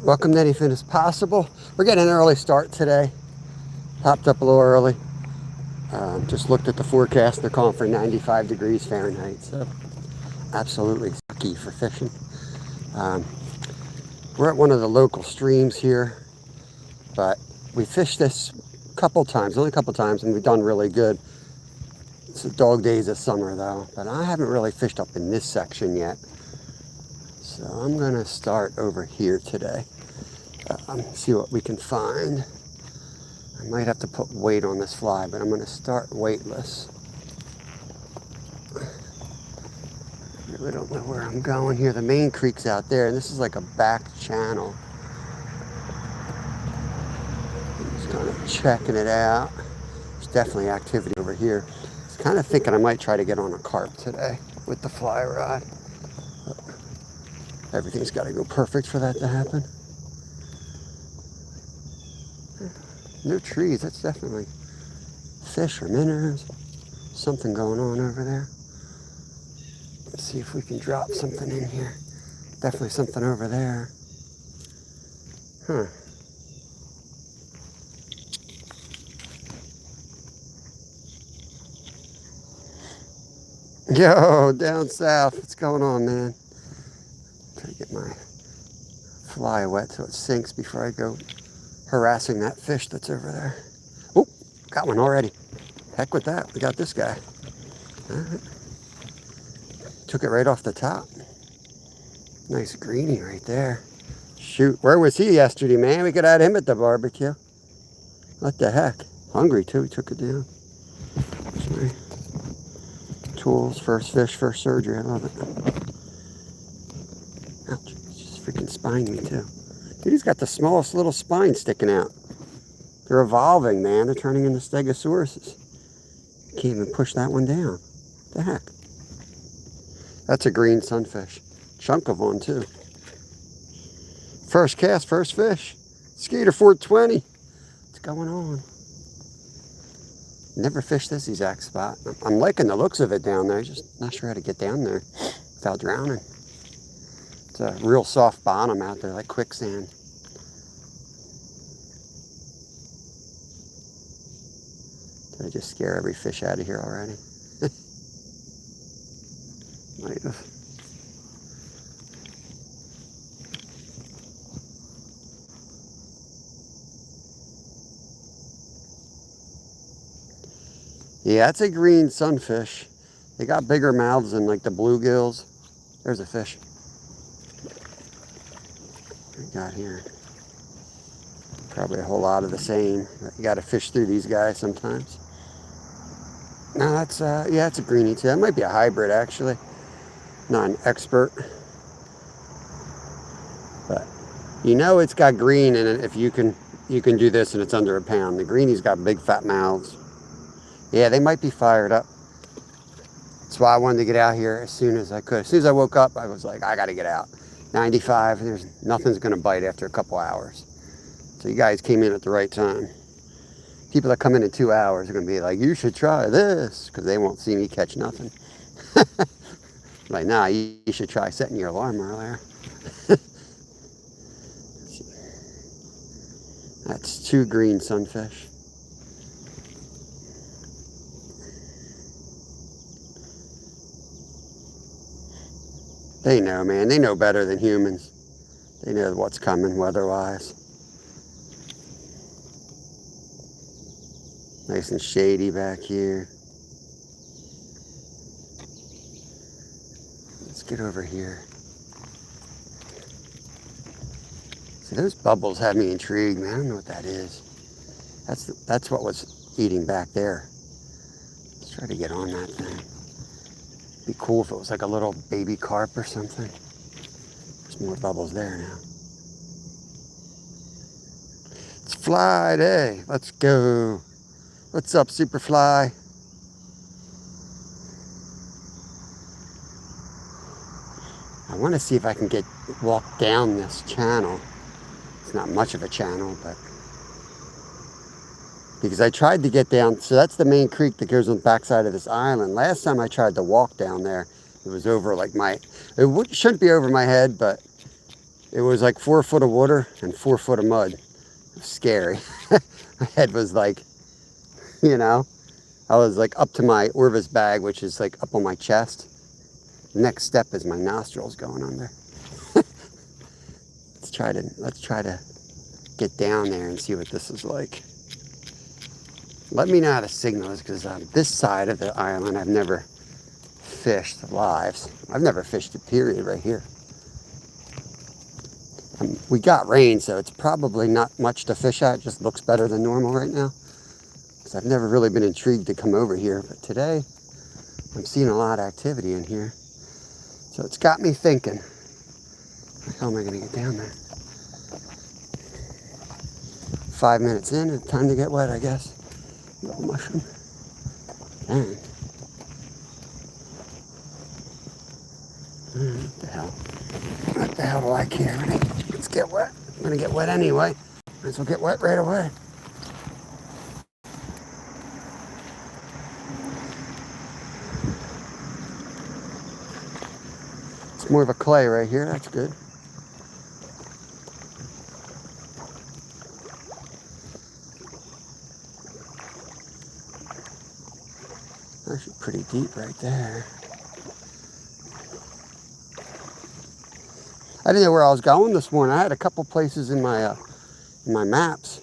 Welcome to anything is possible. We're getting an early start today. Popped up a little early. Just looked at the forecast. They're calling for 95 degrees Fahrenheit. So absolutely sucky for fishing. We're at one of the local streams here, but we fished this a couple times, only a couple times, and we've done really good. It's the dog days of summer though, but I haven't really fished up in this section yet. So I'm gonna start over here today. See what we can find. I might have to put weight on this fly, but I'm gonna start weightless. I really don't know where I'm going here. The main creek's out there, and this is like a back channel. I'm just kind of checking it out. There's definitely activity over here. I was kind of thinking I might try to get on a carp today with the fly rod. Everything's got to go perfect for that to happen. No trees, that's definitely fish or minnows. Something going on over there. Let's see if we can drop something in here. Definitely something over there. Huh. Yo, down south, what's going on, man? Try to get my fly wet so it sinks before I go harassing that fish that's over there. Oh, got one already. Heck with that, we got this guy. All right. Took it right off the top. Nice greenie right there. Shoot, where was he yesterday, man? We could have had him at the barbecue. What the heck? Hungry too, he took it down. Sorry. Tools, first fish, first surgery, I love it. Ouch, he just freaking spined me too. Dude, he's got the smallest little spine sticking out. They're evolving, man. They're turning into stegosauruses. Can't even push that one down. What the heck? That's a green sunfish. Chunk of one, too. First cast, first fish. Skater 420. What's going on? Never fished this exact spot. I'm liking the looks of it down there. Just not sure how to get down there without drowning. It's a real soft bottom out there, like quicksand. Did I just scare every fish out of here already? Might have. Yeah, that's a green sunfish. They got bigger mouths than like the bluegills. There's a fish. What we got here? Probably a whole lot of the same. You got to fish through these guys sometimes. No, that's yeah, it's a greenie too. That might be a hybrid actually. Not an expert, but you know it's got green in it if you can do this and it's under a pound. The greenie's got big fat mouths. Yeah, they might be fired up. That's why I wanted to get out here as soon as I could. As soon as I woke up, I was like, I got to get out. 95, there's nothing's going to bite after a couple hours. So you guys came in at the right time. People that come in 2 hours are going to be like, you should try this, because they won't see me catch nothing. Like, nah, you should try setting your alarm earlier. That's 2 green sunfish. They know, man. They know better than humans. They know what's coming weather-wise. Nice and shady back here. Let's get over here. See, those bubbles have me intrigued, man. I don't know what that is. That's what was eating back there. Let's try to get on that thing. Be cool if it was like a little baby carp or something. There's more bubbles there now. It's Flyday. Let's go. What's up, Superfly? I want to see if I can walk down this channel. It's not much of a channel, but because I tried to get down, so that's the main creek that goes on the backside of this island. Last time I tried to walk down there, It was over like shouldn't be over my head, but it was like 4 foot of water and 4 foot of mud. It was scary. My head was like, you know, I was like up to my Orvis bag, which is like up on my chest. Next step is my nostrils going under. Let's try to get down there and see what this is like. Let me know how the signal is, because on this side of the island I've never fished lives. I've never fished a period right here. We got rain, so it's probably not much to fish at. It just looks better than normal right now, because I've never really been intrigued to come over here. But today I'm seeing a lot of activity in here, so it's got me thinking, how am I going to get down there? 5 minutes in, it's time to get wet, I guess. Little mushroom. Dang. What the hell? What the hell do I care? Let's get wet. I'm gonna get wet anyway. Might as well get wet right away. It's more of a clay right here. That's good. Actually pretty deep right there. I didn't know where I was going this morning. I had a couple places in my maps.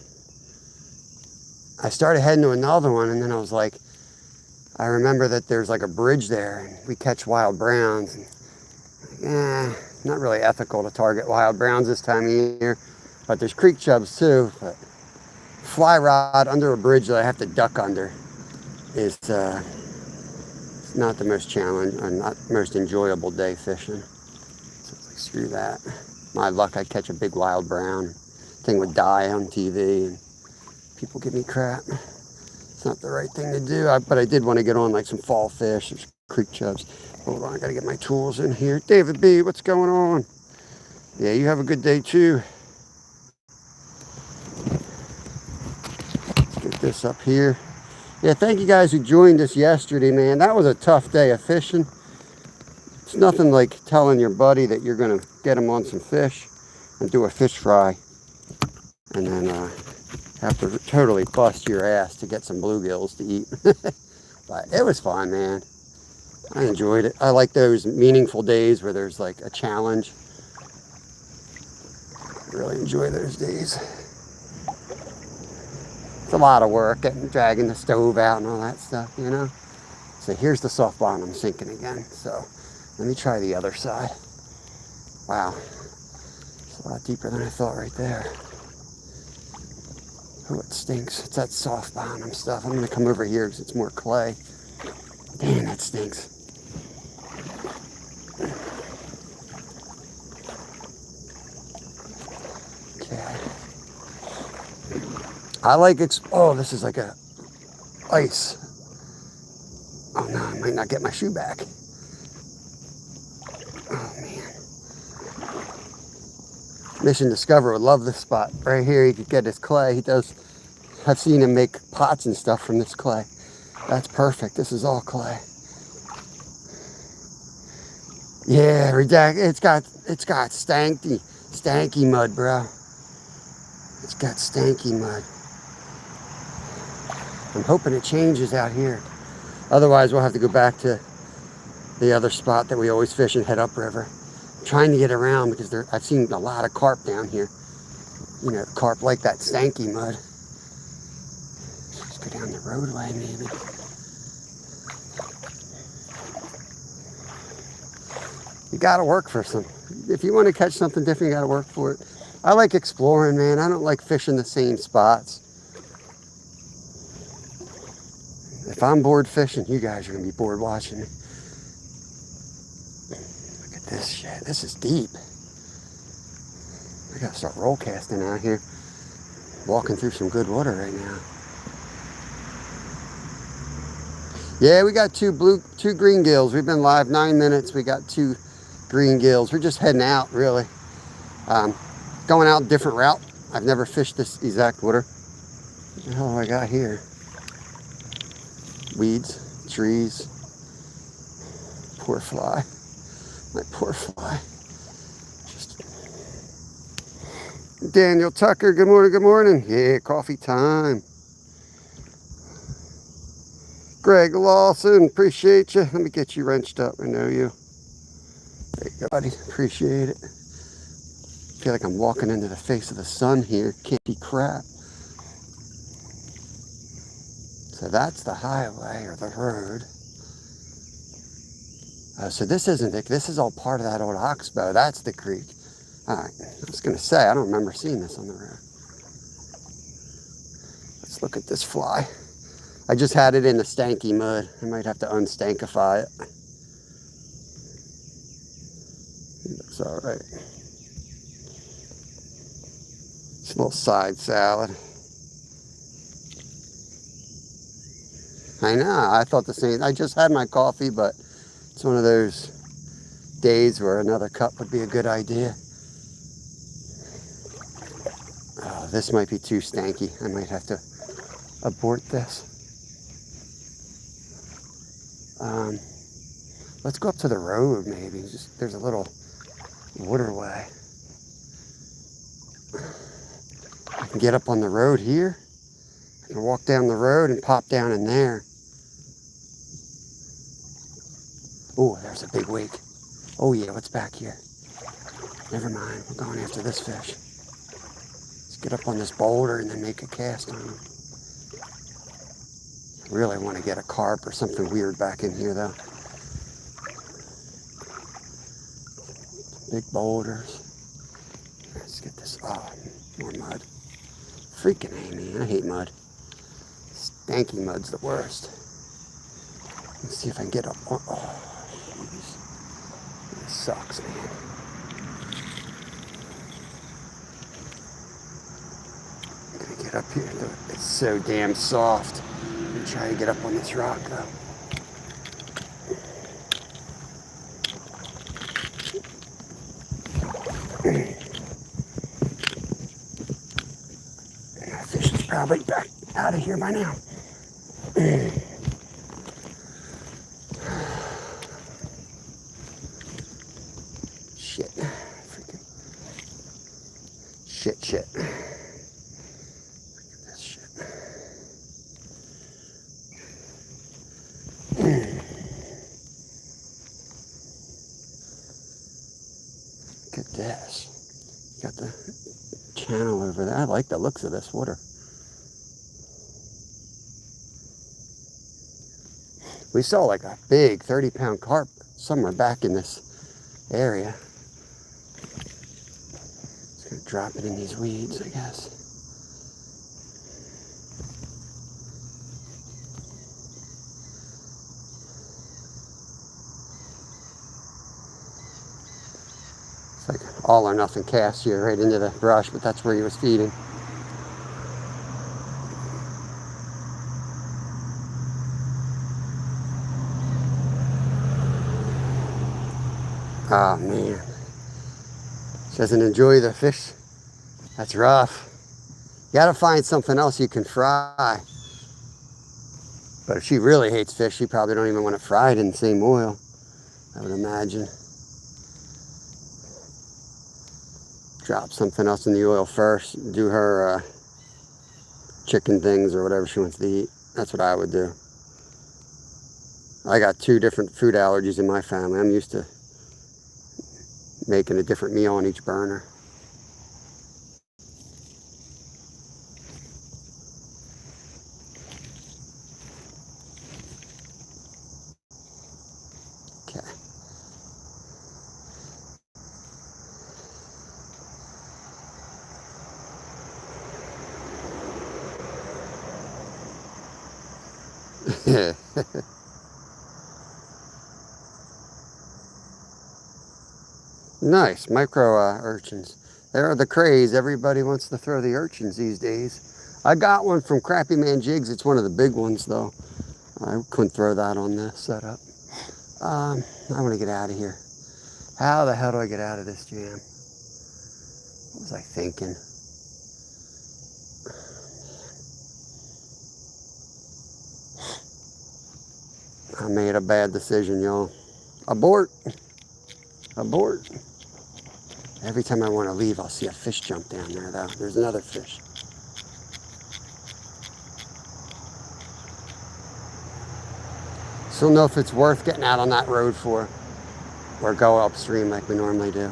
I started heading to another one, and then I was like, I remember that there's like a bridge there, and we catch wild browns. And, not really ethical to target wild browns this time of year, but there's creek chubs too. But fly rod under a bridge that I have to duck under is not the most challenging or not the most enjoyable day fishing. So it's like, screw that. My luck, I'd catch a big wild brown. Thing would die on TV and people give me crap. It's not the right thing to do, but I did want to get on like some fall fish, some creek chubs. Hold on, I gotta get my tools in here. David B, what's going on? Yeah, you have a good day too. Let's get this up here. Yeah, thank you guys who joined us yesterday, man. That was a tough day of fishing. It's nothing like telling your buddy that you're gonna get him on some fish and do a fish fry, and then have to totally bust your ass to get some bluegills to eat. But it was fun, man. I enjoyed it. I like those meaningful days where there's like a challenge. I really enjoy those days. It's a lot of work, dragging the stove out and all that stuff, you know. So here's the soft bottom sinking again. So let me try the other side. Wow, it's a lot deeper than I thought right there. Oh, it stinks. It's that soft bottom stuff. I'm gonna come over here because it's more clay. Damn, that stinks. Okay. I like oh, this is like a ice. Oh no, I might not get my shoe back. Oh man. Mission Discover would love this spot. Right here, he could get his clay. He does. I've seen him make pots and stuff from this clay. That's perfect. This is all clay. Yeah, redacted. It's got stanky mud, bro. It's got stanky mud. I'm hoping it changes out here. Otherwise, we'll have to go back to the other spot that we always fish and head upriver. I'm trying to get around because I've seen a lot of carp down here. You know, carp like that stanky mud. Let's go down the roadway, maybe. You gotta work for some. If you want to catch something different, you gotta work for it. I like exploring, man. I don't like fishing the same spots. If I'm bored fishing, you guys are gonna be bored watching me. Look at this shit. This is deep. I gotta start roll casting out here. Walking through some good water right now. Yeah, we got two green gills. We've been live 9 minutes. We got 2 green gills. We're just heading out, really. Going out a different route. I've never fished this exact water. What the hell have I got here? Weeds, trees. Poor fly. My poor fly. Daniel Tucker, good morning, good morning. Yeah, coffee time. Greg Lawson, appreciate you. Let me get you wrenched up. I know you. There you go, buddy. Appreciate it. I feel like I'm walking into the face of the sun here. Can't be crap. So that's the highway or the road. So this isn't it. This is all part of that old oxbow. That's the creek. All right. I was going to say, I don't remember seeing this on the road. Let's look at this fly. I just had it in the stanky mud. I might have to unstankify it. It looks all right. It's a little side salad. I know. I thought the same. I just had my coffee, but it's one of those days where another cup would be a good idea. Oh, this might be too stanky. I might have to abort this. Let's go up to the road maybe. There's a little waterway. I can get up on the road here. I can walk down the road and pop down in there. Oh, there's a big wake. Oh yeah, what's back here? Never mind, we're going after this fish. Let's get up on this boulder and then make a cast on him. I really want to get a carp or something weird back in here though. Big boulders. Let's get this. Oh, more mud. Freaking A, man. I hate mud. Stanky mud's the worst. Let's see if I can get up. Oh, jeez. It sucks, man. I'm gonna get up here. It's so damn soft. I'm gonna try to get up on this rock, though. That fish is probably back out of here by now. Shit. Freaking. Shit. Look at this shit. Look at this. Got the channel over there. I like the looks of this water. We saw like a big 30-pound carp somewhere back in this area. Just gonna drop it in these weeds, I guess. It's like all or nothing cast here right into the brush, but that's where he was feeding. Oh man, she doesn't enjoy the fish. That's rough. You gotta find something else you can fry. But if she really hates fish, she probably don't even want it fried in the same oil, I would imagine. Drop something else in the oil first, do her chicken things or whatever she wants to eat. That's what I would do. I got 2 different food allergies in my family. I'm used to making a different meal on each burner. Okay. Nice, micro urchins. They're the craze. Everybody wants to throw the urchins these days. I got one from Crappy Man Jigs. It's one of the big ones though. I couldn't throw that on this setup. I want to get out of here. How the hell do I get out of this jam? What was I thinking? I made a bad decision, y'all. Abort. Abort. Every time I want to leave, I'll see a fish jump down there, though. There's another fish. Still don't know if it's worth getting out on that road for, or go upstream like we normally do.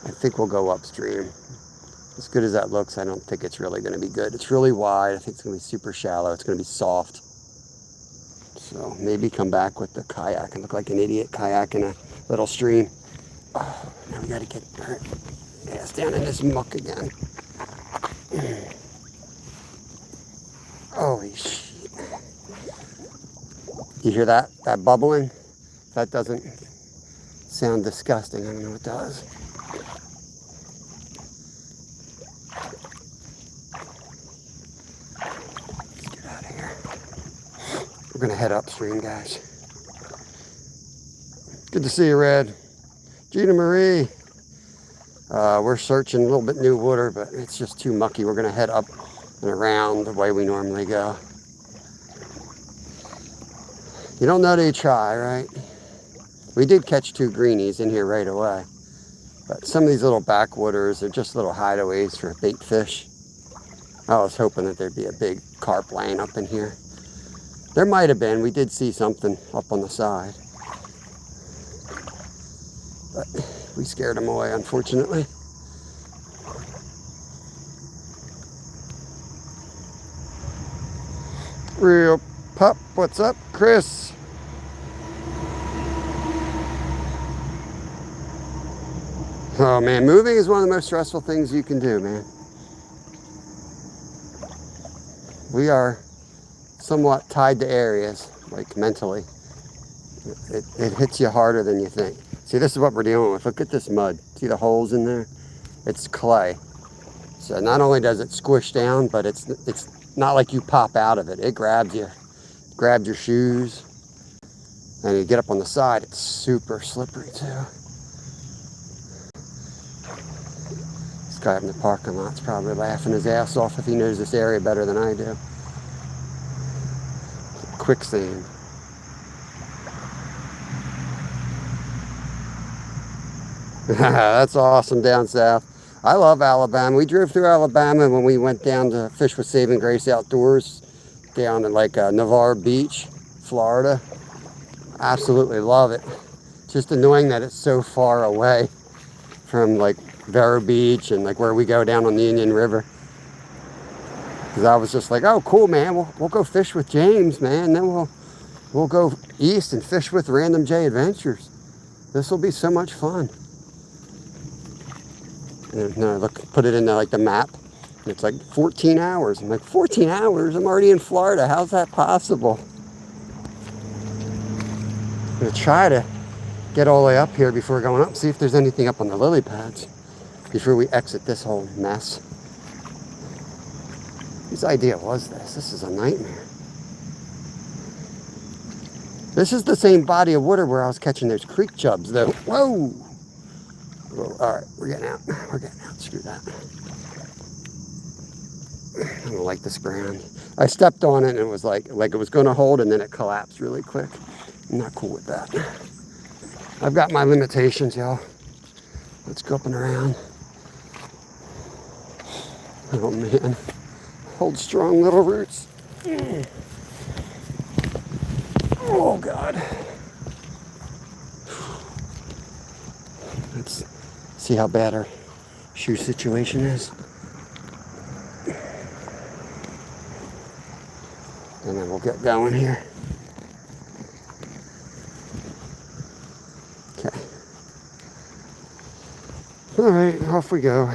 I think we'll go upstream. As good as that looks, I don't think it's really going to be good. It's really wide. I think it's going to be super shallow. It's going to be soft. So maybe come back with the kayak and look like an idiot kayaking a little stream. Oh, now we got to get our ass down in this muck again. Holy shit. You hear that? That bubbling? That doesn't sound disgusting. I don't know what does. Let's get out of here. We're going to head upstream, guys. Good to see you, Red. Gina Marie. We're searching a little bit new water, but it's just too mucky. We're going to head up and around the way we normally go. You don't know till you try, right? We did catch 2 greenies in here right away. But some of these little backwaters are just little hideaways for bait fish. I was hoping that there'd be a big carp laying up in here. There might have been. We did see something up on the side. But we scared them away, unfortunately. Real pup, what's up, Chris? Oh man, moving is one of the most stressful things you can do, man. We are somewhat tied to areas, like mentally. It hits you harder than you think. See, this is what we're dealing with. Look at this mud. See the holes in there? It's clay. So not only does it squish down, but it's not like you pop out of it. It grabs you, grabs your shoes, and you get up on the side, it's super slippery too. This guy up in the parking lot's probably laughing his ass off if he knows this area better than I do. Quicksand. That's awesome down south. I love Alabama. We drove through Alabama when we went down to fish with Saving Grace Outdoors down at like Navarre Beach, Florida. Absolutely love it. Just annoying that it's so far away from like Vero Beach and like where we go down on the Union River. Because I was just like, oh cool, man, we'll go fish with James, man. Then we'll go east and fish with Random J Adventures. This will be so much fun. And I put it in like the map, and it's like 14 hours. I'm like, 14 hours? I'm already in Florida. How's that possible? I'm gonna try to get all the way up here before going up, see if there's anything up on the lily pads before we exit this whole mess. Whose idea was this? This is a nightmare. This is the same body of water where I was catching those creek chubs, though. Whoa! Well, all right, we're getting out. We're getting out. Screw that. I don't like this ground. I stepped on it and it was like it was going to hold, and then it collapsed really quick. I'm not cool with that. I've got my limitations, y'all. Let's go up and around. Oh man, hold strong little roots. Oh God. Let's see how bad our shoe situation is. And then we'll get going here. Okay. All right, off we go.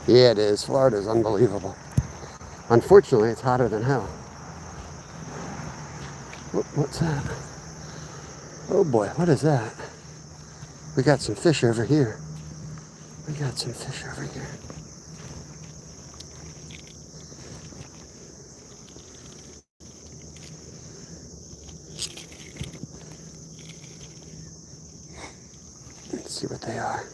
Yeah, it is. Florida's unbelievable. Unfortunately, it's hotter than hell. What's that? Oh boy, what is that? We got some fish over here. We got some fish over here. Let's see what they are.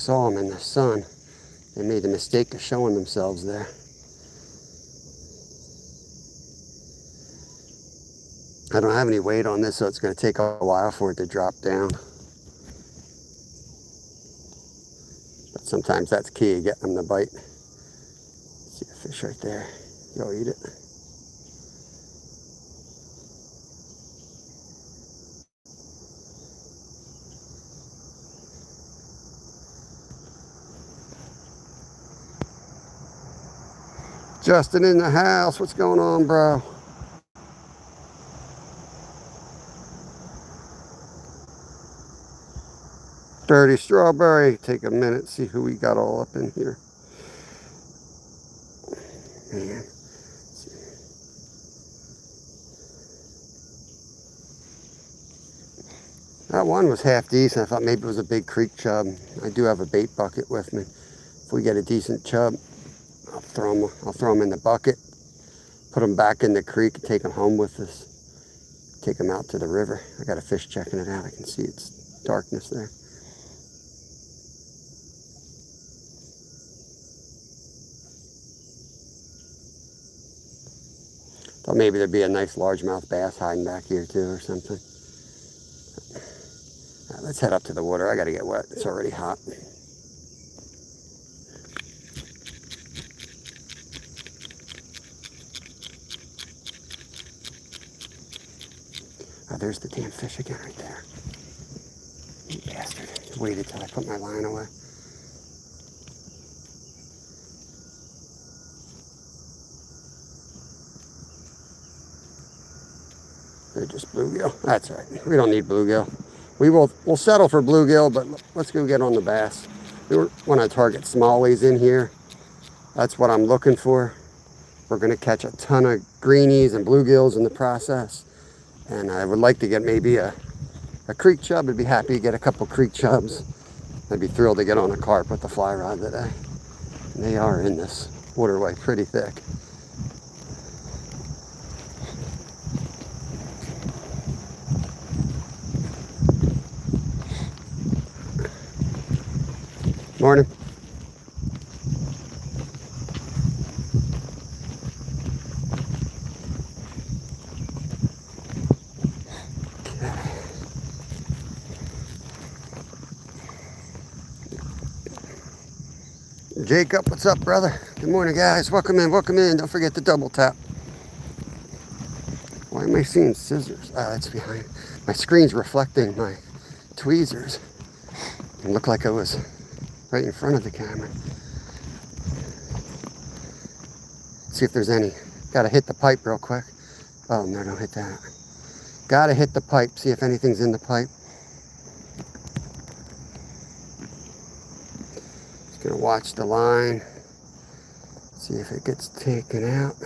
saw them in the sun. They made the mistake of showing themselves there. I don't have any weight on this, so it's going to take a while for it to drop down. But sometimes that's key, getting them to bite. See a fish right there. You'll eat it. Justin in the house. What's going on, bro? Dirty Strawberry. Take a minute, see who we got all up in here. Man. That one was half decent. I thought maybe it was a big creek chub. I do have a bait bucket with me. If we get a decent chub, I'll throw them in the bucket, put them back in the creek, and take them home with us. Take them out to the river. I got a fish checking it out. I can see it's darkness there. Thought maybe there'd be a nice largemouth bass hiding back here too or something. All right, let's head up to the water. I gotta get wet. It's already hot. Oh, there's the damn fish again right there. You bastard. Just waited till I put my line away. They're just bluegill. That's all right. We don't need bluegill. We'll settle for bluegill, but let's go get on the bass. We want to target smallies in here. That's what I'm looking for. We're going to catch a ton of greenies and bluegills in the process. And I would like to get maybe a creek chub. I'd be happy to get a couple creek chubs. I'd be thrilled to get on a carp with the fly rod today. And they are in this waterway pretty thick. Morning. Jacob, what's up, brother? Good morning, guys. Welcome in, welcome in. Don't forget to double tap. Why am I seeing scissors? Oh, that's behind. My screen's reflecting my tweezers. It looked like I was right in front of the camera. See if there's any. Gotta hit the pipe real quick. Oh, no, don't hit that. Gotta hit the pipe, see if anything's in the pipe. Just gonna watch the line. See if it gets taken out.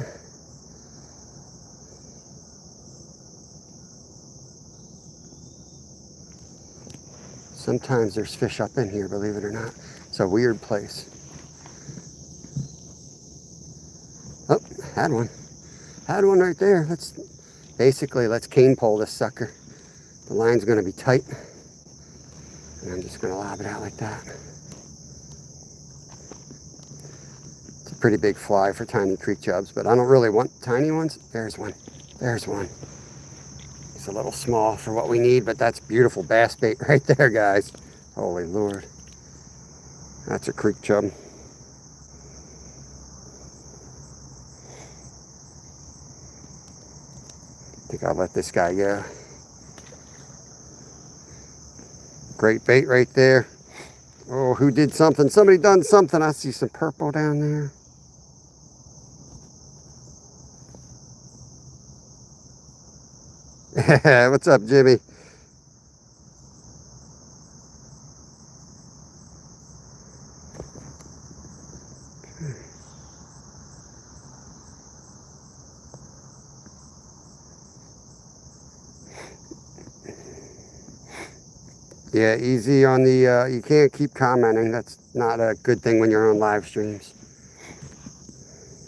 Sometimes there's fish up in here, believe it or not. It's a weird place. Oh, had one. Had one right there. Let's cane pole this sucker. The line's gonna be tight. And I'm just gonna lob it out like that. It's a pretty big fly for tiny creek chubs, but I don't really want tiny ones. There's one. There's one. It's a little small for what we need, but that's beautiful bass bait right there, guys. Holy Lord. That's a creek chub. I think I'll let this guy go. Great bait right there. Oh, who did something? Somebody done something. I see some purple down there. What's up, Jimmy? Yeah, easy on the, you can't keep commenting. That's not a good thing when you're on live streams.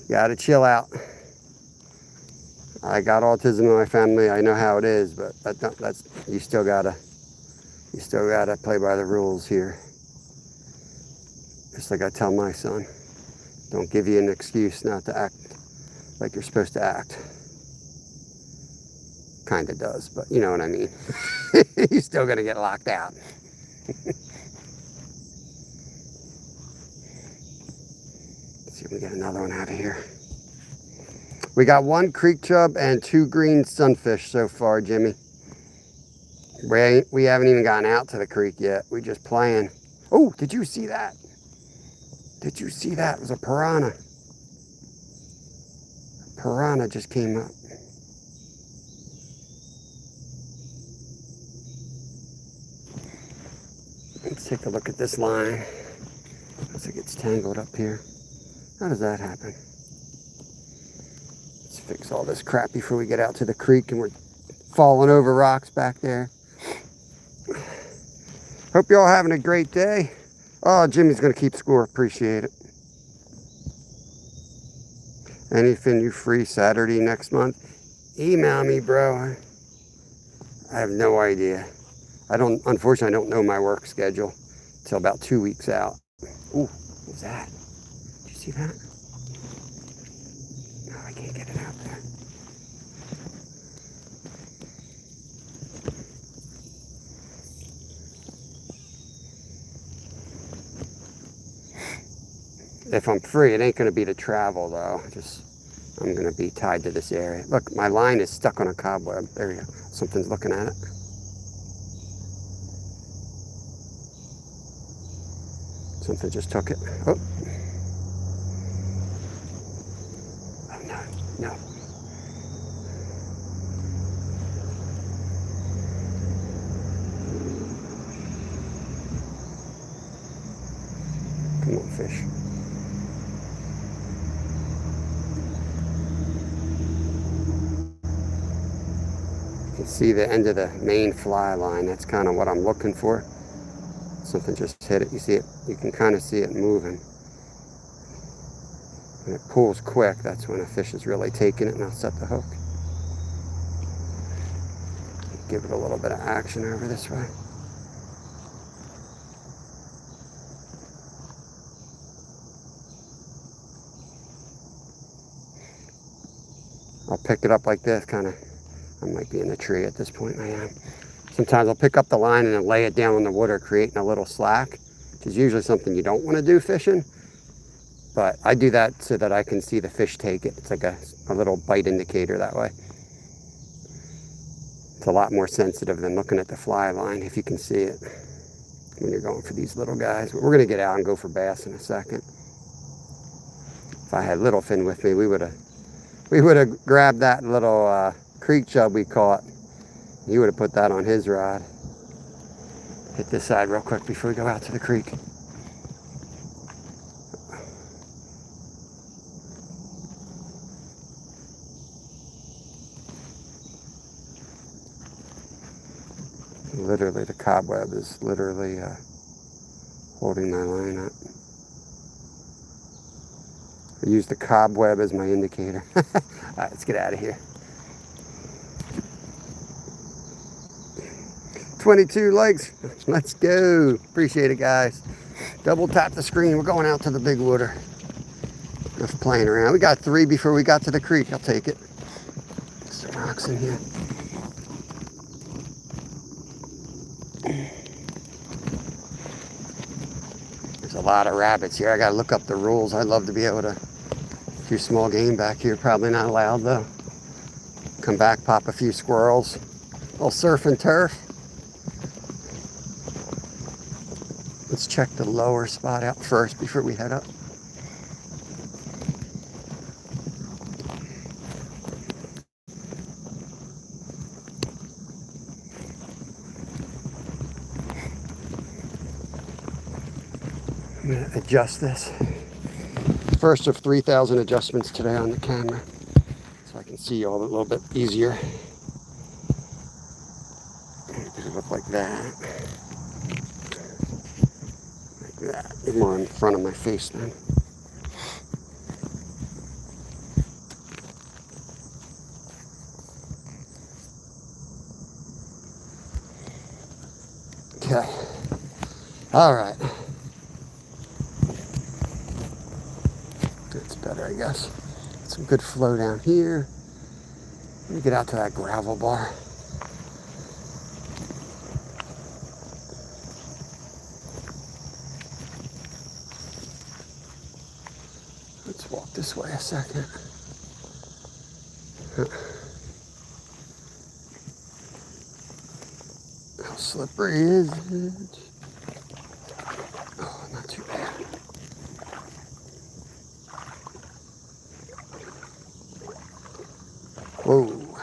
You gotta chill out. I got autism in my family. I know how it is, but you still gotta play by the rules here. Just like I tell my son, don't give you an excuse not to act like you're supposed to act. Kind of does, but you know what I mean. He's still gonna get locked out. Let's see if we get another one out of here. We got 1 creek chub and 2 green sunfish so far, Jimmy. We haven't even gotten out to the creek yet. We just playing. Oh, did you see that? Did you see that? It was a piranha. Piranha just came up. Let's take a look at this line. Looks like it's tangled up here. How does that happen? Let's fix all this crap before we get out to the creek and we're falling over rocks back there. Hope you're all having a great day. Oh, Jimmy's going to keep score. Appreciate it. Anything you free Saturday next month? Email me, bro. I have no idea. Unfortunately, I don't know my work schedule until about 2 weeks out. Ooh, what was that? Did you see that? No, I can't get it out there. If I'm free, it ain't going to be to travel, though. I'm going to be tied to this area. Look, my line is stuck on a cobweb. There we go. Something's looking at it. Something just took it. Oh. Oh, no, no. Come on, fish. You can see the end of the main fly line. That's kind of what I'm looking for. Something just hit it. You see it? You can kind of see it moving. When it pulls quick, that's when a fish is really taking it, and I'll set the hook. Give it a little bit of action over this way. I'll pick it up like this, kind of. I might be in the tree at this point. I am. Sometimes I'll pick up the line and then lay it down in the water, creating a little slack, which is usually something you don't want to do fishing. But I do that so that I can see the fish take it. It's like a little bite indicator that way. It's a lot more sensitive than looking at the fly line, if you can see it, when you're going for these little guys. But we're going to get out and go for bass in a second. If I had Littlefin with me, we would have grabbed that little creek chub we caught. He would have put that on his rod. Hit this side real quick before we go out to the creek. Literally, the cobweb is literally holding my line up. I use the cobweb as my indicator. All right, let's get out of here. 22 likes. Let's go. Appreciate it, guys. Double tap the screen. We're going out to the big water. Enough playing around. We got 3 before we got to the creek. I'll take it. Some rocks in here. There's a lot of rabbits here. I gotta look up the rules. I'd love to be able to. A few small game back here. Probably not allowed though. Come back, pop a few squirrels. A little surf and turf. Let's check the lower spot out first before we head up. I'm going to adjust this. First of 3,000 adjustments today on the camera, so I can see you all a little bit easier. Does it look like that? Like that. More in front of my face then. Okay. All right. guess. Some good flow down here. Let me get out to that gravel bar. Let's walk this way a second. How slippery is it? Oh, not too bad. Whoa.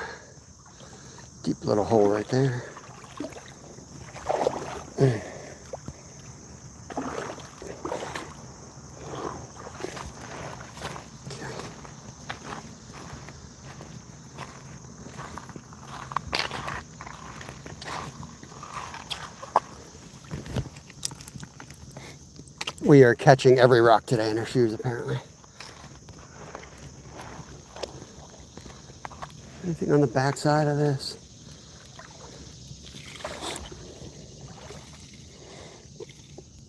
Deep little hole right there. We are catching every rock today in our shoes, apparently. Anything on the back side of this?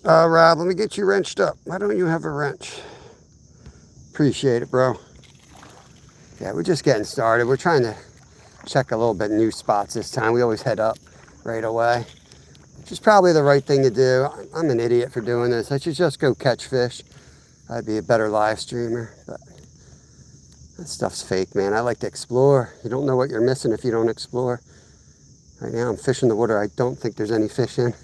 Rob, let me get you wrenched up. Why don't you have a wrench? Appreciate it, bro. Yeah, we're just getting started. We're trying to check a little bit new spots this time. We always head up right away, which is probably the right thing to do. I'm an idiot for doing this. I should just go catch fish. I'd be a better live streamer, but that stuff's fake, man. I like to explore. You don't know what you're missing if you don't explore. Right now I'm fishing the water I don't think there's any fish in.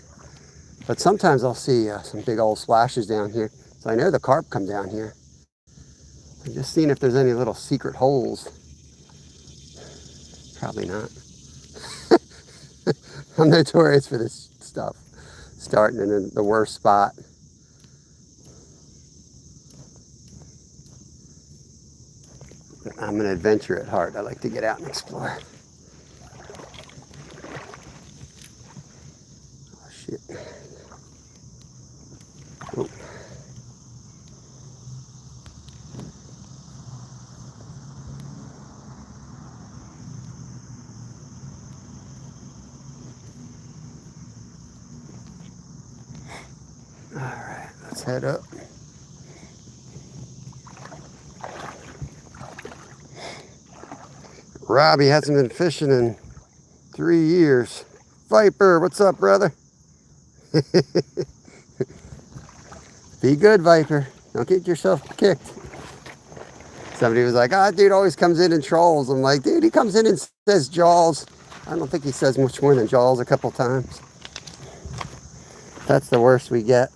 But sometimes I'll see some big old splashes down here. So I know the carp come down here. I'm just seeing if there's any little secret holes. Probably not. I'm notorious for this stuff. Starting in the worst spot. I'm an adventurer at heart. I like to get out and explore. Oh, shit. Oh. All right, let's head up. Robbie hasn't been fishing in 3 years. Viper, what's up, brother? Be good, Viper. Don't get yourself kicked. Somebody was like, dude always comes in and trolls. I'm like, dude, he comes in and says jaws. I don't think he says much more than jaws a couple times. That's the worst we get.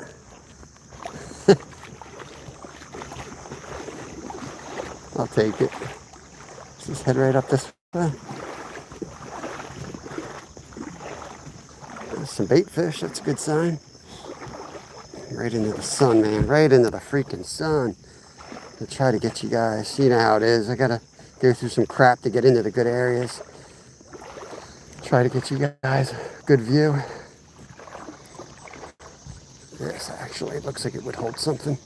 I'll take it. Let's just head right up this way. There's some bait fish. That's a good sign. Right into the sun, man. Right into the freaking sun. To try to get you guys. You know how it is. I gotta go through some crap to get into the good areas. Try to get you guys a good view. This actually looks like it would hold something.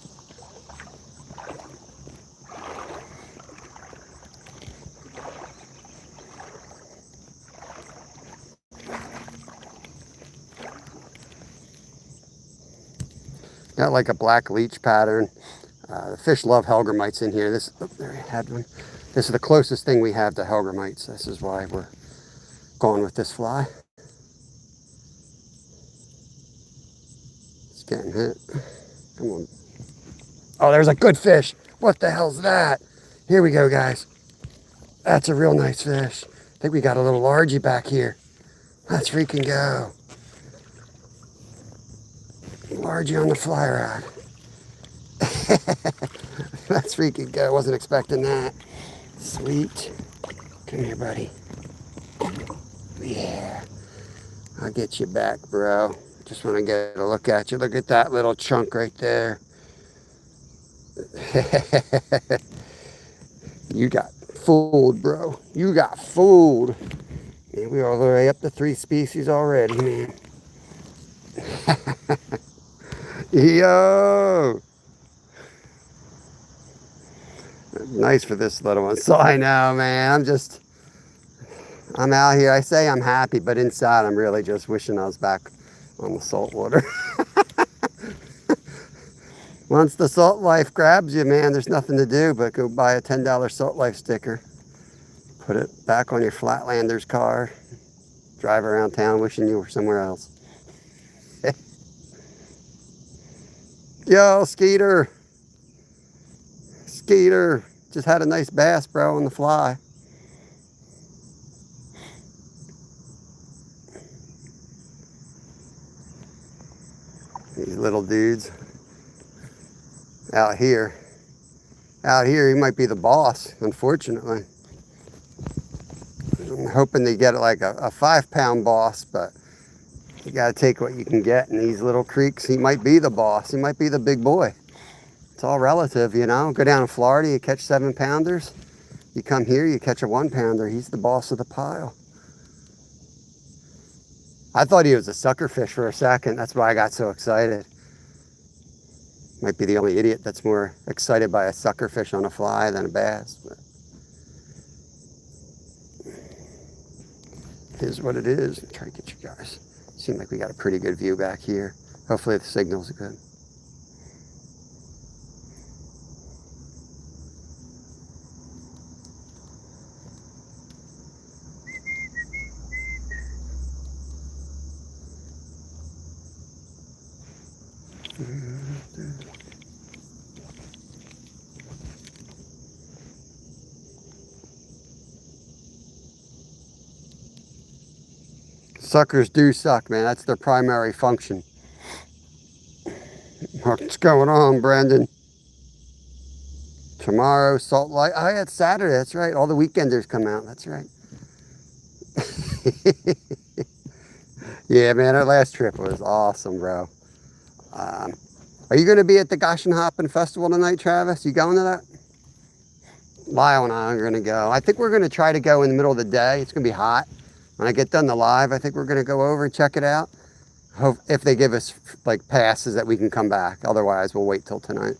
Got like a black leech pattern. The fish love hellgrammites in here. This, oh, there I had one. This is the closest thing we have to hellgrammites. This is why we're going with this fly. It's getting hit. Come on. Oh, there's a good fish. What the hell's that? Here we go, guys. That's a real nice fish. I think we got a little largie back here. Let's freaking go. Largie on the fly rod. Let's freaking go. Wasn't expecting that. Sweet. Come here, buddy. Yeah. I'll get you back, bro. Just want to get a look at you. Look at that little chunk right there. You got fooled, bro. You got fooled. Man, we're all the way up to 3 species already, man. Yo! Nice for this little one. So I know, man. I'm out here. I say I'm happy, but inside I'm really just wishing I was back on the salt water. Once the Salt Life grabs you, man, there's nothing to do but go buy a $10 Salt Life sticker. Put it back on your Flatlander's car. Drive around town wishing you were somewhere else. Yo, Skeeter. Skeeter. Just had a nice bass, bro, on the fly. These little dudes. Out here, he might be the boss, unfortunately. I'm hoping they get like a 5-pound boss, but you got to take what you can get in these little creeks. He might be the boss. He might be the big boy. It's all relative, you know. Go down to Florida, you catch 7-pounders. You come here, you catch a 1-pounder. He's the boss of the pile. I thought he was a sucker fish for a second. That's why I got so excited. Might be the only idiot that's more excited by a sucker fish on a fly than a bass. But it is what it is. Try to get you guys. Seems like we got a pretty good view back here. Hopefully the signal's good. Suckers do suck, man. That's their primary function. What's going on, Brandon? Tomorrow, Salt Life. Oh, yeah, it's Saturday. That's right. All the weekenders come out. That's right. Yeah, man, our last trip was awesome, bro. Are you going to be at the Goshen Hoppin' Festival tonight, Travis? You going to that? Lyle and I are going to go. I think we're going to try to go in the middle of the day. It's going to be hot. When I get done the live, I think we're going to go over and check it out. Hope if they give us like passes that we can come back. Otherwise, we'll wait till tonight.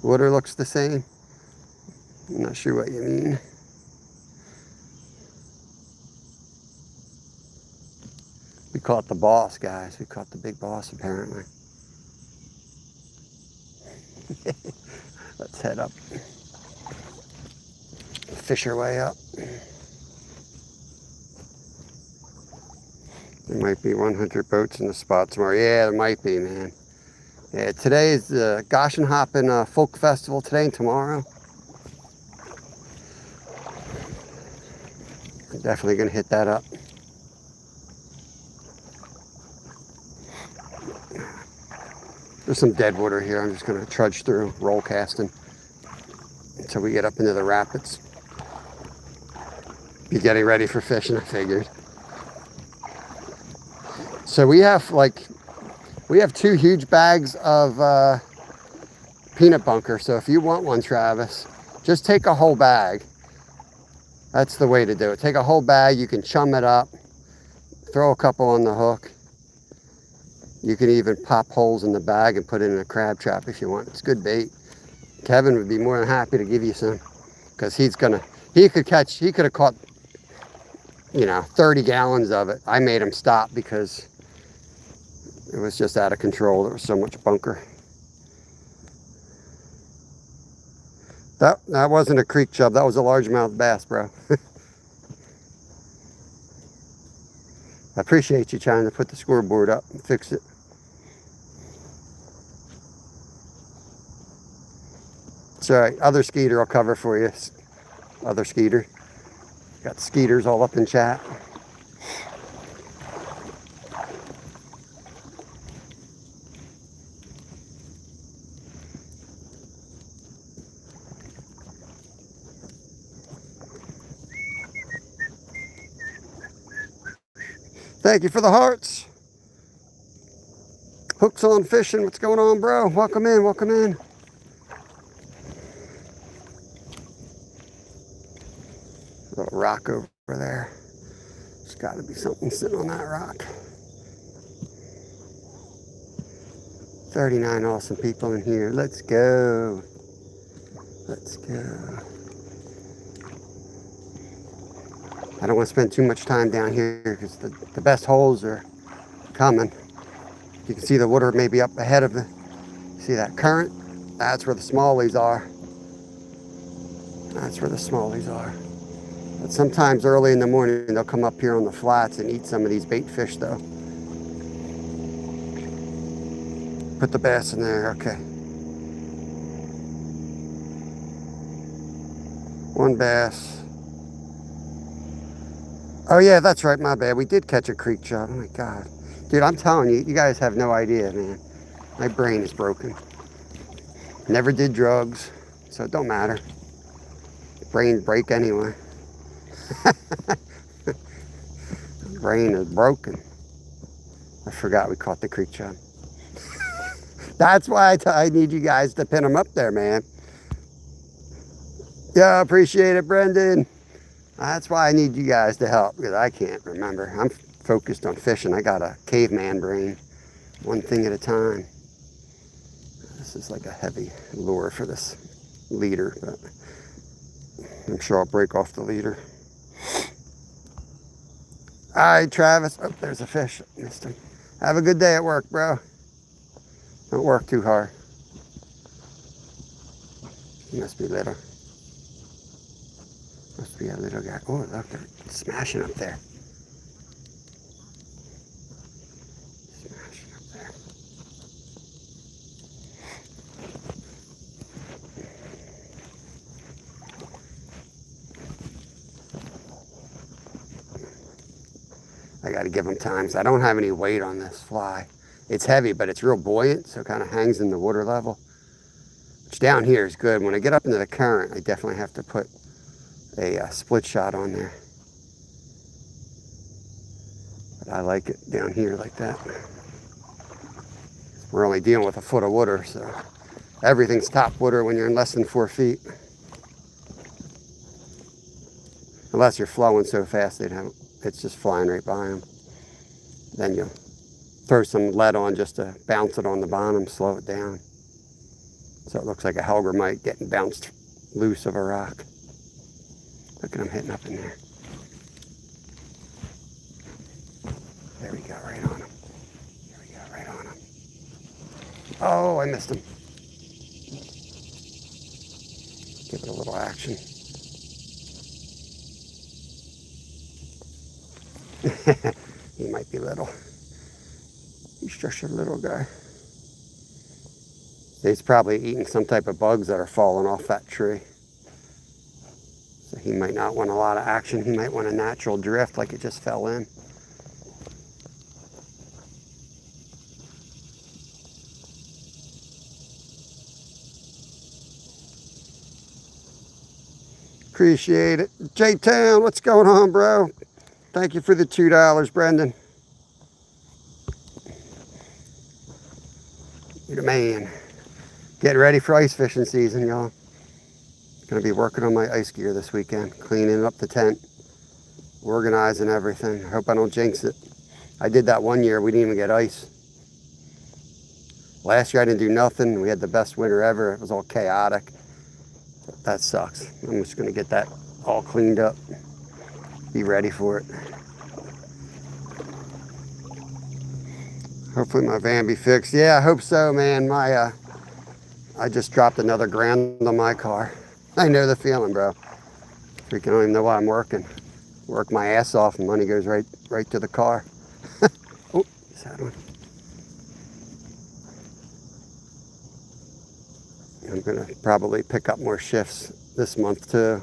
Water looks the same. I'm not sure what you mean. We caught the boss, guys. We caught the big boss, apparently. Let's head up. Fish our way up. There might be 100 boats in the spot tomorrow. Yeah, there might be, man. Yeah, today is the Goshen Hoppin' Folk Festival, today and tomorrow. I'm definitely gonna hit that up. There's some dead water here. I'm just gonna trudge through, roll casting until we get up into the rapids. Be getting ready for fishing, I figured. So we have 2 huge bags of peanut bunker. So if you want one, Travis, just take a whole bag. That's the way to do it. Take a whole bag, you can chum it up, throw a couple on the hook. You can even pop holes in the bag and put it in a crab trap if you want. It's good bait. Kevin would be more than happy to give you some, because he could have caught, 30 gallons of it. I made him stop because it was just out of control. There was so much bunker. That wasn't a creek chub. That was a largemouth bass, bro. I appreciate you trying to put the scoreboard up and fix it. It's all right. Other Skeeter will cover for you. Other Skeeter. Got Skeeters all up in chat. Thank you for the hearts. Hooks on fishing. What's going on, bro? Welcome in. Welcome in. Little rock over there. There's got to be something sitting on that rock. 39 awesome people in here. Let's go. Let's go. I don't want to spend too much time down here because the best holes are coming. You can see the water maybe up ahead of the, see that current? That's where the smallies are. That's where the smallies are. But sometimes early in the morning, they'll come up here on the flats and eat some of these bait fish though. Put the bass in there, okay. One bass. Oh yeah, that's right, my bad. We did catch a creek chub. Oh my God. Dude, I'm telling you, you guys have no idea, man. My brain is broken. Never did drugs, so it don't matter. Brain break anyway. Brain is broken. I forgot we caught the creek chub. That's why I need you guys to pin them up there, man. Yeah, appreciate it, Brendan. That's why I need you guys to help, because I can't remember. I'm focused on fishing. I got a caveman brain, one thing at a time. This is like a heavy lure for this leader, but I'm sure I'll break off the leader. All right, Travis. Oh, there's a fish. Missed him. Have a good day at work, bro. Don't work too hard. He must be little. Must be a little guy. Oh, look, they're smashing up there. Smashing up there. I got to give them time. I don't have any weight on this fly. It's heavy, but it's real buoyant, so it kind of hangs in the water level. Which down here is good. When I get up into the current, I definitely have to put a split shot on there. But I like it down here like that. We're only dealing with a foot of water, so everything's top water when you're in less than 4 feet. Unless you're flowing so fast, it's just flying right by them. Then you'll throw some lead on just to bounce it on the bottom, slow it down. So it looks like a hellgrammite getting bounced loose of a rock. Look at them hitting up in there. There we go, right on him. There we go, right on him. Oh, I missed him. Give it a little action. He might be little. He's just a little guy. He's probably eating some type of bugs that are falling off that tree. So he might not want a lot of action. He might want a natural drift like it just fell in. Appreciate it. J-Town, what's going on, bro? Thank you for the $2, Brendan. You're the man. Getting ready for ice fishing season, y'all. Gonna be working on my ice gear this weekend, cleaning up the tent, organizing everything. I hope I don't jinx it. I did that one year, we didn't even get ice. Last year I didn't do nothing. We had the best winter ever. It was all chaotic. That sucks. I'm just gonna get that all cleaned up. Be ready for it. Hopefully my van be fixed. Yeah, I hope so, man. I just dropped another grand on my car. I know the feeling, bro. Freaking don't even know why I'm working. Work my ass off and money goes right to the car. Oh, just had one. I'm gonna probably pick up more shifts this month too.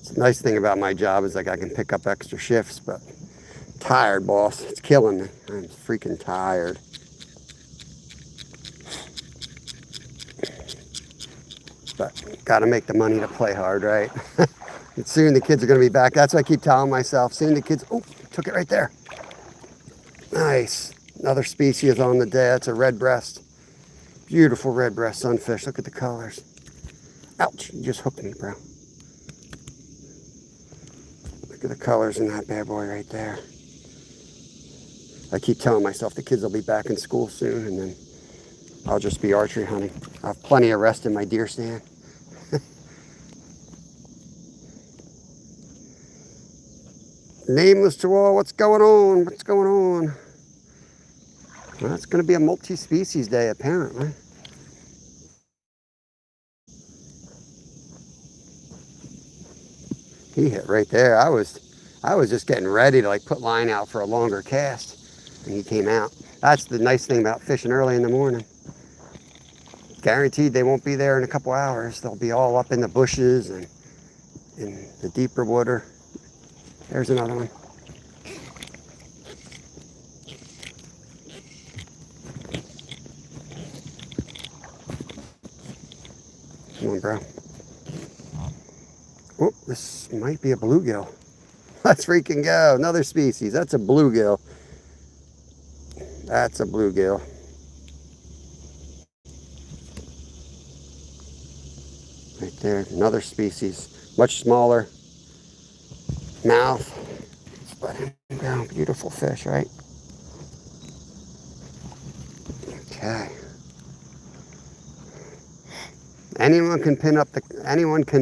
It's a nice thing about my job is like I can pick up extra shifts, but I'm tired, boss. It's killing me. I'm freaking tired. But gotta make the money to play hard, right? And soon the kids are gonna be back. That's what I keep telling myself. Soon the kids, oh, took it right there. Nice. Another species on the day. It's a red breast. Beautiful red breast sunfish. Look at the colors. Ouch, you just hooked me, bro. Look at the colors in that bad boy right there. I keep telling myself the kids will be back in school soon, and then I'll just be archery hunting. I have plenty of rest in my deer stand. Nameless to all, what's going on? What's going on? Well, it's going to be a multi-species day, apparently. He hit right there. I was just getting ready to like put line out for a longer cast, and he came out. That's the nice thing about fishing early in the morning. Guaranteed they won't be there in a couple hours. They'll be all up in the bushes and in the deeper water. There's another one. Come on, bro. Oh, this might be a bluegill. Let's freaking go. Another species. That's a bluegill. That's a bluegill. Right there. Another species. Much smaller mouth. Let's let him go. Beautiful fish, right? Okay. Anyone can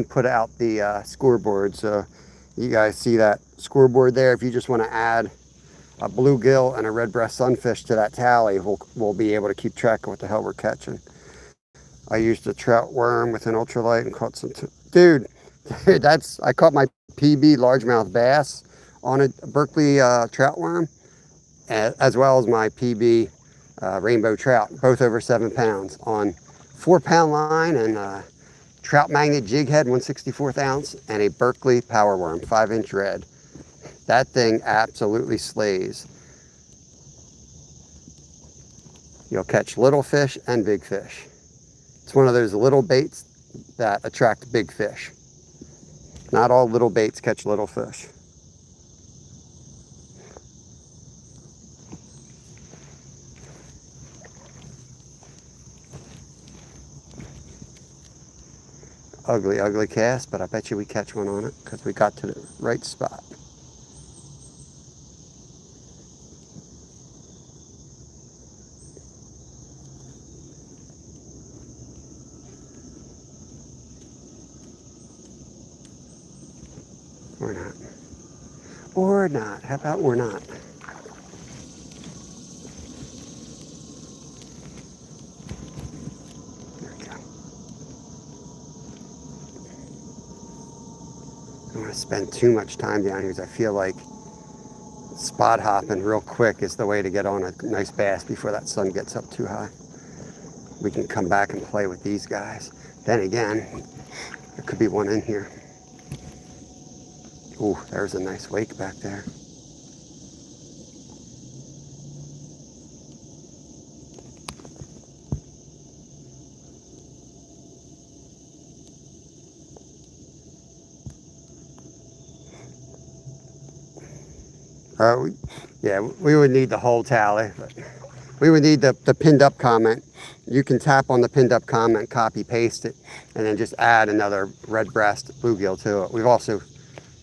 put out the scoreboard. So you guys see that scoreboard there. If you just want to add a bluegill and a red breast sunfish to that tally, we'll be able to keep track of what the hell we're catching. I used a trout worm with an ultralight and caught some. Dude, I caught my PB largemouth bass on a Berkeley trout worm, as well as my PB rainbow trout, both over 7 pounds on 4-pound line and trout magnet jig head, 1/64 ounce, and a Berkeley power worm, 5-inch red. That thing absolutely slays. You'll catch little fish and big fish. It's one of those little baits that attract big fish. Not all little baits catch little fish. Ugly, ugly cast, but I bet you we catch one on it because we got to the right spot. Or not. Or not. How about we're not? There we go. I don't want to spend too much time down here because I feel like spot hopping real quick is the way to get on a nice bass before that sun gets up too high. We can come back and play with these guys. Then again, there could be one in here. Ooh, there's a nice wake back there. We would need the whole tally, but we would need the pinned up comment. You can tap on the pinned up comment, copy paste it, and then just add another red breast bluegill to it. We've also,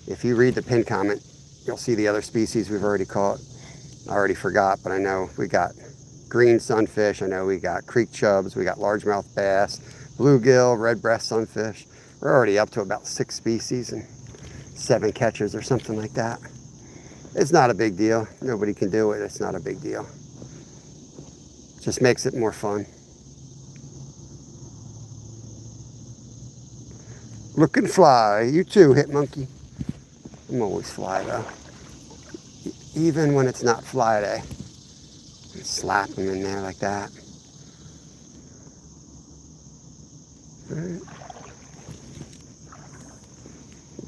if you read the pinned comment, you'll see the other species we've already caught. I already forgot, but I know we got green sunfish. I know we got creek chubs. We got largemouth bass, bluegill, red breast sunfish. We're already up to about 6 species and 7 catches or something like that. It's not a big deal. Nobody can do it. It's not a big deal. It just makes it more fun. Looking fly. You too, hit monkey. I'm always fly though. Even when it's not Flyday. Slap them in there like that. All right.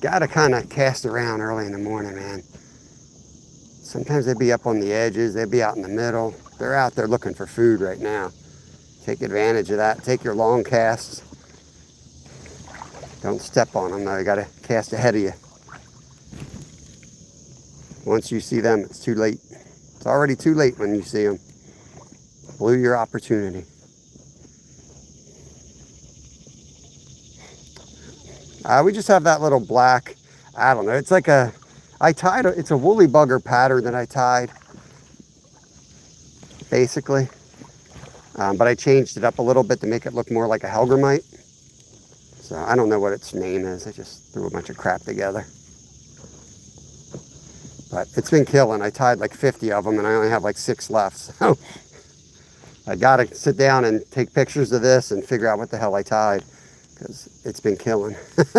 Gotta kind of cast around early in the morning, man. Sometimes they'd be up on the edges, they'd be out in the middle. They're out there looking for food right now. Take advantage of that. Take your long casts. Don't step on them though, you gotta cast ahead of you. Once you see them, it's too late. It's already too late when you see them. Blew your opportunity. We just have that little black, I don't know, it's like it's a woolly bugger pattern that I tied, basically. But I changed it up a little bit to make it look more like a Helgramite. So I don't know what its name is. I just threw a bunch of crap together. But it's been killing. I tied like 50 of them and I only have like 6 left. So I gotta sit down and take pictures of this and figure out what the hell I tied, because it's been killing. This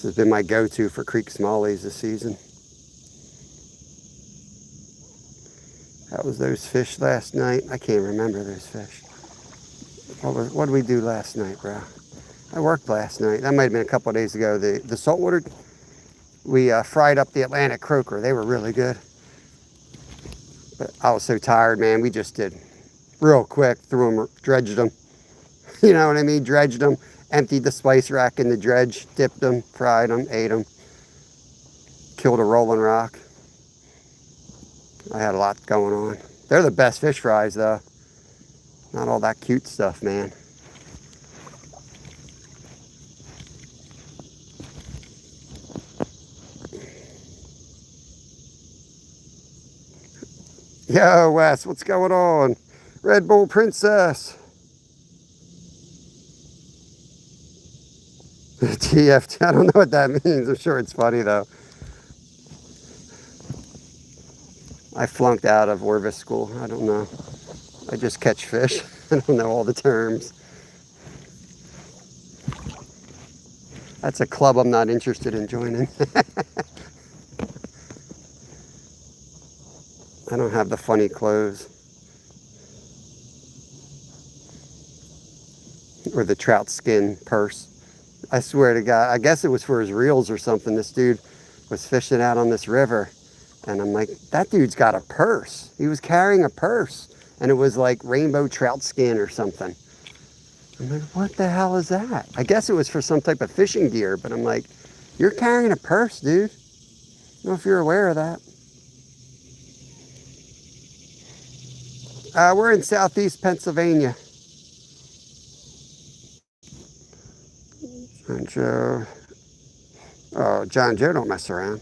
has been my go-to for creek smallies this season. How was those fish last night? I can't remember those fish. What did we do last night, bro? I worked last night. That might have been a couple of days ago. The saltwater, we fried up the Atlantic croaker. They were really good. But I was so tired, man. We just did real quick, threw them, dredged them. You know what I mean? Dredged them, emptied the spice rack in the dredge, dipped them, fried them, ate them. Killed a rolling rock. I had a lot going on. They're the best fish fries, though. Not all that cute stuff, man. Yo, Wes, what's going on? Red Bull Princess. TFT, I don't know what that means. I'm sure it's funny, though. I flunked out of Orvis school. I don't know. I just catch fish. I don't know all the terms. That's a club I'm not interested in joining. I don't have the funny clothes. Or the trout skin purse. I swear to God, I guess it was for his reels or something. This dude was fishing out on this river. And I'm like, that dude's got a purse. He was carrying a purse. And it was like rainbow trout skin or something. I'm like, what the hell is that? I guess it was for some type of fishing gear. But I'm like, you're carrying a purse, dude. I don't know if you're aware of that. We're in southeast Pennsylvania. John Joe. Oh, John Joe don't mess around.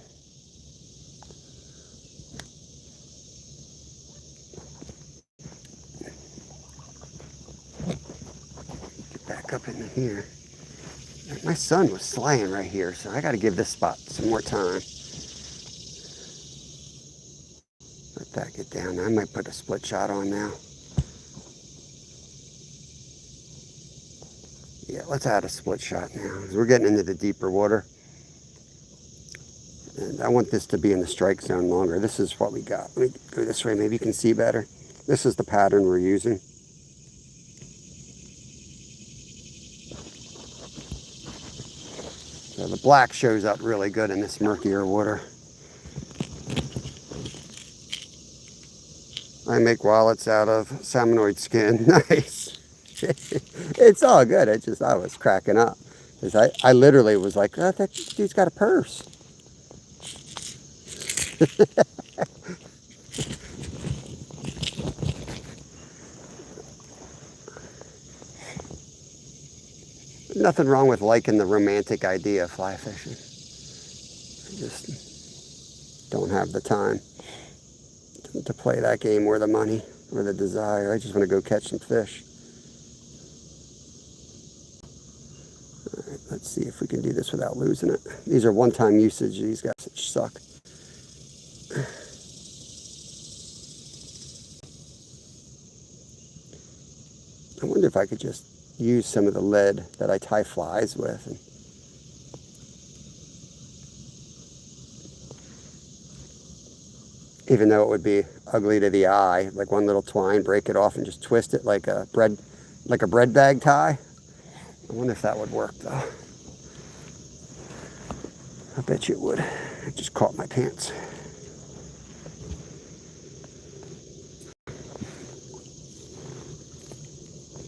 Get back up into here. My son was slaying right here, so I got to give this spot some more time. Let that get down. I might put a split shot on now. Yeah, let's add a split shot now, because we're getting into the deeper water. And I want this to be in the strike zone longer. This is what we got. Let me go this way, maybe you can see better. This is the pattern we're using. So the black shows up really good in this murkier water. I make wallets out of salmonoid skin. Nice. It's all good. I was cracking up. Because I literally was like, oh, that dude's got a purse. Nothing wrong with liking the romantic idea of fly fishing. I just don't have the time to play that game or the money or the desire. I just want to go catch some fish. All right, let's see if we can do this without losing it. These are one-time usage. These guys suck. I wonder if I could just use some of the lead that I tie flies with. And even though it would be ugly to the eye, like one little twine, break it off and just twist it like a bread bag tie. I wonder if that would work though. I bet you it would. I just caught my pants.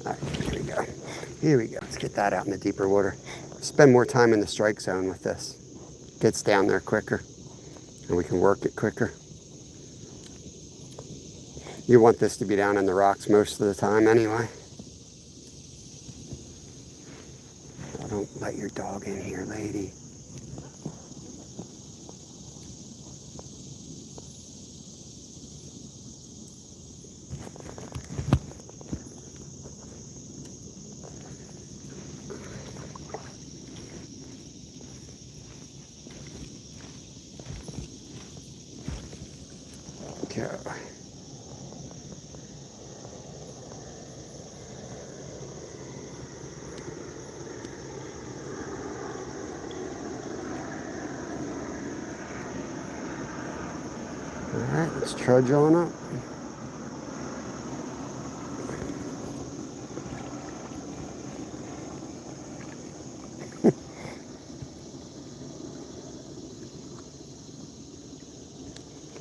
All right, here we go. Here we go. Let's get that out in the deeper water. Spend more time in the strike zone with this. Gets down there quicker, and we can work it quicker. You want this to be down in the rocks most of the time anyway. Oh, don't let your dog in here, lady. Okay. Alright, let's trudge on up.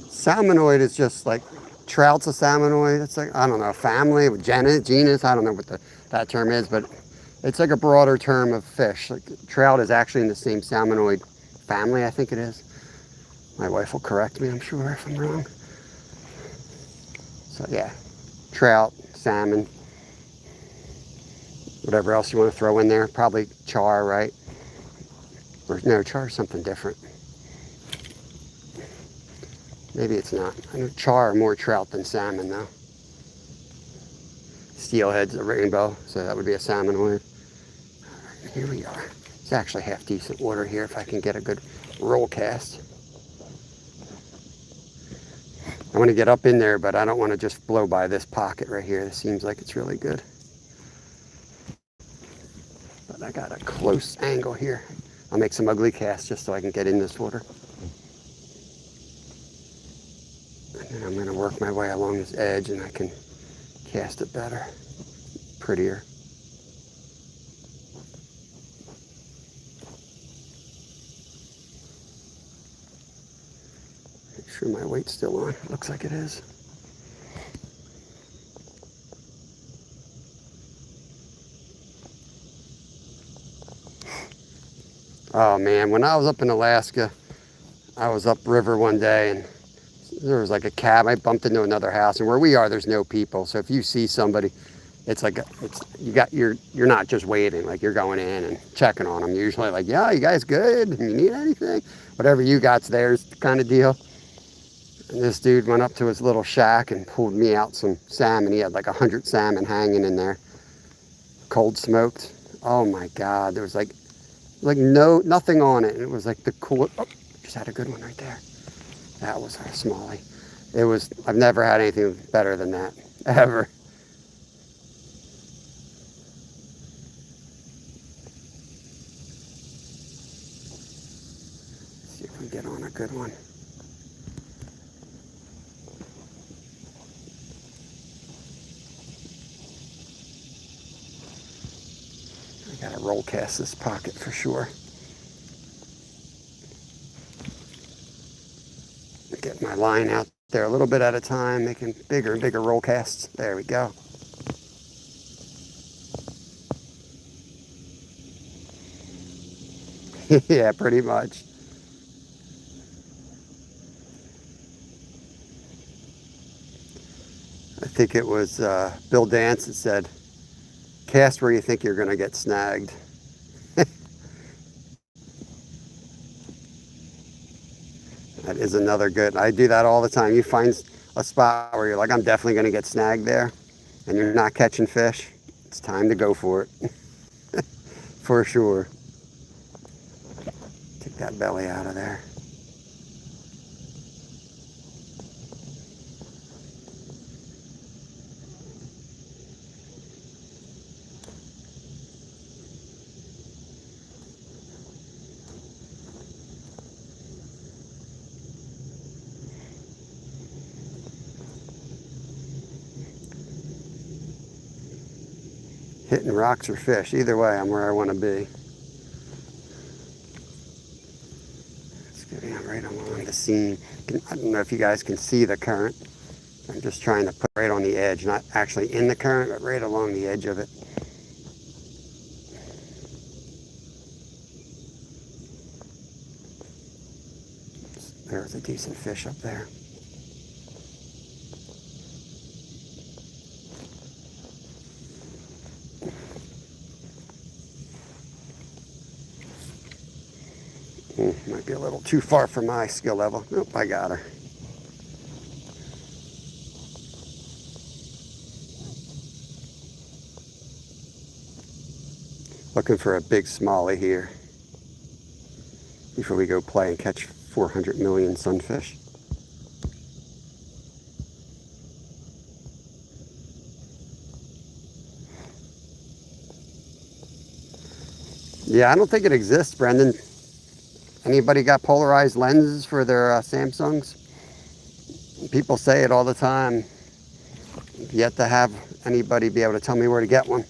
Salmonoid is just like, trout's a salmonoid. It's like, I don't know, family, genus, I don't know what that term is, but it's like a broader term of fish. Like trout is actually in the same salmonoid family, I think it is. My wife will correct me, I'm sure, if I'm wrong. So yeah, trout, salmon, whatever else you want to throw in there. Probably char, right? Or no, char is something different. Maybe it's not. I know char are more trout than salmon, though. Steelhead's a rainbow, so that would be a salmonoid. All right, here we are. It's actually half decent water here if I can get a good roll cast. I want to get up in there, but I don't want to just blow by this pocket right here. This seems like it's really good. But I got a close angle here. I'll make some ugly casts just so I can get in this water. And then I'm going to work my way along this edge and I can cast it better, prettier. Make sure my weight's still on. It looks like it is. Oh man, when I was up in Alaska, I was upriver one day and there was like a cab. I bumped into another house, and where we are, there's no people. So if you see somebody, it's like you're not just waving, like you're going in and checking on them. Usually, like, yeah, you guys good? You need anything? Whatever you got's theirs, kind of deal. And this dude went up to his little shack and pulled me out some salmon. He had like 100 salmon hanging in there, cold smoked. Oh my God, there was like nothing on it. And it was like the cool. Oh, just had a good one right there. That was a smallie. I've never had anything better than that, ever. Let's see if we get on a good one. I gotta roll cast this pocket for sure. Get my line out there a little bit at a time, making bigger and bigger roll casts. There we go. Yeah, pretty much. I think it was Bill Dance that said, cast where you think you're going to get snagged. That is another good. I do that all the time. You find a spot where you're like, I'm definitely going to get snagged there, and you're not catching fish. It's time to go for it. For sure. Take that belly out of there. Hitting rocks or fish. Either way, I'm where I want to be. Let's get right along the seam. I don't know if you guys can see the current. I'm just trying to put right on the edge, not actually in the current, but right along the edge of it. There's a decent fish up there. Might be a little too far for my skill level. Nope, I got her. Looking for a big smallie here before we go play and catch 400 million sunfish. Yeah, I don't think it exists, Brendan. Anybody got polarized lenses for their Samsungs? People say it all the time. Yet to have anybody be able to tell me where to get one.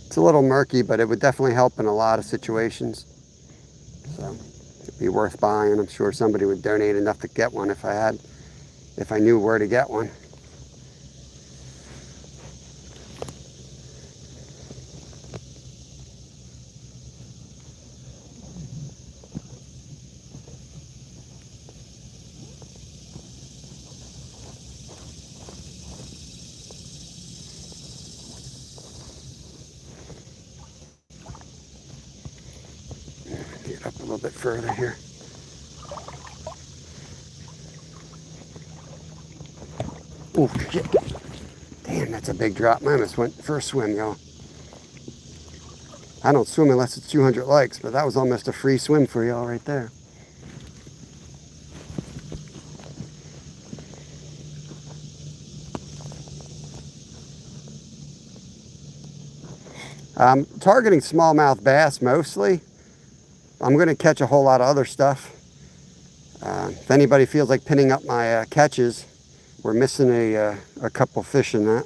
It's a little murky, but it would definitely help in a lot of situations. So it'd be worth buying. I'm sure somebody would donate enough to get one if I knew where to get one. Get up a little bit further here. Oh, shit. Damn, that's a big drop. I almost went for a swim, y'all. I don't swim unless it's 200 likes, but that was almost a free swim for y'all right there. I'm targeting smallmouth bass mostly. I'm going to catch a whole lot of other stuff. If anybody feels like pinning up my catches, we're missing a couple fish in that.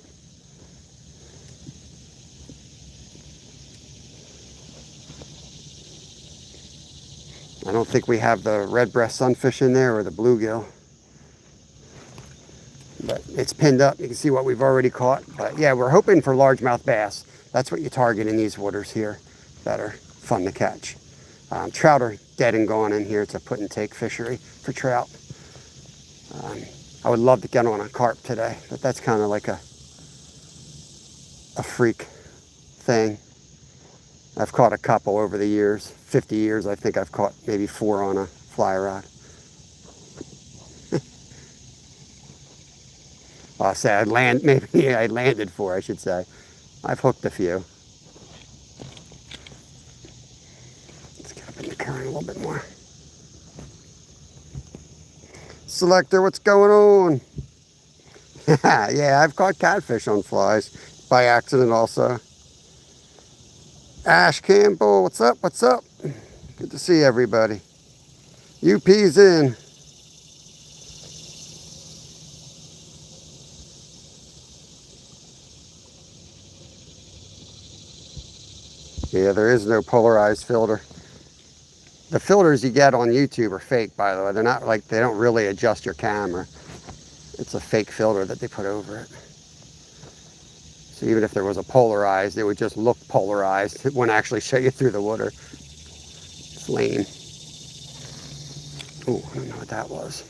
I don't think we have the red breast sunfish in there or the bluegill. But it's pinned up. You can see what we've already caught. But yeah, we're hoping for largemouth bass. That's what you target in these waters here that are fun to catch. Trout are dead and gone in here. It's a put and take fishery for trout. I would love to get on a carp today, but that's kind of like a freak thing. I've caught a couple over the years. 50 years, I think I've caught maybe 4 on a fly rod. Well, I say maybe I landed 4, I should say. I've hooked a few. Let's get up in the current a little bit more. Selector, what's going on? Yeah, I've caught catfish on flies by accident also. Ash Campbell, what's up? What's up? Good to see everybody. UP's in. Yeah, there is no polarized filter. The filters you get on YouTube are fake, by the way. They're not like, they don't really adjust your camera. It's a fake filter that they put over it. So even if there was a polarized, it would just look polarized. It wouldn't actually show you through the water. It's lame. Oh, I don't know what that was.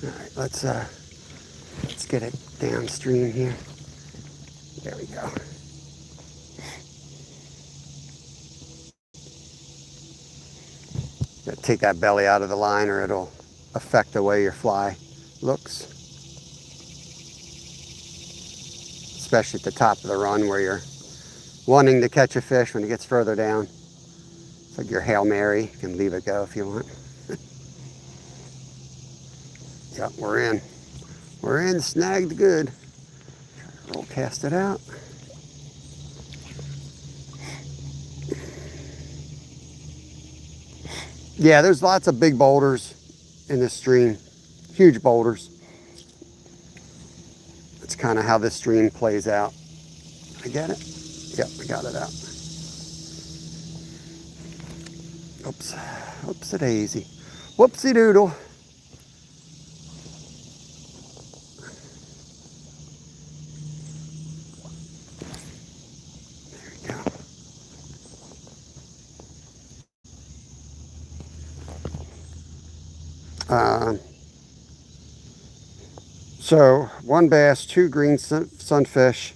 All right, let's get it downstream here. There we go. Gotta take that belly out of the line or it'll affect the way your fly looks. Especially at the top of the run where you're wanting to catch a fish. When it gets further down, it's like your Hail Mary. You can leave it go if you want. Yep, we're in. We're in, snagged good. Try to roll cast it out. Yeah, there's lots of big boulders in this stream. Huge boulders. That's kind of how this stream plays out. I get it? Yep, I got it out. Oops. Oopsie daisy. Whoopsie doodle. So 1 bass, 2 green sunfish,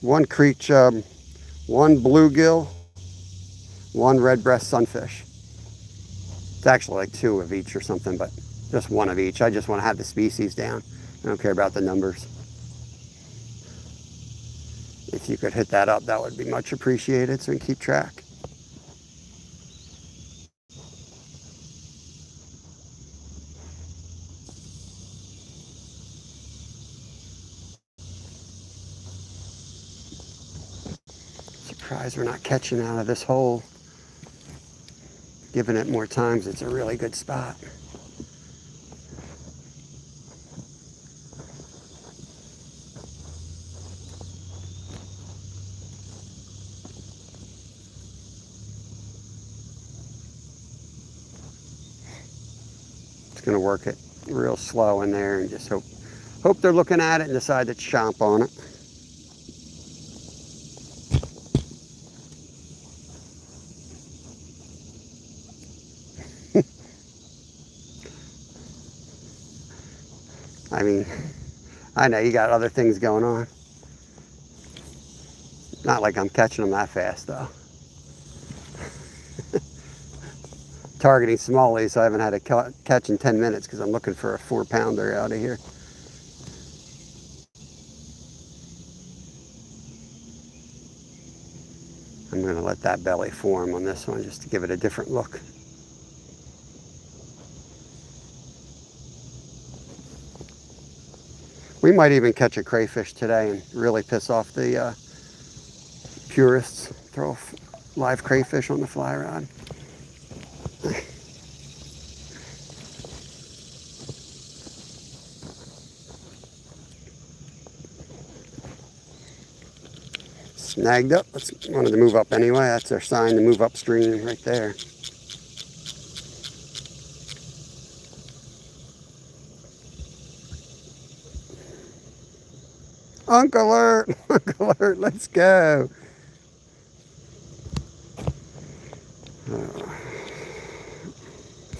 1 creek chub, 1 bluegill, 1 red breast sunfish. It's actually like 2 of each or something, but just 1 of each. I just want to have the species down. I don't care about the numbers. If you could hit that up, that would be much appreciated so we can keep track. surprised we're not catching out of this hole. Giving it more times, it's a really good spot. Going to work it real slow in there and just hope they're looking at it and decide to chomp on it. I mean, I know you got other things going on. Not like I'm catching them that fast though. Targeting smallies, so I haven't had a catch in 10 minutes because I'm looking for a 4-pounder out of here. I'm going to let that belly form on this one just to give it a different look. We might even catch a crayfish today and really piss off the purists. Throw live crayfish on the fly rod. Snagged up. Wanted to move up anyway. That's our sign to move upstream right there. Uncle alert! Uncle alert! Let's go.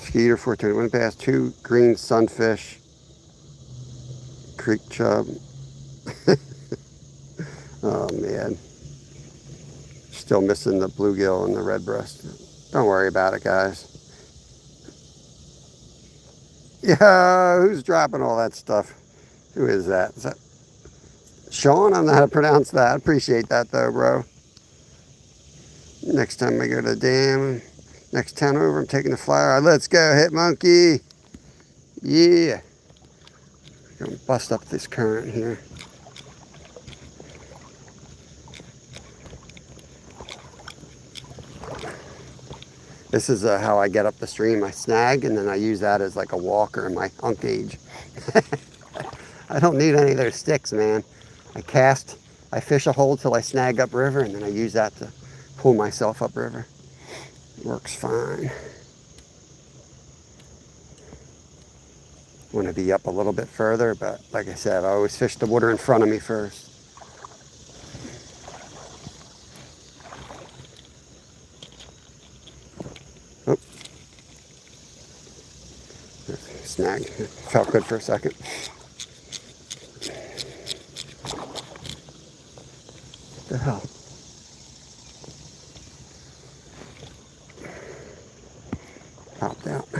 Skeeter 420. Went past 2 green sunfish. Creek chub. Oh man. Still missing the bluegill and the red breast. Don't worry about it, guys. Yeah, who's dropping all that stuff? Who is that? Is that Sean? I don't know how to pronounce that. I appreciate that though, bro. Next time I go to the dam, next town over, I'm taking the fly rod. Let's go, hit monkey. Yeah. Gonna bust up this current here. This is how I get up the stream. I snag and then I use that as like a walker in my unk gauge. I don't need any of those sticks, man. I fish a hole till I snag upriver and then I use that to pull myself upriver. Works fine. Want to be up a little bit further, but like I said, I always fish the water in front of me first. Oh. Snag. Felt good for a second. What the hell? Popped out. I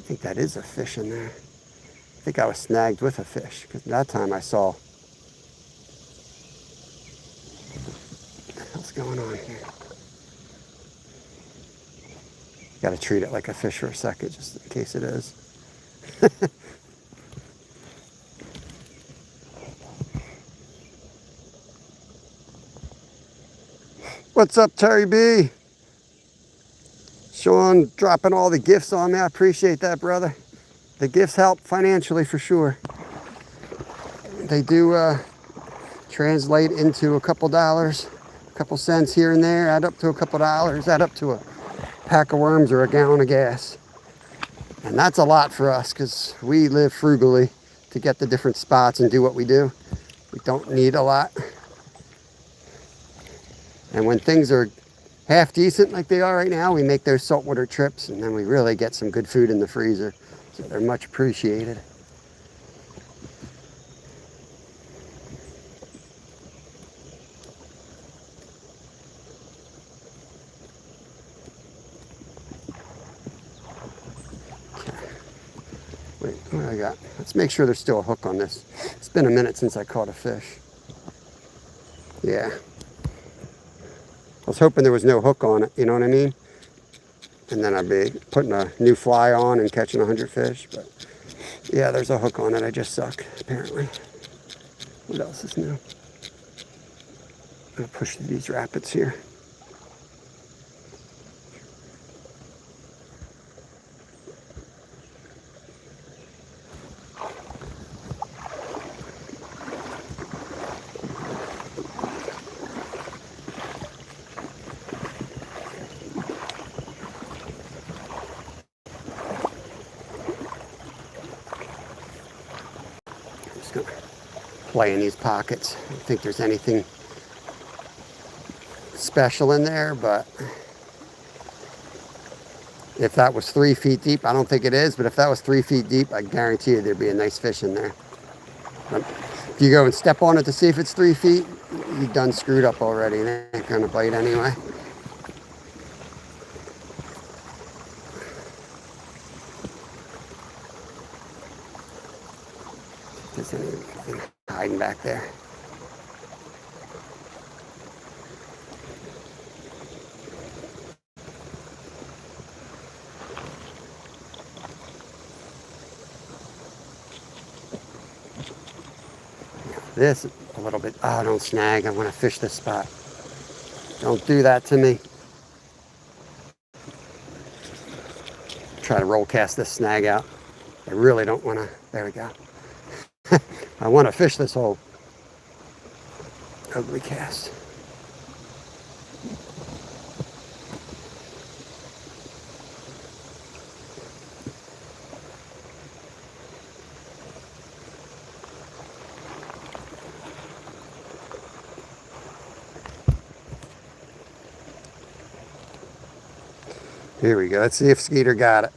think that is a fish in there. I think I was snagged with a fish because that time I saw. What the hell's going on here? Got to treat it like a fish for a second just in case it is. What's up, Terry B? Sean dropping all the gifts on me. I appreciate that, brother. The gifts help financially for sure. They do translate into a couple dollars, a couple cents here and there, add up to a couple dollars, add up to a pack of worms or a gallon of gas. And that's a lot for us because we live frugally to get the different spots and do what we do. We don't need a lot. And when things are half decent like they are right now, we make those saltwater trips and then we really get some good food in the freezer. So they're much appreciated. Wait, what do I got? Let's make sure there's still a hook on this. It's been a minute since I caught a fish. Yeah. I was hoping there was no hook on it, you know what I mean? And then I'd be putting a new fly on and catching 100 fish, but Yeah, there's a hook on it. I just suck, apparently. What else is new? I'm going to push through these rapids here. Just going to play in these pockets. I don't think there's anything special in there, but if that was 3 feet deep, I don't think it is, but if that was 3 feet deep, I guarantee you there'd be a nice fish in there. But if you go and step on it to see if it's 3 feet, you done screwed up already, and it ain't gonna bite anyway. There's anything hiding back there. This a little bit. Oh, don't snag. I want to fish this spot. Don't do that to me. Try to roll cast this snag out. I really don't want to. There we go. I want to fish this whole ugly cast. Here we go. Let's see if Skeeter got it.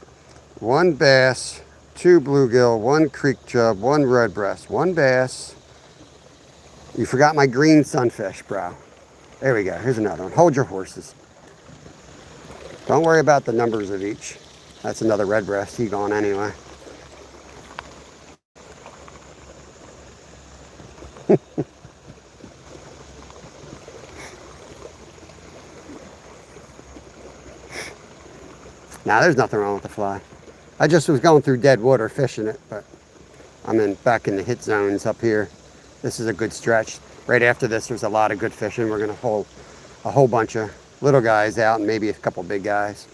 1 bass, 2 bluegill, 1 creek chub, 1 redbreast, 1 bass. You forgot my green sunfish, bro. There we go. Here's another one. Hold your horses. Don't worry about the numbers of each. That's another redbreast. He gone anyway. Nah, there's nothing wrong with the fly. I just was going through dead water fishing it, but I'm back in the hit zones up here. This is a good stretch. Right after this, there's a lot of good fishing. We're gonna hold a whole bunch of little guys out and maybe a couple big guys.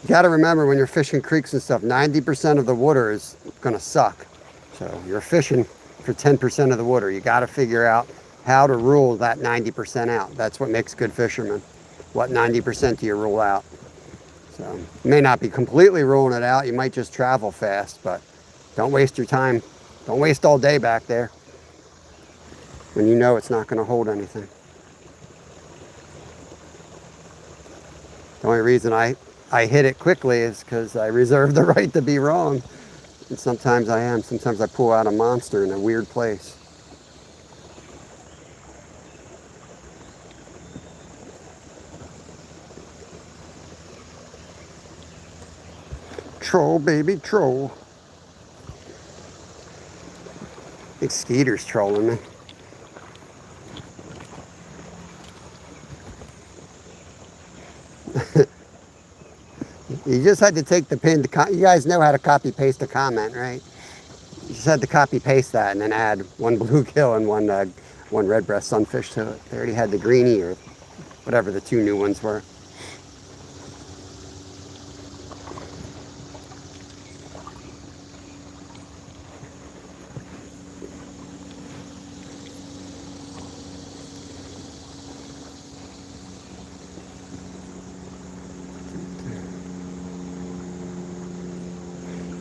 You gotta remember when you're fishing creeks and stuff, 90% of the water is gonna suck. So you're fishing for 10% of the water. You gotta figure out how to rule that 90% out. That's what makes good fishermen. What 90% do you rule out? So you may not be completely ruling it out. You might just travel fast, but don't waste your time. Don't waste all day back there when you know it's not going to hold anything. The only reason I hit it quickly is because I reserve the right to be wrong. And sometimes I am. Sometimes I pull out a monster in a weird place. Troll, baby, troll. I think Skeeter's trolling me. You just had to take the pinned comment. You guys know how to copy paste a comment, right? You just had to copy paste that and then add 1 bluegill and one redbreast sunfish to it. They already had the greenie or whatever the 2 new ones were.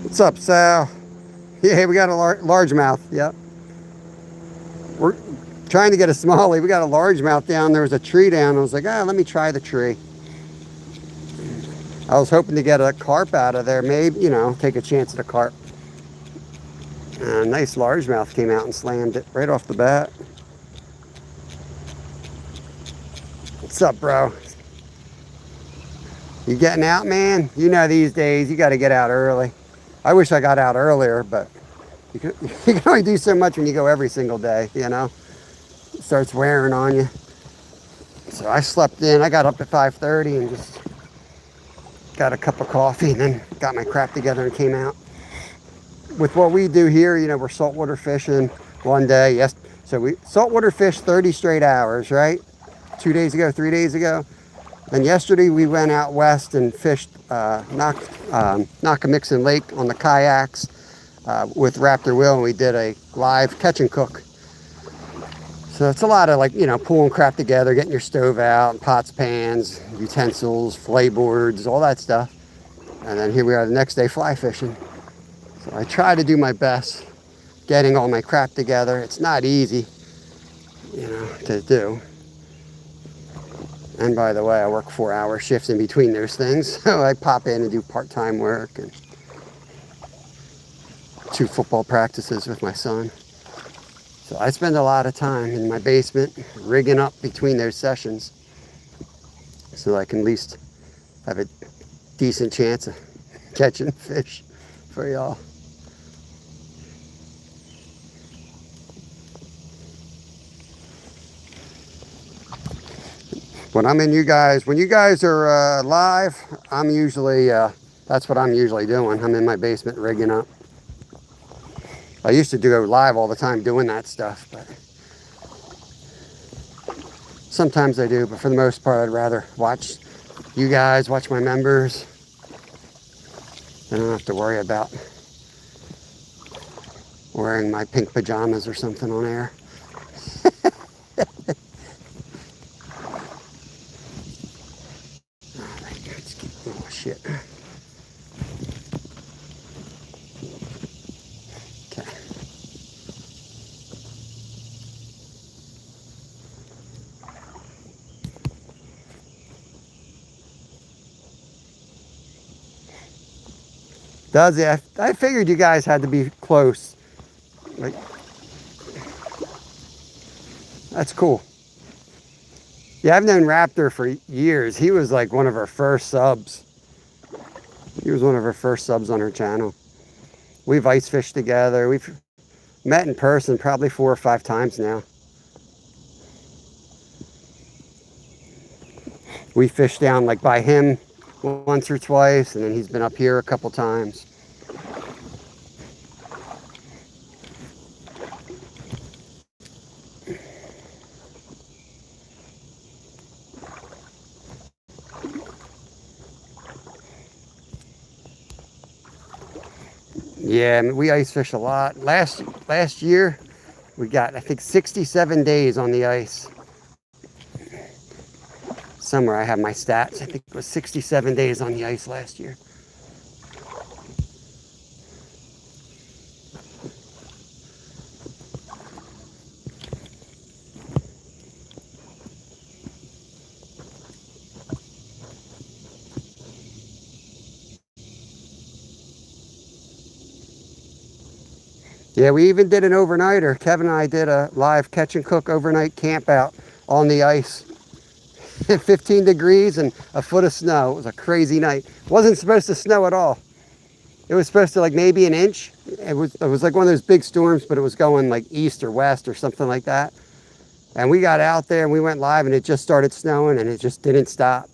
What's up, Sal? Yeah, we got a largemouth. Yep. We're trying to get a smallie. We got a largemouth down. There was a tree down. I was like, let me try the tree. I was hoping to get a carp out of there. Maybe, take a chance at a carp. A nice largemouth came out and slammed it right off the bat. What's up, bro? You getting out, man? These days, you got to get out early. I wish I got out earlier, but you can only do so much when you go every single day, It starts wearing on you. So I slept in. I got up at 5:30 and just got a cup of coffee, and then got my crap together and came out. With what we do here, you know, we're saltwater fishing one day. Yes, so we saltwater fish 30 straight hours, right? 2 days ago, 3 days ago. Then yesterday we went out west and fished Nockamixon Lake on the kayaks with Raptor Will, and we did a live catch and cook. So it's a lot of, like, you know, pulling crap together, getting your stove out, pots, pans, utensils, fillet boards, all that stuff. And then here we are the next day fly fishing. So I try to do my best getting all my crap together. It's not easy, you know, to do. And by the way, I work 4-hour shifts in between those things. So I pop in and do part-time work and 2 football practices with my son. So I spend a lot of time in my basement rigging up between those sessions so I can at least have a decent chance of catching fish for y'all. When I'm in you guys, when you guys are live, I'm usually, that's what I'm usually doing. I'm in my basement rigging up. I used to go live all the time doing that stuff, but sometimes I do, but for the most part, I'd rather watch you guys, watch my members. I don't have to worry about wearing my pink pajamas or something on air. Oh, shit. Okay. Does it? I figured you guys had to be close. Like, that's cool. Yeah, I've known Raptor for years. He was like one of our first subs. He was one of our first subs on her channel. We've ice fished together. We've met in person probably 4 or 5 times now. We fished down like by him once or twice, and then he's been up here a couple times. Yeah, I mean, we ice fish a lot. Last year, we got, I think, 67 days on the ice. Somewhere I have my stats. I think it was 67 days on the ice last year. Yeah, we even did an overnighter. Kevin and I did a live catch and cook overnight camp out on the ice. 15 degrees and a foot of snow. It was a crazy night. It wasn't supposed to snow at all. It was supposed to like maybe an inch. It was like one of those big storms, but it was going like east or west or something like that. And we got out there and we went live and it just started snowing and it just didn't stop.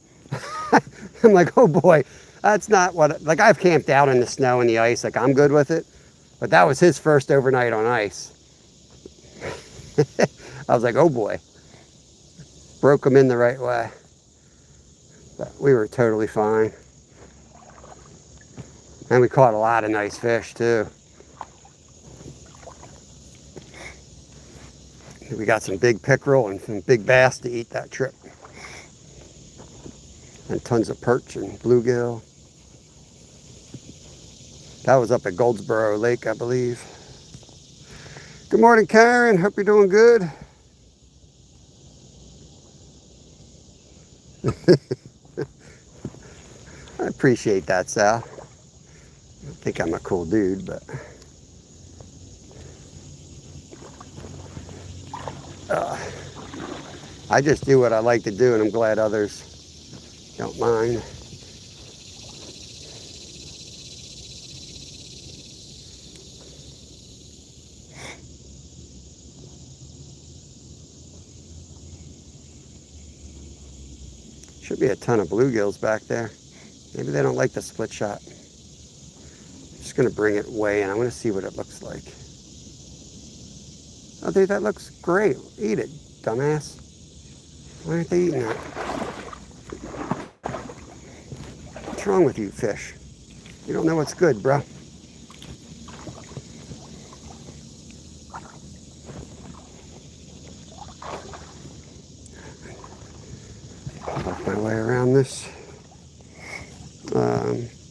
I'm like, oh boy, that's not what, like I've camped out in the snow and the ice, like I'm good with it. But that was his first overnight on ice. I was like, oh boy. Broke him in the right way. But we were totally fine. And we caught a lot of nice fish too. We got some big pickerel and some big bass to eat that trip. And tons of perch and bluegill. That was up at Goldsboro Lake, I believe. Good morning, Karen. Hope you're doing good. I appreciate that, Sal. I think I'm a cool dude, but... I just do what I like to do, and I'm glad others don't mind. Should be a ton of bluegills back there. Maybe they don't like the split shot. I'm just gonna bring it way in. I want to see what it looks like. Oh, dude, that looks great. Eat it, dumbass. Why aren't they eating that? What's wrong with you, fish? You don't know what's good, bro. Work my way around this.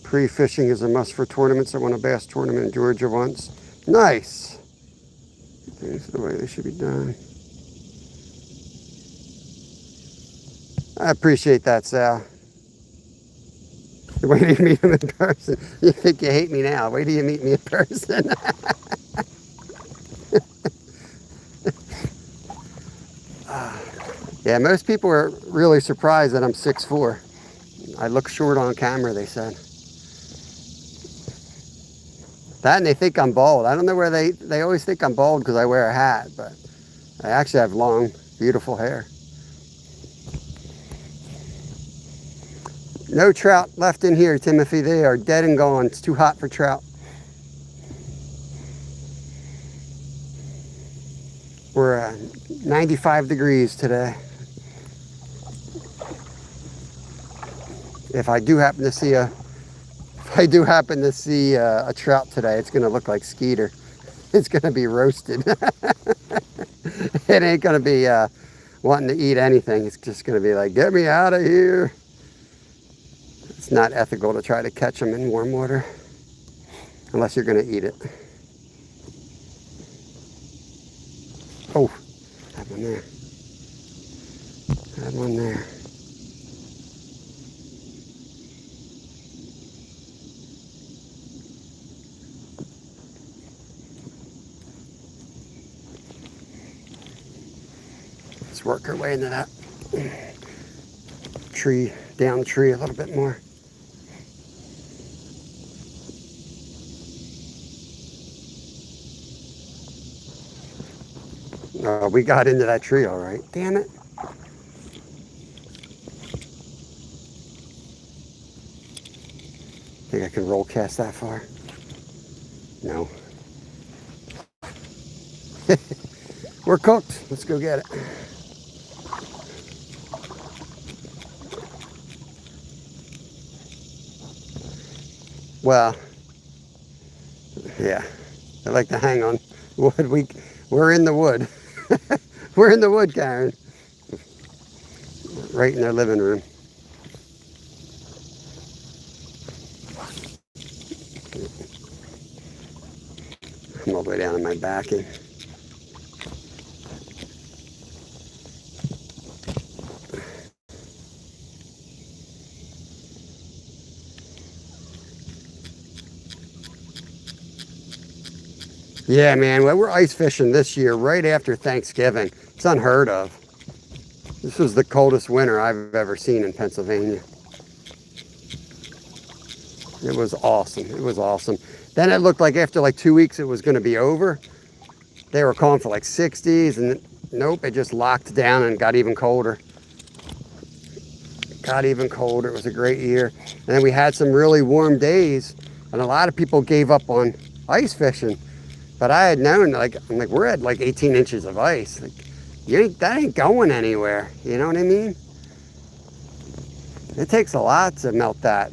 Pre-fishing is a must for tournaments. I won a bass tournament in Georgia once. Nice. Things the way they should be done. I appreciate that, Sal. Wait till you meet him in person. You think you hate me now. Wait till you meet me in person. Yeah, most people are really surprised that I'm 6'4". I look short on camera, they said. That and they think I'm bald. I don't know where they always think I'm bald because I wear a hat, but I actually have long, beautiful hair. No trout left in here, Timothy. They are dead and gone. It's too hot for trout. We're at 95 degrees today. If I do happen to see a trout today, it's gonna look like Skeeter. It's gonna be roasted. It ain't gonna be wanting to eat anything. It's just gonna be like, get me out of here. It's not ethical to try to catch them in warm water unless you're gonna eat it. Oh, had one there. Had one there. Let's work our way into that tree, down the tree a little bit more. Oh, we got into that tree all right. Damn it. Think I can roll cast that far? No. We're cooked. Let's go get it. Well, yeah. I like to hang on wood. We're in the wood. We're in the wood, Karen. Right in their living room. I'm all the way down on my back. And yeah, man, well, we're ice fishing this year right after Thanksgiving. It's unheard of. This was the coldest winter I've ever seen in Pennsylvania. It was awesome. It was awesome. Then it looked like after like 2 weeks it was going to be over. They were calling for like 60s, and nope, it just locked down and got even colder. Got even colder. It was a great year. And then we had some really warm days, and a lot of people gave up on ice fishing. But I had known, I'm like, we're at like 18 inches of ice. Like, that ain't going anywhere. You know what I mean? It takes a lot to melt that.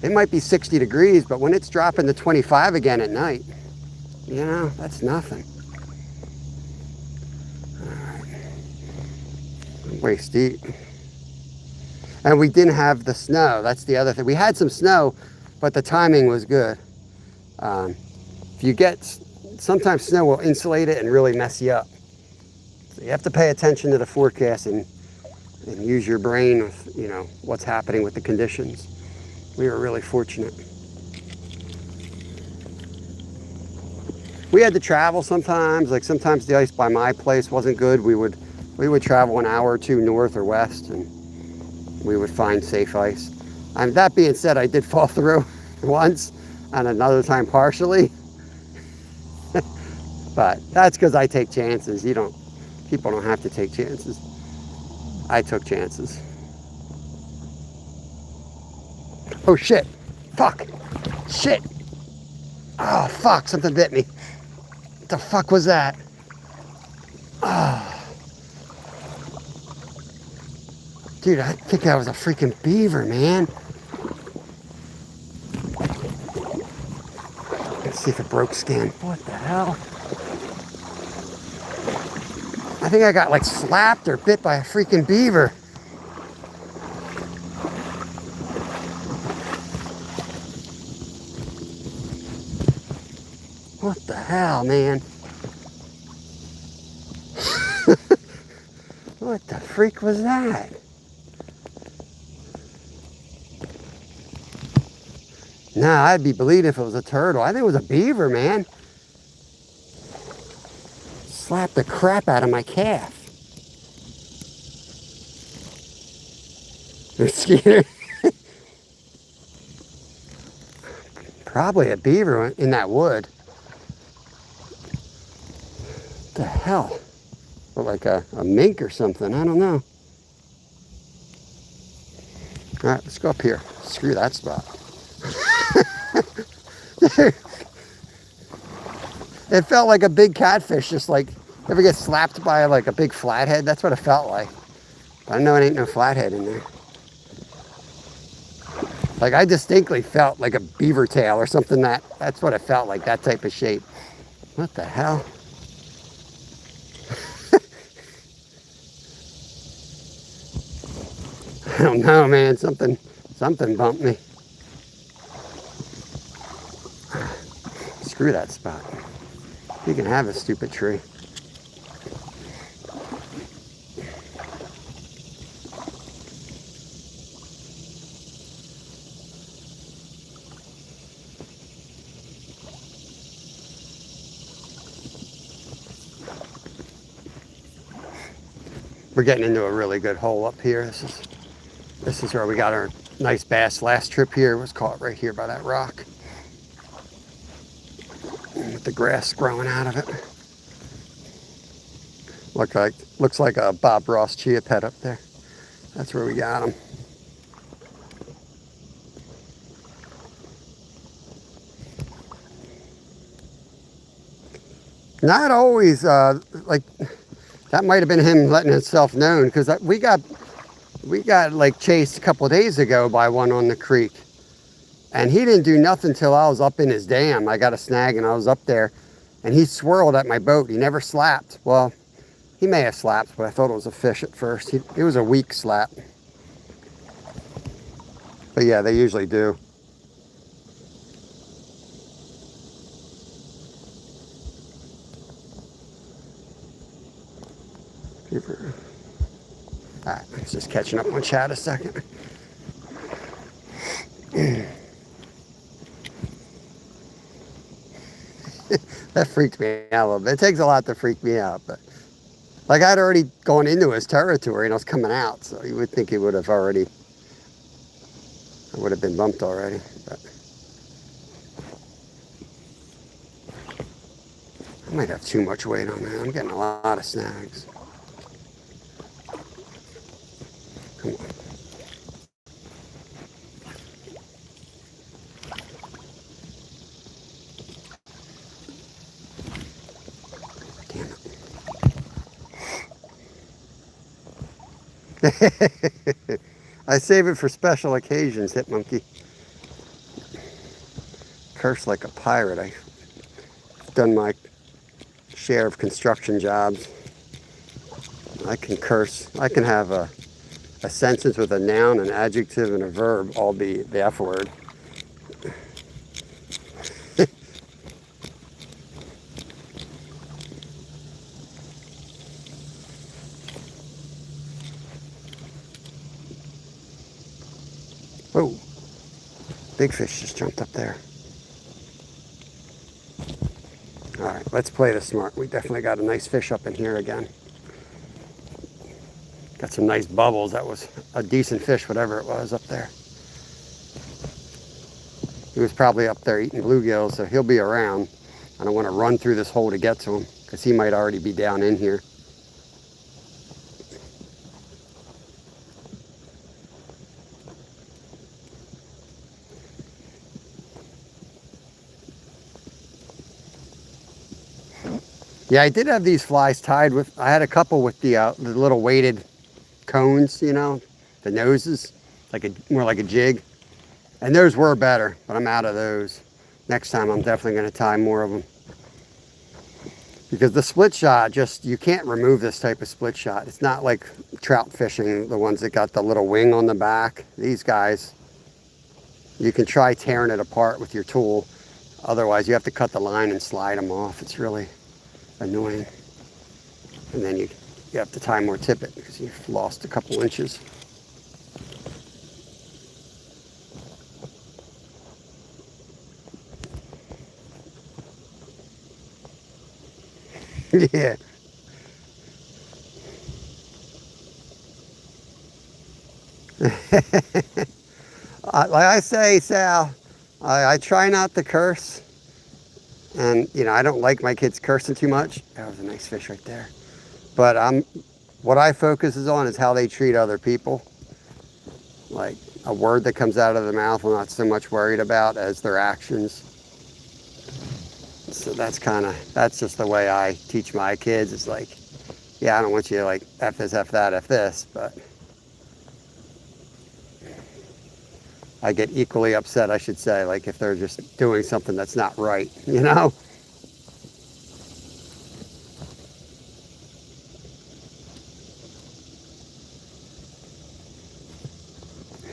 It might be 60 degrees, but when it's dropping to 25 again at night, you know, that's nothing. All right. Waist deep. And we didn't have the snow. That's the other thing. We had some snow, but the timing was good. If you get, sometimes snow will insulate it and really mess you up. So you have to pay attention to the forecast and use your brain with, you know, what's happening with the conditions. We were really fortunate. We had to travel sometimes. Like sometimes the ice by my place wasn't good. We would travel an hour or two north or west, and we would find safe ice. That being said, I did fall through once, and another time partially. But that's because I take chances. People don't have to take chances. I took chances. Oh shit. Fuck. Shit. Oh fuck, something bit me. What the fuck was that? Oh. Dude, I think that was a freaking beaver, man. Let's see if it broke skin. What the hell? I think I got like slapped or bit by a freaking beaver. What the hell, man? What the freak was that? Nah, I'd be bleeding if it was a turtle. I think it was a beaver, man. Slapped the crap out of my calf. Skeeter. Probably a beaver in that wood. What the hell? Or like a mink or something. I don't know. All right, let's go up here. Screw that spot. It felt like a big catfish, just like, ever get slapped by like a big flathead? That's what it felt like. But I know it ain't no flathead in there. Like I distinctly felt like a beaver tail or something that's what it felt like, that type of shape. What the hell? I don't know, man, something bumped me. Screw that spot. You can have a stupid tree. We're getting into a really good hole up here. This is where we got our nice bass last trip here. It was caught right here by that rock. With the grass growing out of it. Looks like a Bob Ross chia pet up there. That's where we got him. Not always, like, that might have been him letting himself known, because we got like chased a couple of days ago by one on the creek. And he didn't do nothing till I was up in his dam. I got a snag and I was up there, and he swirled at my boat. He never slapped. Well, he may have slapped, but I thought it was a fish at first. It was a weak slap. But yeah, they usually do. All right, let's just catching up on Chad a second. That freaked me out a little bit. It takes a lot to freak me out, but like I'd already gone into his territory and I was coming out, so you would think he would have already, I would have been bumped already. But I might have too much weight on there. I'm getting a lot of snags. Come on. I save it for special occasions, Hit Monkey. Curse like a pirate. I've done my share of construction jobs. I can curse. I can have a sentence with a noun, an adjective, and a verb all be the F word. Oh, big fish just jumped up there. All right, let's play this smart. We definitely got a nice fish up in here again. Got some nice bubbles. That was a decent fish, whatever it was up there. He was probably up there eating bluegills, so he'll be around. I don't want to run through this hole to get to him, because he might already be down in here. Yeah, I did have these flies tied with, I had a couple with the little weighted cones, you know, the noses, like more like a jig. And those were better, but I'm out of those. Next time I'm definitely going to tie more of them. Because the split shot, you can't remove this type of split shot. It's not like trout fishing, the ones that got the little wing on the back. These guys, you can try tearing it apart with your tool. Otherwise, you have to cut the line and slide them off. It's really annoying. And then you have to tie more tippet because you've lost a couple inches. Yeah. Like I say, Sal, I try not to curse. And, you know, I don't like my kids cursing too much. That was a nice fish right there. But what I focus on is how they treat other people. Like a word that comes out of their mouth, I'm not so much worried about as their actions. So that's just the way I teach my kids. It's like, yeah, I don't want you to like F this, F that, F this, but I get equally upset, I should say, like if they're just doing something that's not right, you know?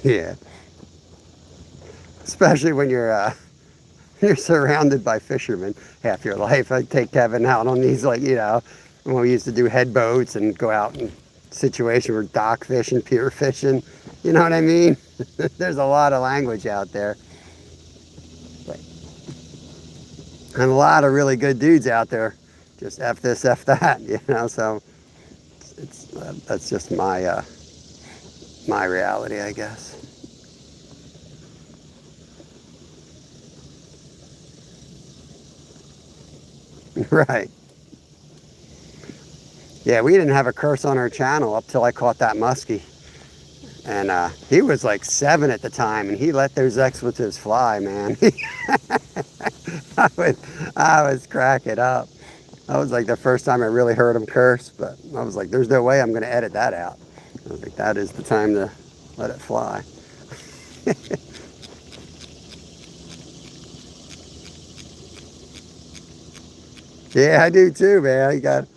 Yeah. Especially when you're surrounded by fishermen half your life. I take Kevin out on these, like, you know, when we used to do head boats and go out in situation where dock fishing, pier fishing, you know what I mean? There's a lot of language out there. And a lot of really good dudes out there, just F this, F that, you know, so that's just my reality, I guess. Right. Yeah, we didn't have a curse on our channel up till I caught that muskie. And he was like 7 at the time, and he let those expletives fly, man. I was cracking up. That was like the first time I really heard him curse, but I was like, there's no way I'm going to edit that out. I was like, that is the time to let it fly. Yeah, I do too, man. You got to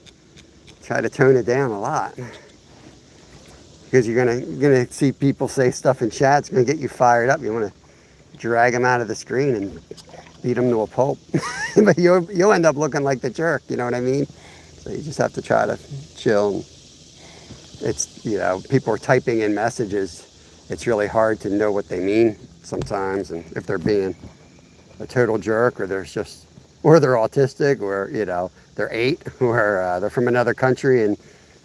try to tone it down a lot. Because you're gonna see people say stuff in chat. It's gonna get you fired up. You want to drag them out of the screen and beat them to a pulp. But you'll end up looking like the jerk. You know what I mean? So you just have to try to chill. It's, you know, people are typing in messages. It's really hard to know what they mean sometimes, and if they're being a total jerk, or they're autistic, or, you know, they're 8, or they're from another country and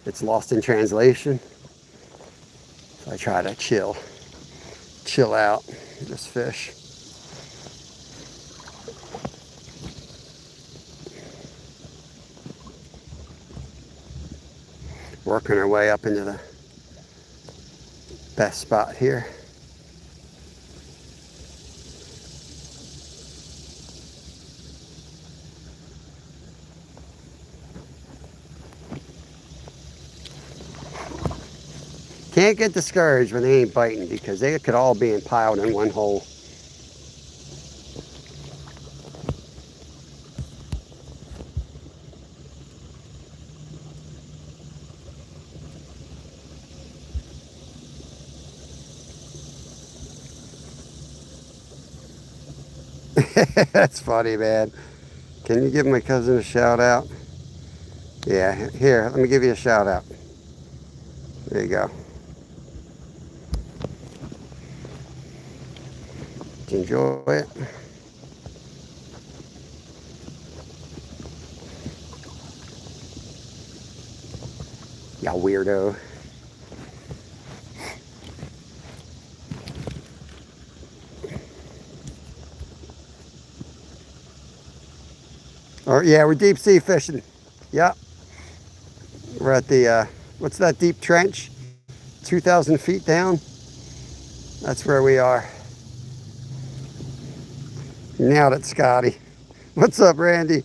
it's lost in translation. So I try to chill out, just fish. Working our way up into the best spot here. Can't get discouraged when they ain't biting, because they could all be piled in one hole. That's funny, man. Can you give my cousin a shout out? Yeah, here, let me give you a shout out. There you go. Did you enjoy it? Ya weirdo. Yeah, we're deep sea fishing. Yep. We're at the, what's that deep trench? 2,000 feet down? That's where we are. Nailed it, Scotty. What's up, Randy?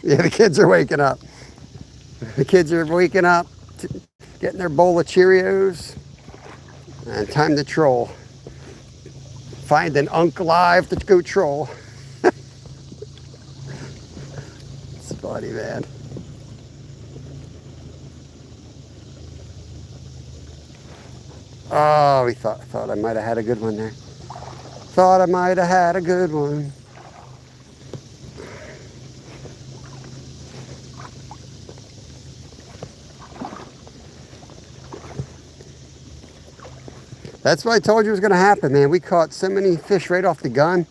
Yeah, the kids are waking up. The kids are waking up, getting their bowl of Cheerios, and time to troll. Find an unk live to go troll. It's funny, man. Oh, we thought I might have had a good one there. Thought I might have had a good one. That's what I told you was going to happen, man. We caught so many fish right off the gun.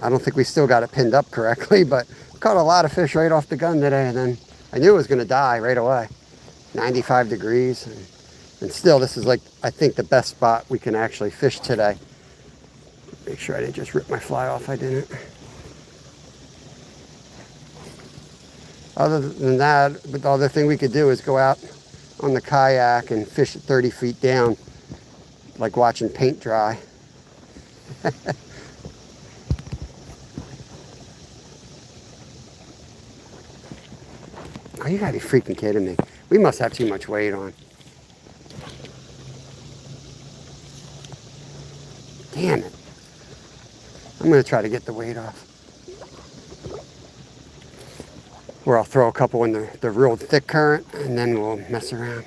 I don't think we still got it pinned up correctly, but caught a lot of fish right off the gun today. And then I knew it was going to die right away. 95 degrees. And still, this is like, I think, the best spot we can actually fish today. Make sure I didn't just rip my fly off. I didn't. Other than that, the other thing we could do is go out on the kayak and fish at 30 feet down, like watching paint dry. Oh, you gotta be freaking kidding me. We must have too much weight on. Damn it. I'm gonna try to get the weight off. Or I'll throw a couple in the real thick current and then we'll mess around.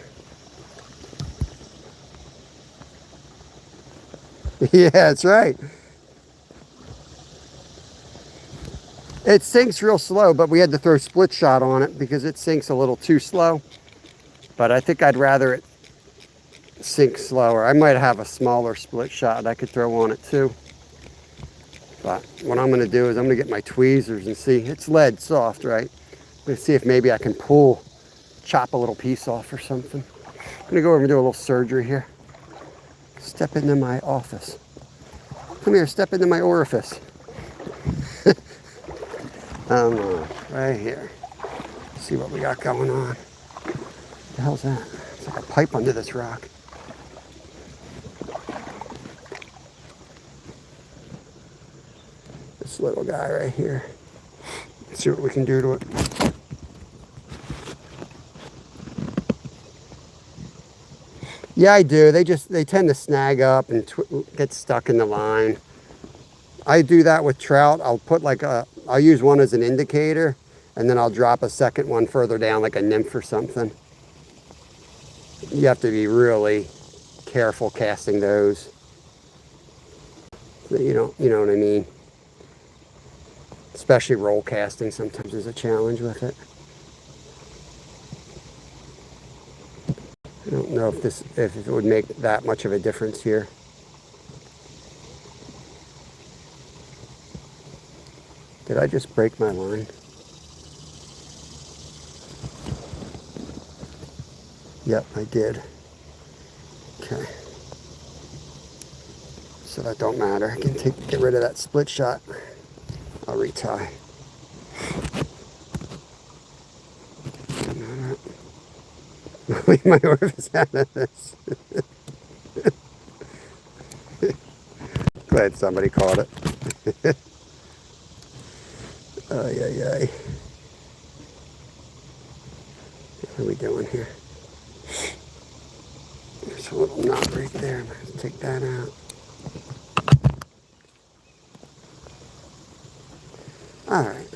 Yeah, that's right. It sinks real slow, but we had to throw split shot on it because it sinks a little too slow. But I think I'd rather it sink slower. I might have a smaller split shot I could throw on it too. But what I'm gonna do is I'm gonna get my tweezers and see. It's lead soft, right? I'm gonna see if maybe I can chop a little piece off or something. I'm gonna go over and do a little surgery here. Step into my office. Come here, step into my orifice. Right here. See what we got going on. What the hell's that? It's like a pipe under this rock. This little guy right here. Let's see what we can do to it. Yeah, I do. They tend to snag up and get stuck in the line. I do that with trout. I'll use one as an indicator, and then I'll drop a second one further down, like a nymph or something. You have to be really careful casting those. You know what I mean? Especially roll casting, sometimes there's a challenge with it. I don't know if it would make that much of a difference here. Did I just break my line? Yep, I did. Okay. So that don't matter. I can get rid of that split shot. I'll retie. Leave my orifice out of this. Glad somebody caught it. Ay, ay, ay. What are we doing here? There's a little knot right there. I'm going to take that out. All right.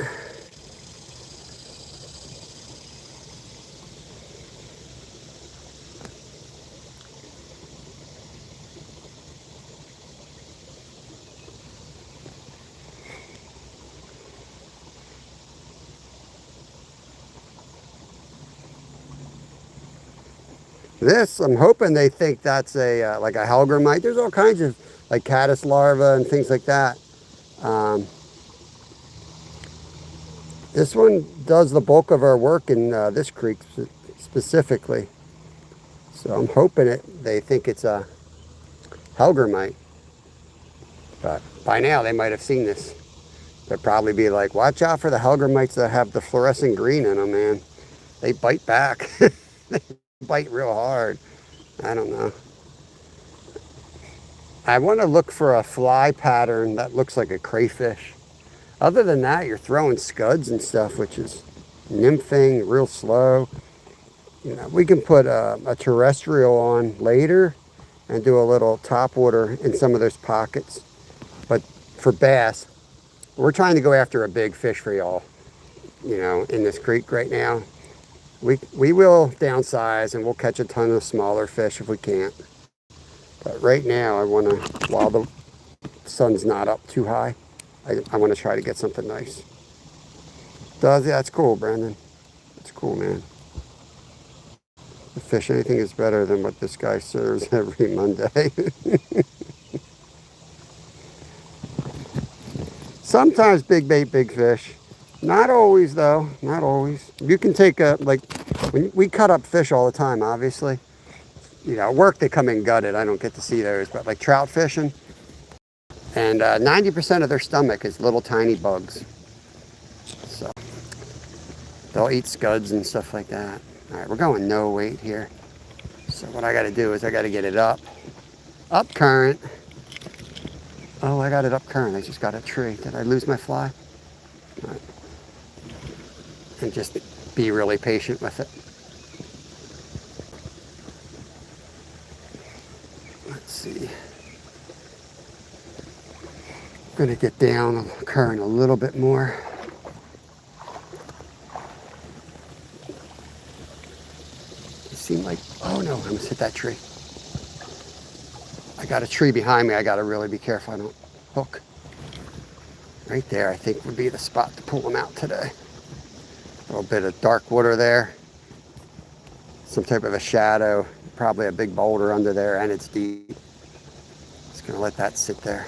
This, I'm hoping they think that's like a hellgrammite. There's all kinds of like caddis larvae and things like that. This one does the bulk of our work in this creek specifically. So I'm hoping they think it's a hellgrammite. But by now they might have seen this. They'd probably be like, watch out for the hellgrammites that have the fluorescent green in them, man. They bite back. They bite real hard. I don't know. I want to look for a fly pattern that looks like a crayfish. Other than that, you're throwing scuds and stuff, which is nymphing real slow. You know, we can put a terrestrial on later and do a little top water in some of those pockets. But for bass, we're trying to go after a big fish for y'all, you know, in this creek right now. We will downsize and we'll catch a ton of smaller fish if we can't. But right now, I want to, while the sun's not up too high, I want to try to get something nice. Yeah, that's cool, Brandon. That's cool, man. The fish, anything is better than what this guy serves every Monday. Sometimes big bait, big fish. Not always, though. Not always. You can take a, like, when we cut up fish all the time, obviously. You know, at work they come in gutted. I don't get to see those, but like trout fishing. And 90% of their stomach is little tiny bugs. So they'll eat scuds and stuff like that. All right, we're going no weight here. So what I got to do is I got to get it up current. Oh, I got it up current. I just got a tree. Did I lose my fly? All right. And just be really patient with it. Let's see. I'm going to get down current a little bit more. It seemed like, oh no, I almost hit that tree. I got a tree behind me. I got to really be careful I don't hook. Right there, I think would be the spot to pull them out today. A little bit of dark water there. Some type of a shadow. Probably a big boulder under there, and it's deep. Just going to let that sit there.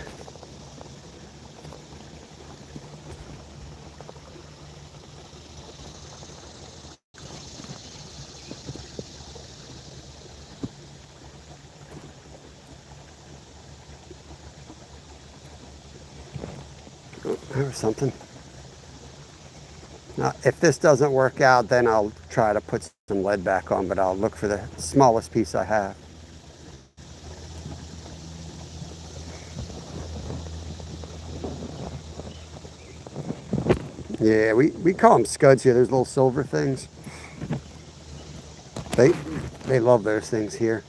Oh, there was something. Now, if this doesn't work out, then I'll try to put some lead back on, but I'll look for the smallest piece I have. Yeah, we call them scuds here. There's little silver things. They love those things here.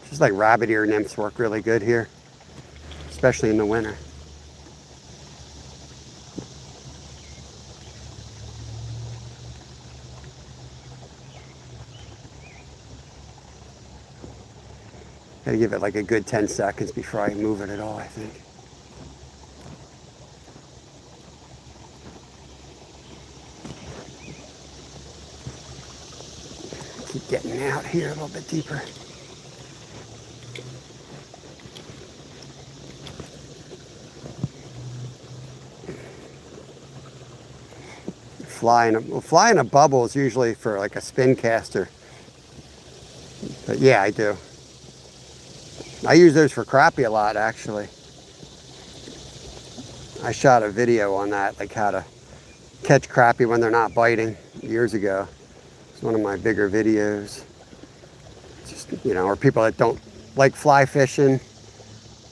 Just like rabbit ear nymphs work really good here, especially in the winter. Gotta give it like a good 10 seconds before I move it at all, I think. Keep getting out here a little bit deeper. Flying a bubble is usually for like a spin caster. But yeah, I do. I use those for crappie a lot, actually. I shot a video on that, like how to catch crappie when they're not biting years ago. It's one of my bigger videos. Just, you know, or people that don't like fly fishing,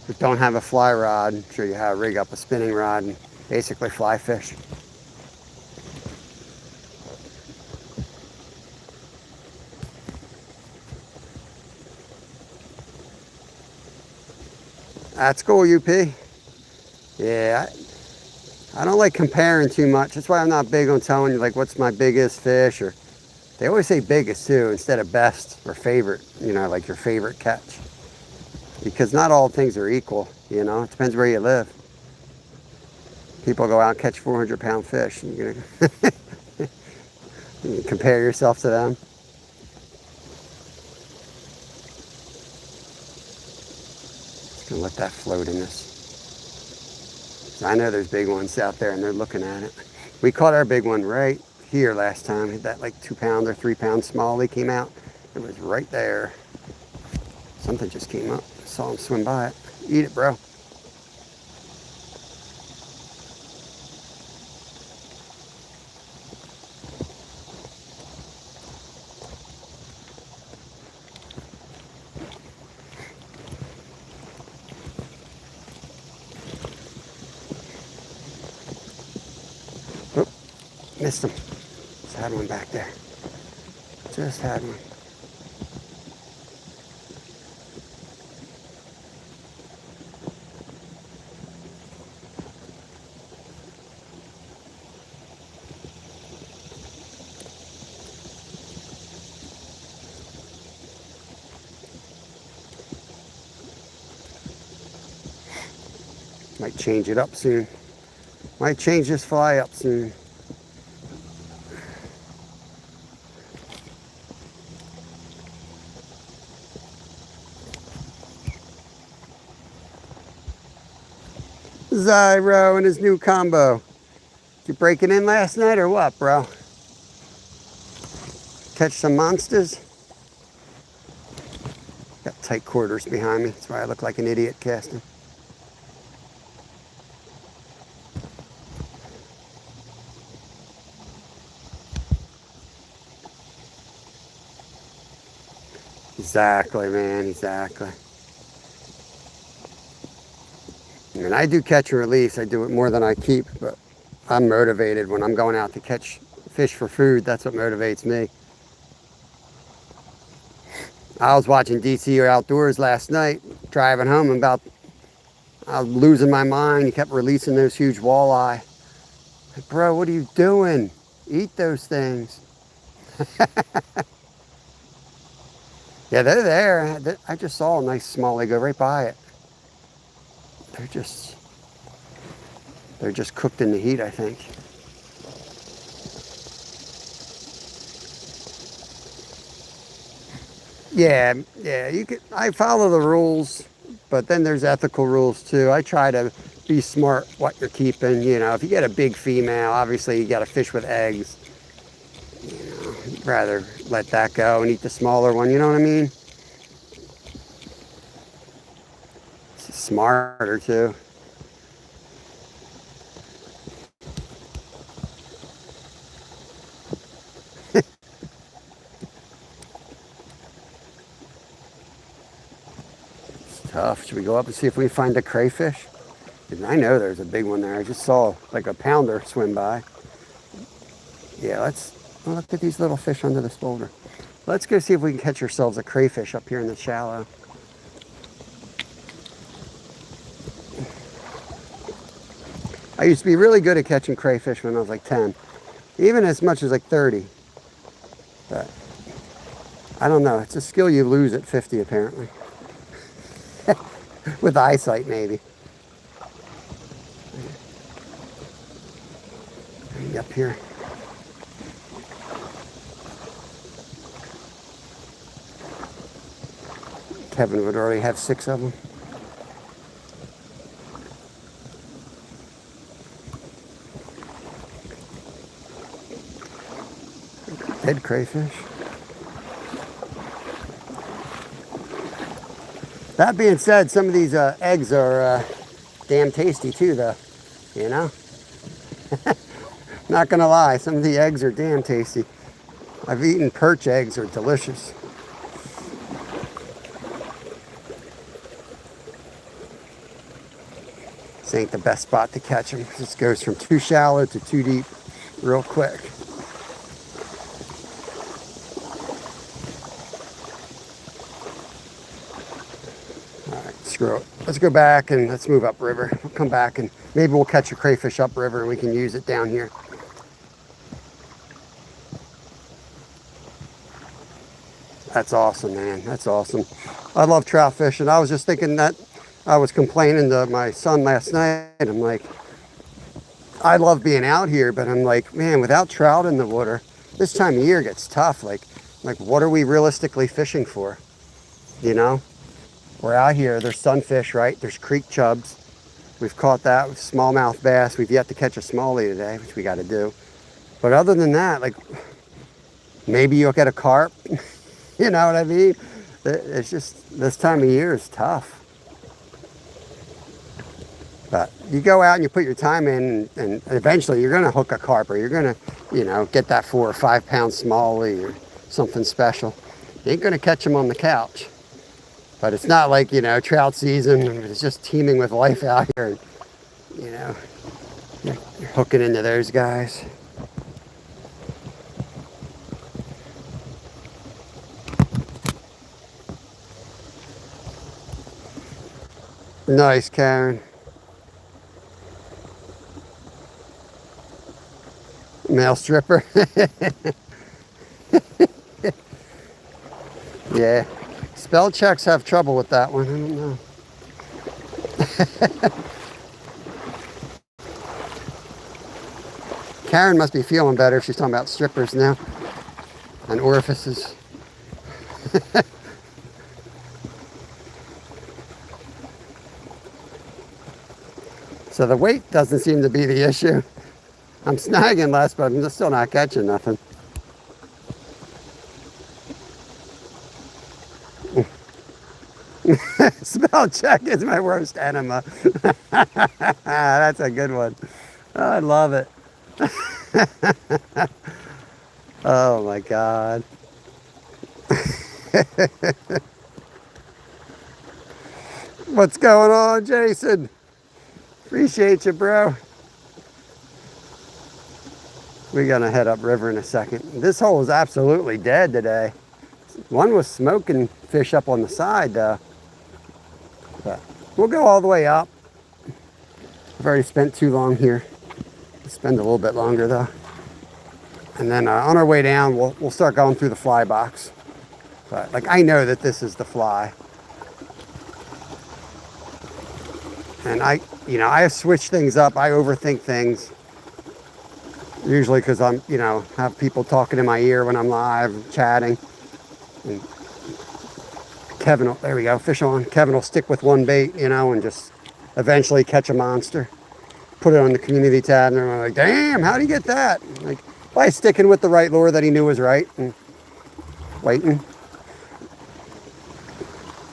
that don't have a fly rod, show you how to rig up a spinning rod and basically fly fish. That's cool, UP. Yeah, I don't like comparing too much. That's why I'm not big on telling you like what's my biggest fish, or they always say biggest too instead of best or favorite, you know, like your favorite catch. Because not all things are equal, you know, it depends where you live. People go out and catch 400-pound fish, and you're gonna you compare yourself to them. Gonna let that float in this. I know there's big ones out there and they're looking at it. We caught our big one right here last time. That like 2-pound or 3-pound smallie came out. It was right there. Something just came up. I saw him swim by it. Eat it, bro. Missed him. Just had one back there. Just had one. Might change it up soon. Might change this fly up soon. Zyro and his new combo. You breaking in last night or what, bro? Catch some monsters? Got tight quarters behind me. That's why I look like an idiot casting. Exactly, man, exactly. I mean, I do catch and release. I do it more than I keep, but I'm motivated when I'm going out to catch fish for food. That's what motivates me. I was watching DC Outdoors last night, driving home, and I was losing my mind. He kept releasing those huge walleye. Like, bro, what are you doing? Eat those things. Yeah, they're there. I just saw a nice smallie go right by it. They're just cooked in the heat, I think. Yeah, I follow the rules, but then there's ethical rules too. I try to be smart what you're keeping. You know, if you get a big female, obviously you got to fish with eggs. You know, you'd rather let that go and eat the smaller one. You know what I mean? It's smarter too. Tough. Should we go up and see if we find a crayfish? I know there's a big one there. I just saw like a pounder swim by. Yeah, let's look at these little fish under this boulder. Let's go see if we can catch ourselves a crayfish up here in the shallow. I used to be really good at catching crayfish when I was like 10, even as much as like 30. But I don't know. It's a skill you lose at 50 apparently. With eyesight, maybe. Up here. Kevin would already have 6 of them. Dead crayfish. That being said, some of these eggs are damn tasty too, though. You know? Not gonna lie, some of the eggs are damn tasty. I've eaten perch eggs, are delicious. This ain't the best spot to catch them. This goes from too shallow to too deep real quick. Screw it. Let's go back and let's move upriver. We'll come back and maybe we'll catch a crayfish upriver and we can use it down here. That's awesome, man. That's awesome. I love trout fishing. I was just thinking that I was complaining to my son last night. I'm like, I love being out here, but I'm like, man, without trout in the water, this time of year gets tough. Like what are we realistically fishing for? You know? We're out here, there's sunfish, right? There's creek chubs. We've caught that with smallmouth bass. We've yet to catch a smallie today, which we got to do. But other than that, like, maybe you'll get a carp. You know what I mean? It's just, this time of year is tough. But you go out and you put your time in, and eventually you're going to hook a carp, or you're going to, you know, get that 4 or 5 pound smallie or something special. You ain't going to catch them on the couch. But it's not like, you know, trout season, it's just teeming with life out here. And, you know, you're hooking into those guys. Nice, Karen. Male stripper. Yeah. Spell checks have trouble with that one. I don't know. Karen must be feeling better if she's talking about strippers now and orifices. So the weight doesn't seem to be the issue. I'm snagging less, but I'm just still not catching nothing. Spell check is my worst enema. That's a good one. Oh, I love it. Oh my God. What's going on, Jason? Appreciate you, bro. We're gonna head upriver in a second. This hole is absolutely dead today. One was smoking fish up on the side though. But we'll go all the way up. I've already spent too long here. We'll spend a little bit longer though. And then on our way down, we'll start going through the fly box. But like I know that this is the fly. And I switch things up. I overthink things. Usually because I'm, have people talking in my ear when I'm live, chatting. And Kevin, there we go, fish on. Kevin will stick with one bait, and just eventually catch a monster. Put it on the community tab, and I'm like, damn, how'd he get that? Like, by sticking with the right lure that he knew was right and waiting.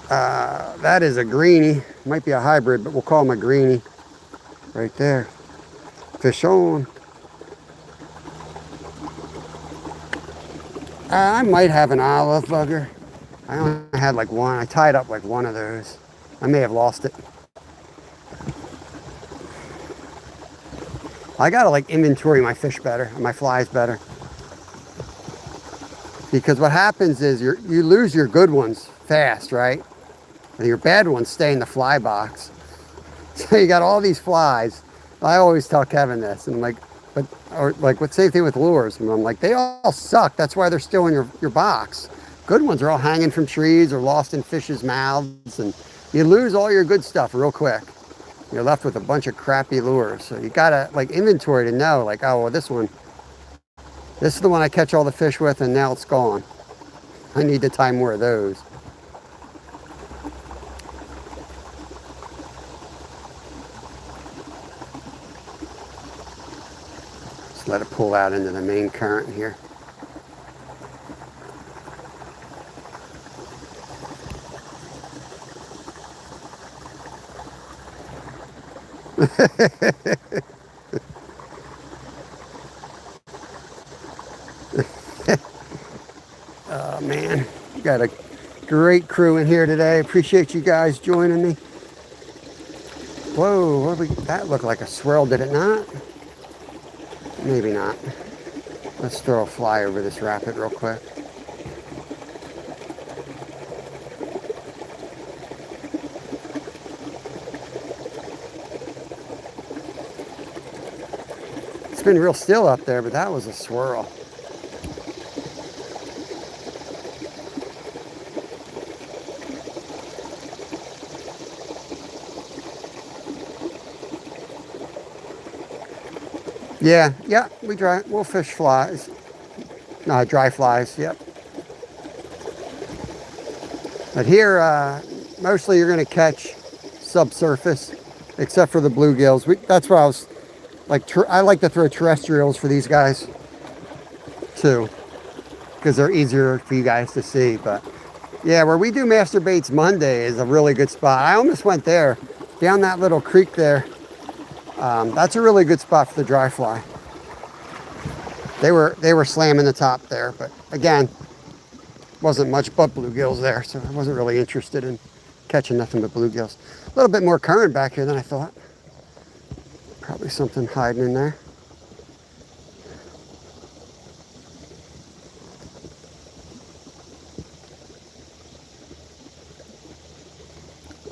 That is a greenie. Might be a hybrid, but we'll call him a greenie. Right there. Fish on. I might have an olive bugger. I only had like one. I tied up like one of those. I may have lost it. I gotta like inventory my fish better, my flies better. Because what happens is you lose your good ones fast, right? And your bad ones stay in the fly box. So you got all these flies. I always tell Kevin this, and I'm like, same thing with lures. And I'm like, they all suck. That's why they're still in your box. Good ones are all hanging from trees or lost in fish's mouths, and you lose all your good stuff real quick. You're left with a bunch of crappy lures. So you gotta like inventory to know, like, oh, well, this is the one I catch all the fish with, and now it's gone. I need to tie more of those. Just let it pull out into the main current here. Oh man, got a great crew in here today. Appreciate you guys joining me. Whoa, that looked like a swirl, did it not? Maybe not. Let's throw a fly over this rapid real quick. It's been real still up there, but that was a swirl. Yeah, we'll fish flies. No, dry flies, yep. But here, mostly you're gonna catch subsurface, except for the bluegills. That's why I was like, I like to throw terrestrials for these guys too, because they're easier for you guys to see. But yeah, where we do Master Baits Monday is a really good spot. I almost went there, down that little creek there. That's a really good spot for the dry fly. They were slamming the top there, but again, wasn't much but bluegills there, so I wasn't really interested in catching nothing but bluegills. A little bit more current back here than I thought. Probably something hiding in there.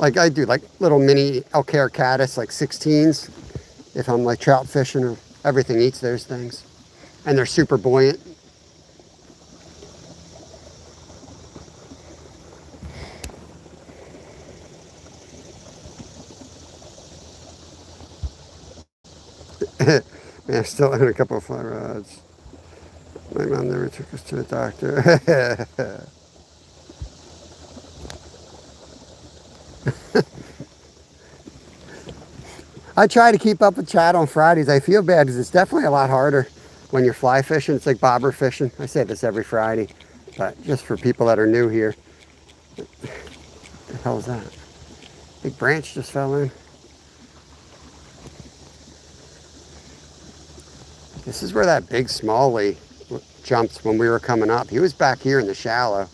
like I do like little mini elk hair caddis, like 16s. If I'm like trout fishing, or everything eats those things. And they're super buoyant. Man, I'm still in a couple of fly rods. My mom never took us to the doctor. I try to keep up with chat on Fridays. I feel bad because it's definitely a lot harder when you're fly fishing. It's like bobber fishing. I say this every Friday, but just for people that are new here. What the hell is that? Big branch just fell in. This is where that big smallie jumped when we were coming up. He was back here in the shallow.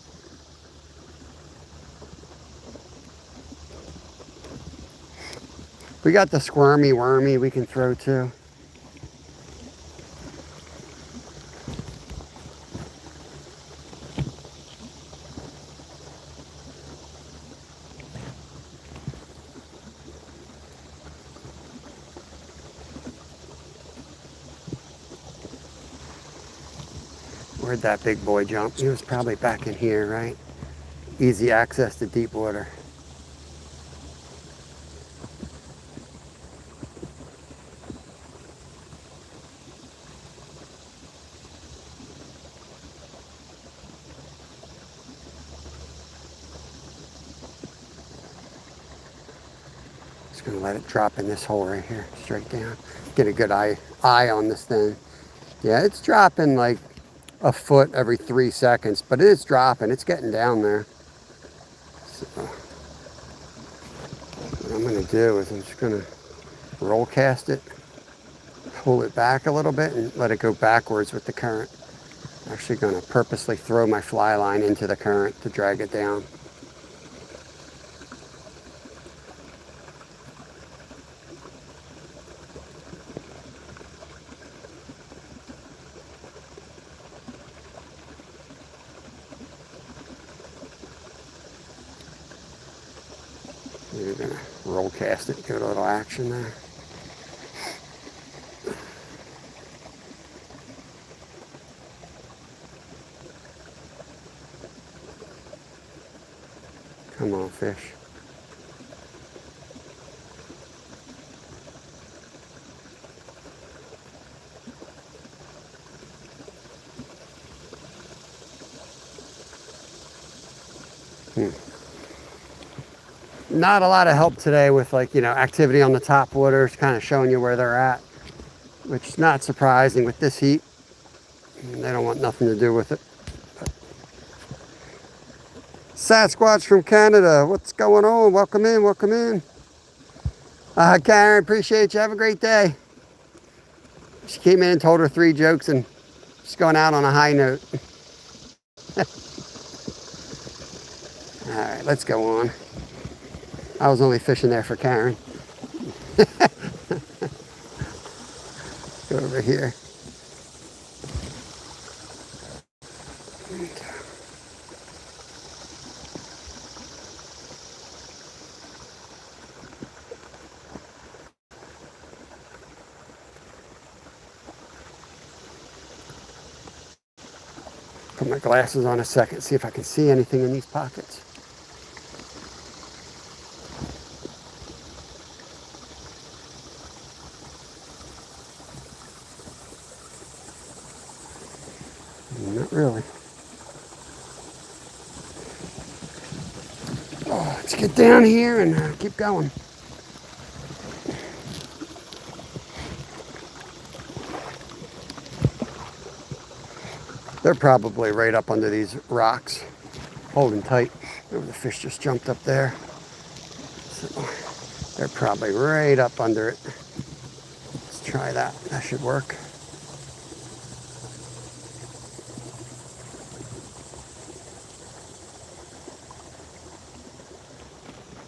We got the squirmy wormy we can throw too. Where'd that big boy jump? He was probably back in here, right? Easy access to deep water. Just gonna let it drop in this hole right here, straight down. Get a good eye on this thing. Yeah, it's dropping like a foot every 3 seconds, but it is dropping. It's getting down there. So what I'm gonna do is I'm just gonna roll cast it, pull it back a little bit, and let it go backwards with the current. I'm actually gonna purposely throw my fly line into the current to drag it down. You're gonna roll cast it, give it a little action there. Come on, fish. Not a lot of help today with, like, you know, activity on the top water. It's kind of showing you where they're at, which is not surprising with this heat. They don't want nothing to do with it. Sasquatch from Canada, what's going on? Welcome in, welcome in. Karen, appreciate you. Have a great day. She came in and told her 3 jokes and she's going out on a high note. All right, let's go on. I was only fishing there for Karen. Go over here. Put my glasses on a second, see if I can see anything in these pockets. Not really. Oh, let's get down here and keep going. They're probably right up under these rocks, holding tight. Oh, the fish just jumped up there. So they're probably right up under it. Let's try that. That should work.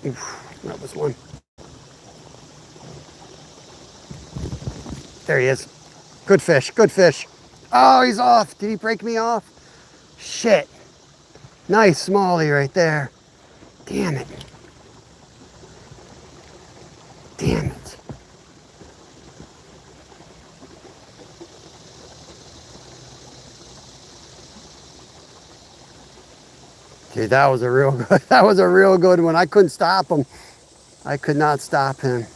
Oof, that was one. There he is. Good fish, good fish. Oh, he's off. Did he break me off? Shit. Nice smallie right there. Damn it. Damn it. Dude, that was a real good, that was a real good one. I couldn't stop him. I could not stop him.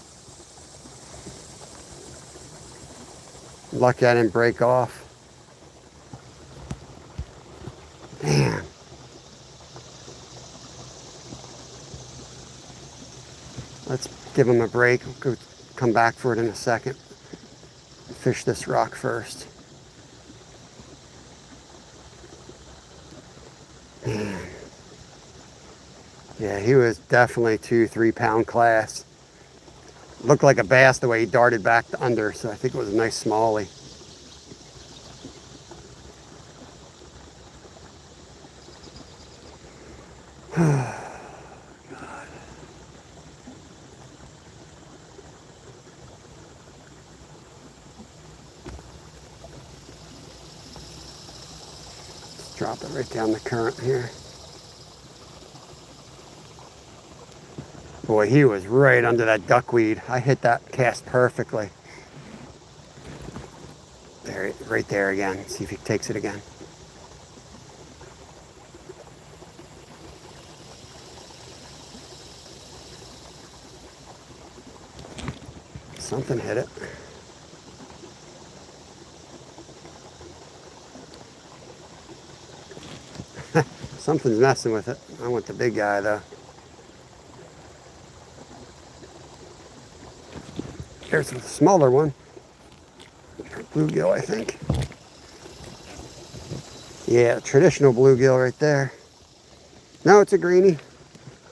Lucky I didn't break off. Damn. Let's give him a break. We'll go come back for it in a second. Fish this rock first. Man. Yeah, he was definitely 2-3 pound class. Looked like a bass the way he darted back to under, so I think it was a nice smallie. God. Let's drop it right down the current here. Boy, he was right under that duckweed. I hit that cast perfectly. There, right there again. See if he takes it again. Something hit it. Something's messing with it. I want the big guy though. There's a smaller one. Bluegill, I think. Yeah, traditional bluegill right there. No, it's a greenie.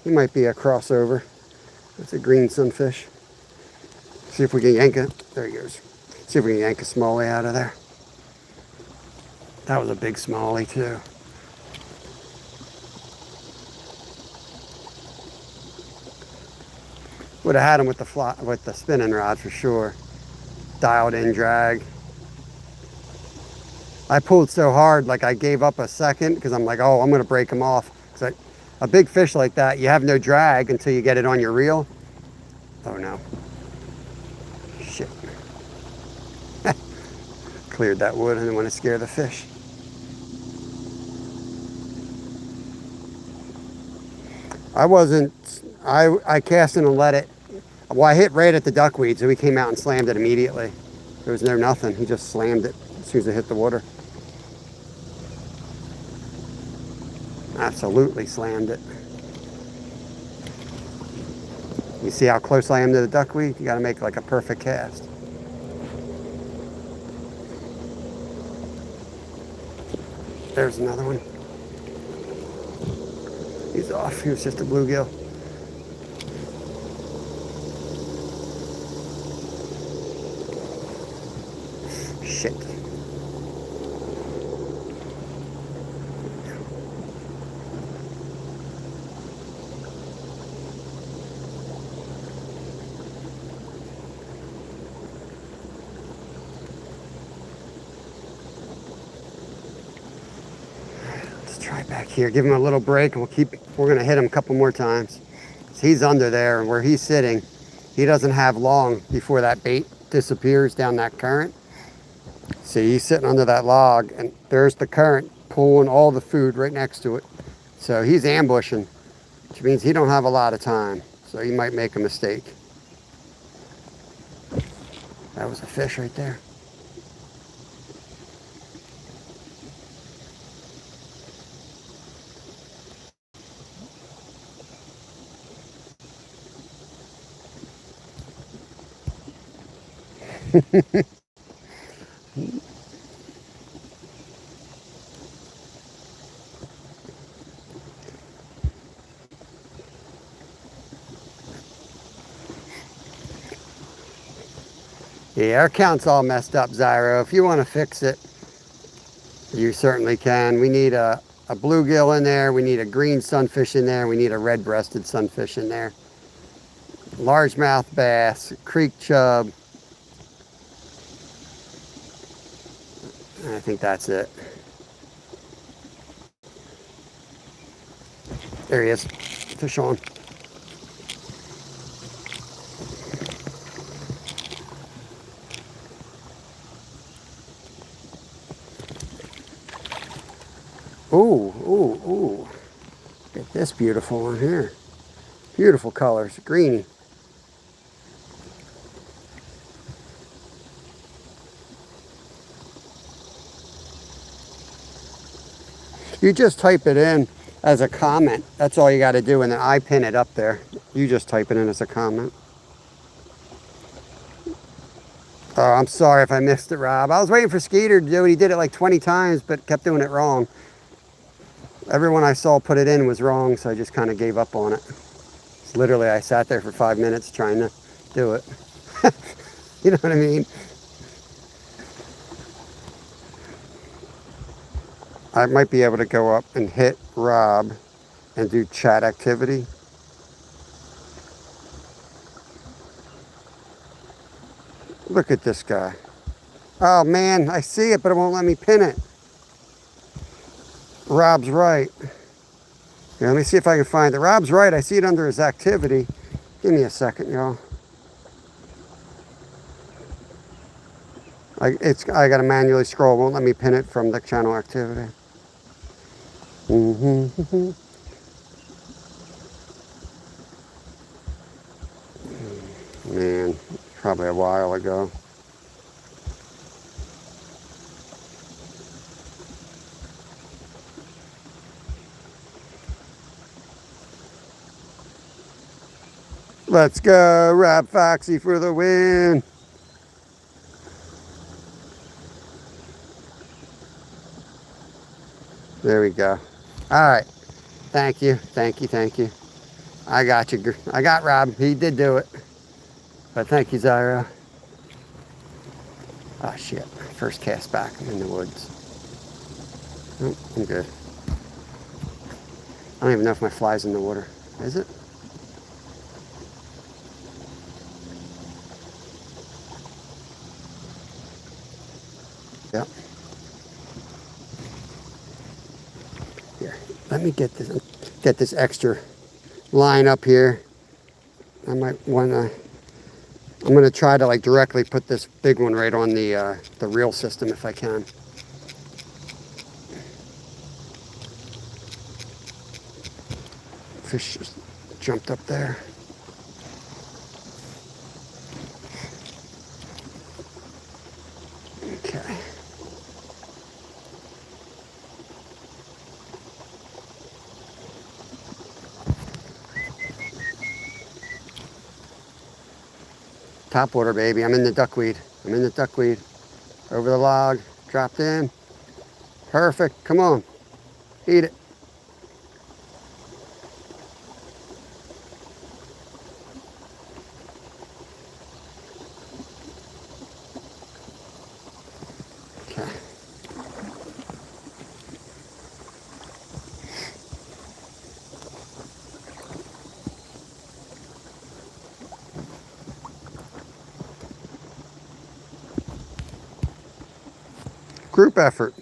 He might be a crossover. That's a green sunfish. See if we can yank it. There he goes. See if we can yank a smallie out of there. That was a big smallie too. Would have had him with the spinning rod for sure. Dialed in drag. I pulled so hard, like I gave up a second because I'm like, oh, I'm gonna break him off. Because a big fish like that, you have no drag until you get it on your reel. Oh no. Shit. Cleared that wood. I didn't want to scare the fish. I cast in and let it. Well, I hit right at the duckweed, so he came out and slammed it immediately. There was no nothing. He just slammed it as soon as it hit the water. Absolutely slammed it. You see how close I am to the duckweed? You got to make like a perfect cast. There's another one. He's off. He was just a bluegill. Shit. Try back here, give him a little break, and we're gonna hit him a couple more times. So he's under there, and where he's sitting, he doesn't have long before that bait disappears down that current. See, he's sitting under that log, and there's the current pulling all the food right next to it. So he's ambushing, which means he don't have a lot of time. So he might make a mistake. That was a fish right there. Yeah, our count's all messed up, Zyro. If you want to fix it, you certainly can. We need a bluegill in there. We need a green sunfish in there. We need a red-breasted sunfish in there. Largemouth bass, creek chub. I think that's it. There he is. Fish on. Ooh, ooh, ooh. Get this beautiful one here. Beautiful colors, greeny. You just type it in as a comment. That's all you got to do, and then I pin it up there. You just type it in as a comment. Oh, I'm sorry if I missed it, Rob. I was waiting for Skeeter to do it. He did it like 20 times, but kept doing it wrong. Everyone I saw put it in was wrong, so I just kind of gave up on it. It's literally, I sat there for 5 minutes trying to do it. You know what I mean? I might be able to go up and hit Rob and do chat activity. Look at this guy. Oh man, I see it, but it won't let me pin it. Rob's right. Here, let me see if I can find it. Rob's right. I see it under his activity. Give me a second, y'all. I got to manually scroll. It won't let me pin it from the channel activity. Man, probably a while ago. Let's go, Rob Foxy for the win. There we go. All right. Thank you. Thank you. Thank you. I got you. I got Rob. He did do it. But thank you, Zyro. Oh, shit. First cast back. I'm in the woods. Oh, I'm good. I don't even know if my fly's in the water. Is it? Yep. Here. Let me get this extra line up here. I might want to... I'm going to try to like directly put this big one right on the reel system if I can. Fish just jumped up there. Okay. Top water, baby. I'm in the duckweed. I'm in the duckweed. Over the log. Dropped in. Perfect. Come on. Eat it. Okay. Group effort.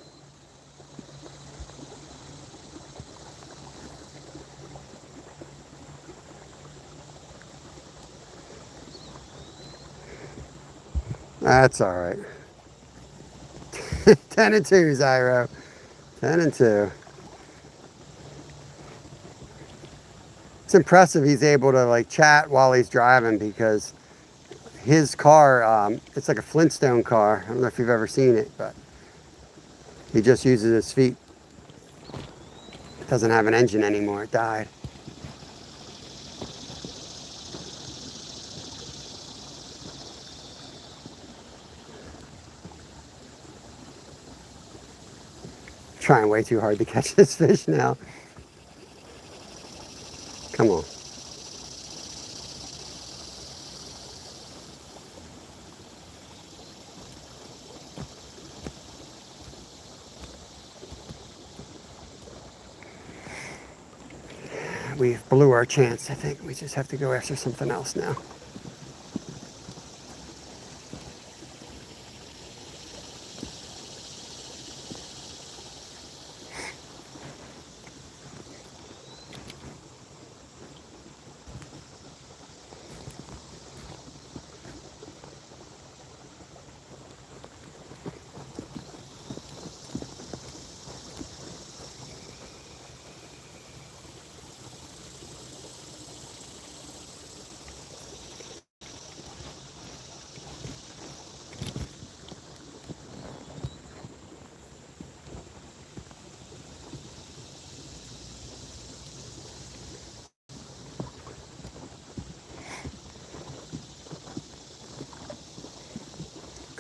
That's all right. 10 and 2, Zyro. 10 and 2. It's impressive he's able to like chat while he's driving because his car, it's like a Flintstone car. I don't know if you've ever seen it, but he just uses his feet. It doesn't have an engine anymore. It died. Trying way too hard to catch this fish now. Come on. We blew our chance, I think. We just have to go after something else now.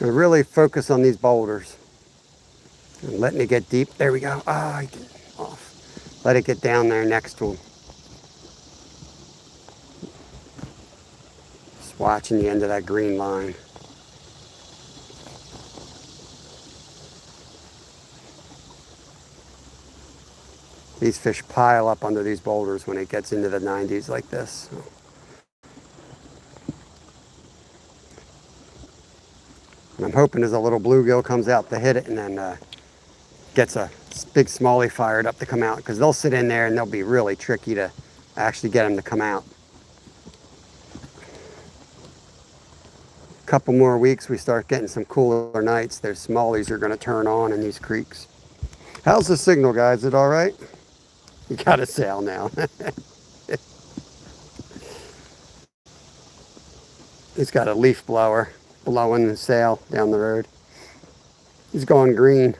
Gonna really focus on these boulders. And letting it get deep. There we go. Ah, I get off. Let it get down there next to them. Just watching the end of that green line. These fish pile up under these boulders when it gets into the 90s like this. And I'm hoping as a little bluegill comes out to hit it and then gets a big smallie fired up to come out, because they'll sit in there and they'll be really tricky to actually get them to come out. A couple more weeks, we start getting some cooler nights. Their smallies are going to turn on in these creeks. How's the signal, guys? Is it all right? You got a sail now. He's got a leaf blower blowing the sail down the road. He's going green.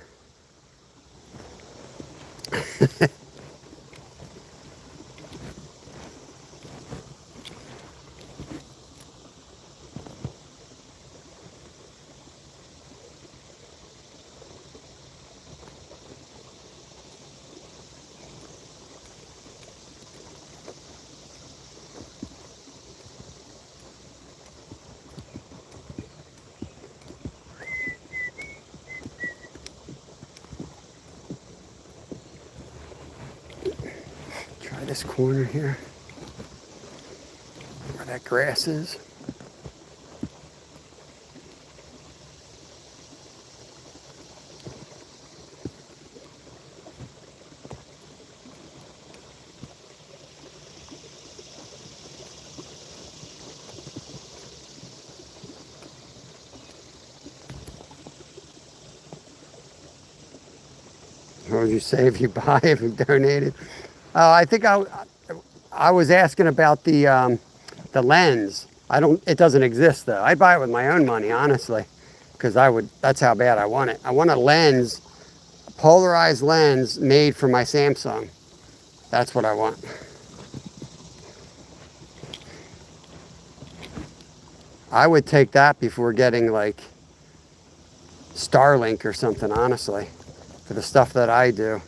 Try this corner here, where that grass is. What would you say if you buy, if you donated? I think I was asking about the lens. It doesn't exist though. I'd buy it with my own money, honestly, because that's how bad I want it. I want a lens, a polarized lens made for my Samsung. That's what I want. I would take that before getting like Starlink or something, honestly. For the stuff that I do,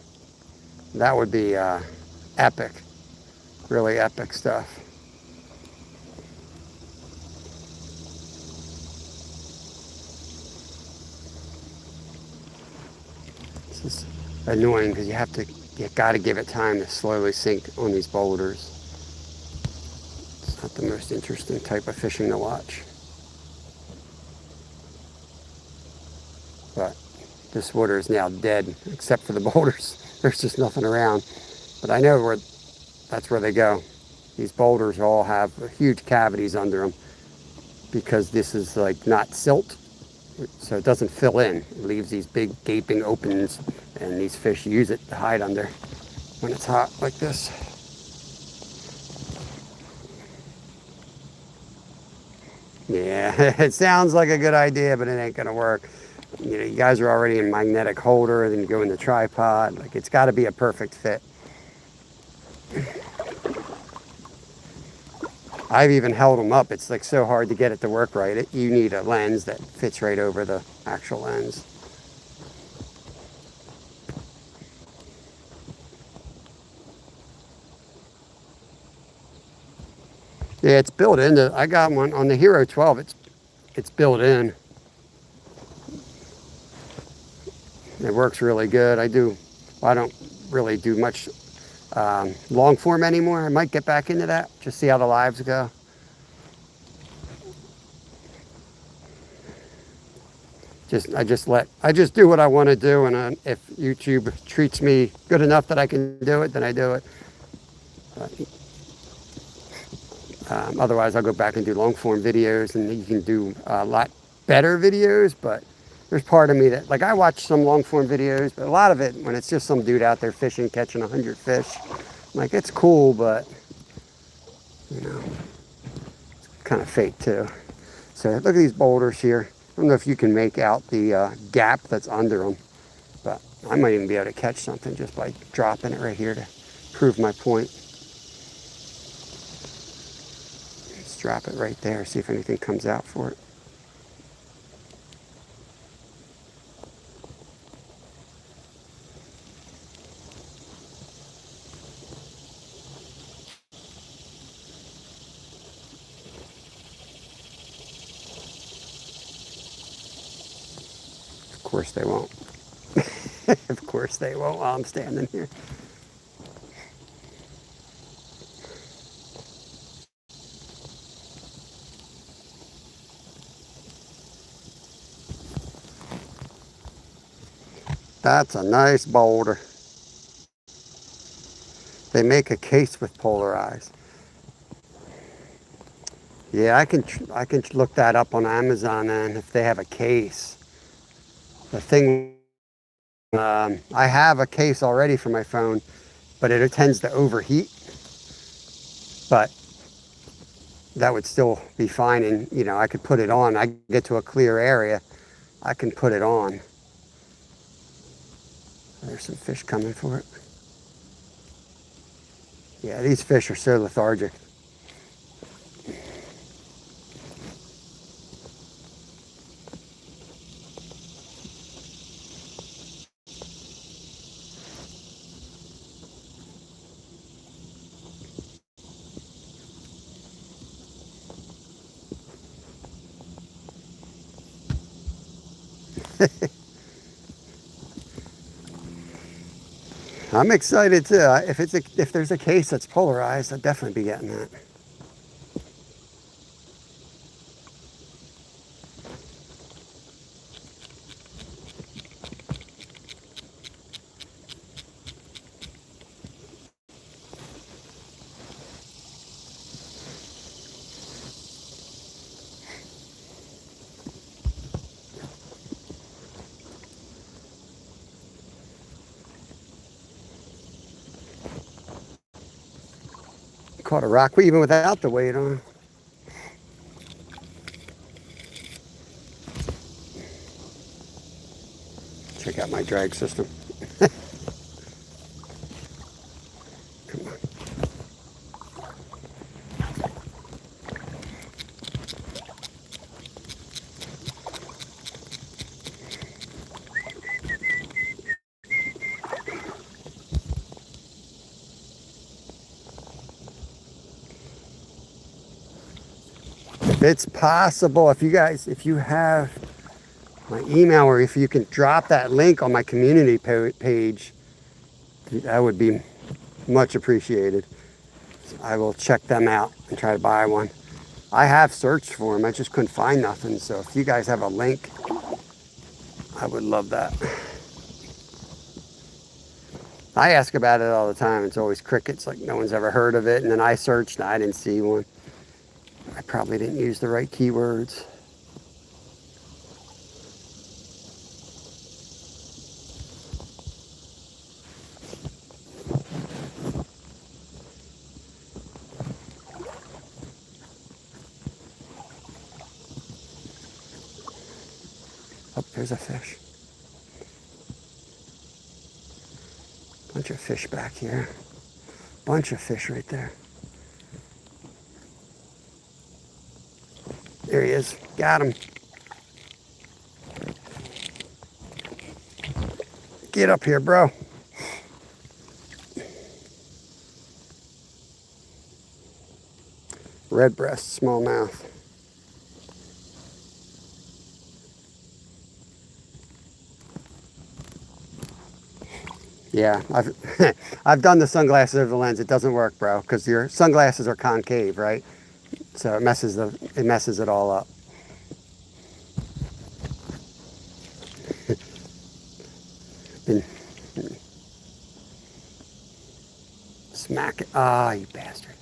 that would be epic, really epic stuff. This is annoying because you got to give it time to slowly sink on these boulders. It's not the most interesting type of fishing to watch. But this water is now dead, except for the boulders. There's just nothing around. But I know that's where they go. These boulders all have huge cavities under them because this is like not silt, so it doesn't fill in. It leaves these big gaping openings, and these fish use it to hide under when it's hot like this. Yeah, it sounds like a good idea, but it ain't gonna work. You know, you guys are already in magnetic holder, then you go in the tripod. Like, it's got to be a perfect fit. I've even held them up. It's like so hard to get it to work right. You need a lens that fits right over the actual lens. Yeah, it's built into. I got one on the Hero 12. It's built in. It works really good. I don't really do much long form anymore. I might get back into that, just see how the lives go. I just do what I want to do, and if YouTube treats me good enough that I can do it, then I do it. Otherwise, I'll go back and do long form videos, and you can do a lot better videos, but there's part of me that, like, I watch some long form videos, but a lot of it, when it's just some dude out there fishing, catching 100 fish, I'm like, it's cool, but, you know, it's kind of fake too. So look at these boulders here. I don't know if you can make out the gap that's under them, but I might even be able to catch something just by dropping it right here to prove my point. Let's drop it right there, see if anything comes out for it. course they won't. Of course they won't while I'm standing here. That's a nice boulder. They make a case with polarized. Yeah, I can look that up on Amazon, and if they have a case. The thing, I have a case already for my phone, but it tends to overheat. But that would still be fine, and you know, I could put it on. I get to a clear area, I can put it on. There's some fish coming for it. Yeah, these fish are so lethargic. I'm excited too. If there's a case that's polarized, I'd definitely be getting that. Caught a rock even without the weight on. Check out my drag system. Come on. If it's possible, if you have my email, or if you can drop that link on my community page, that would be much appreciated. I will check them out and try to buy one. I have searched for them, I just couldn't find nothing. So if you guys have a link, I would love that. I ask about it all the time. It's always crickets, like no one's ever heard of it. And then I searched and I didn't see one. I probably didn't use the right keywords. Oh, there's a fish. Bunch of fish back here. Bunch of fish right there. There he is. Got him. Get up here, bro. Red breast, smallmouth. Yeah, I've done the sunglasses over the lens. It doesn't work, bro, because your sunglasses are concave, right? So it messes it all up. Smack it. Ah, you bastard.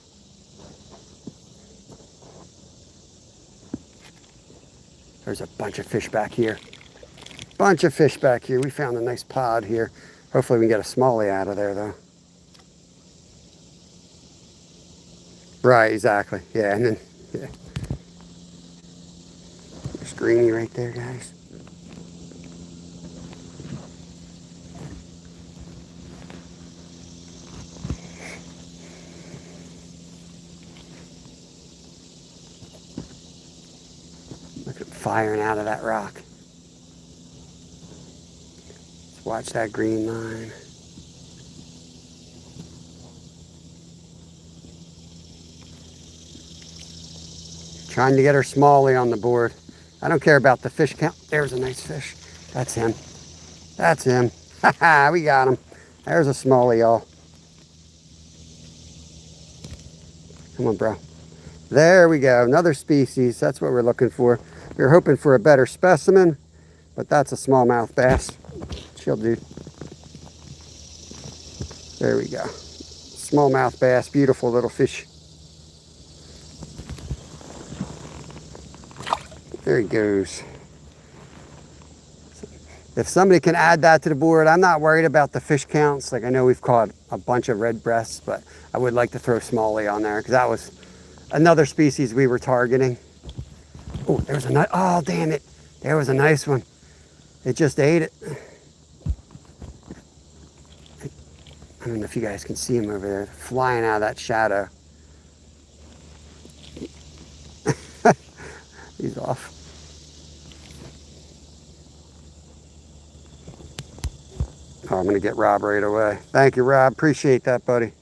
There's a bunch of fish back here. Bunch of fish back here. We found a nice pod here. Hopefully we can get a smallie out of there, though. Right, exactly. Yeah, and then, yeah. There's greenie right there, guys. Look at it firing out of that rock. Let's watch that green line. Trying to get her smallie on the board. I don't care about the fish count. There's a nice fish. That's him. That's him. Ha, we got him. There's a smallie, y'all. Come on, bro. There we go. Another species. That's what we're looking for. We were hoping for a better specimen, but that's a smallmouth bass. Chill, dude. There we go. Smallmouth bass. Beautiful little fish. There he goes. If somebody can add that to the board, I'm not worried about the fish counts. Like, I know we've caught a bunch of red breasts, but I would like to throw smallie on there because that was another species we were targeting. Oh, there's a nice, oh, damn it. There was a nice one. It just ate it. I don't know if you guys can see him over there, flying out of that shadow. He's off. Oh, I'm gonna get Rob right away. Thank you, Rob. Appreciate that, buddy.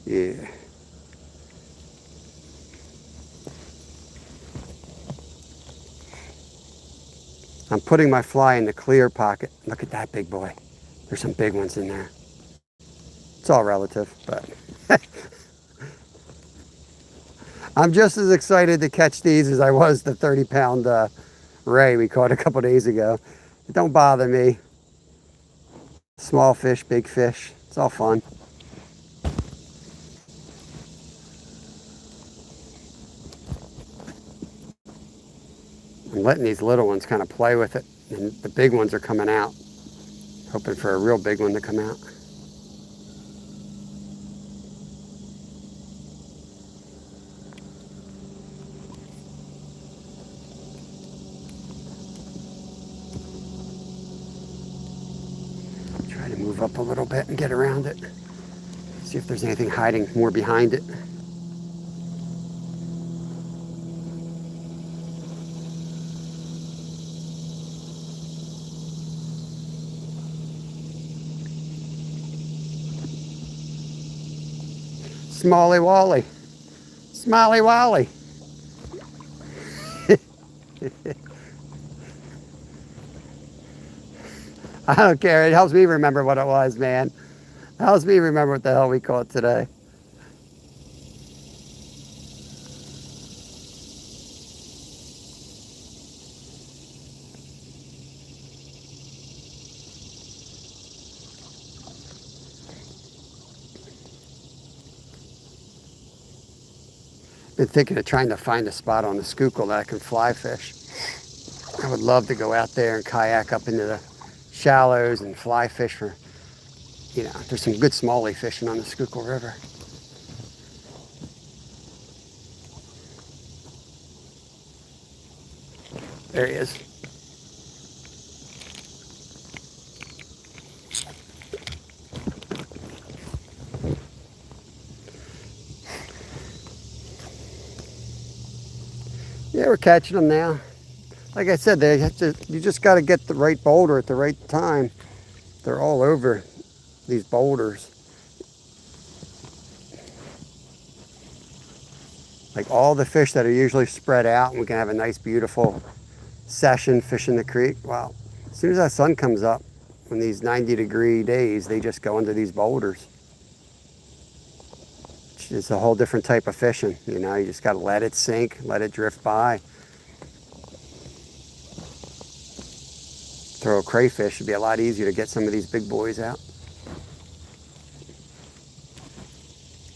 Yeah. I'm putting my fly in the clear pocket. Look at that big boy. There's some big ones in there. It's all relative, but I'm just as excited to catch these as I was the 30-pound ray we caught a couple days ago. It don't bother me. Small fish, big fish, it's all fun. I'm letting these little ones kind of play with it, and the big ones are coming out. Hoping for a real big one to come out. Try to move up a little bit and get around it. See if there's anything hiding more behind it. Smally Wally. Smiley Wally. I don't care. It helps me remember what it was, man. It helps me remember what the hell we caught today. Been thinking of trying to find a spot on the Schuylkill that I can fly fish. I would love to go out there and kayak up into the shallows and fly fish for, you know, there's some good smallie fishing on the Schuylkill River. There he is. Yeah, we're catching them now. Like I said, you just got to get the right boulder at the right time. They're all over these boulders. Like all the fish that are usually spread out, and we can have a nice, beautiful session fishing the creek. Well, as soon as that sun comes up, on these 90-degree days, they just go into these boulders. It's a whole different type of fishing. You know, you just got to let it sink, let it drift by. Throw a crayfish, it'd be a lot easier to get some of these big boys out.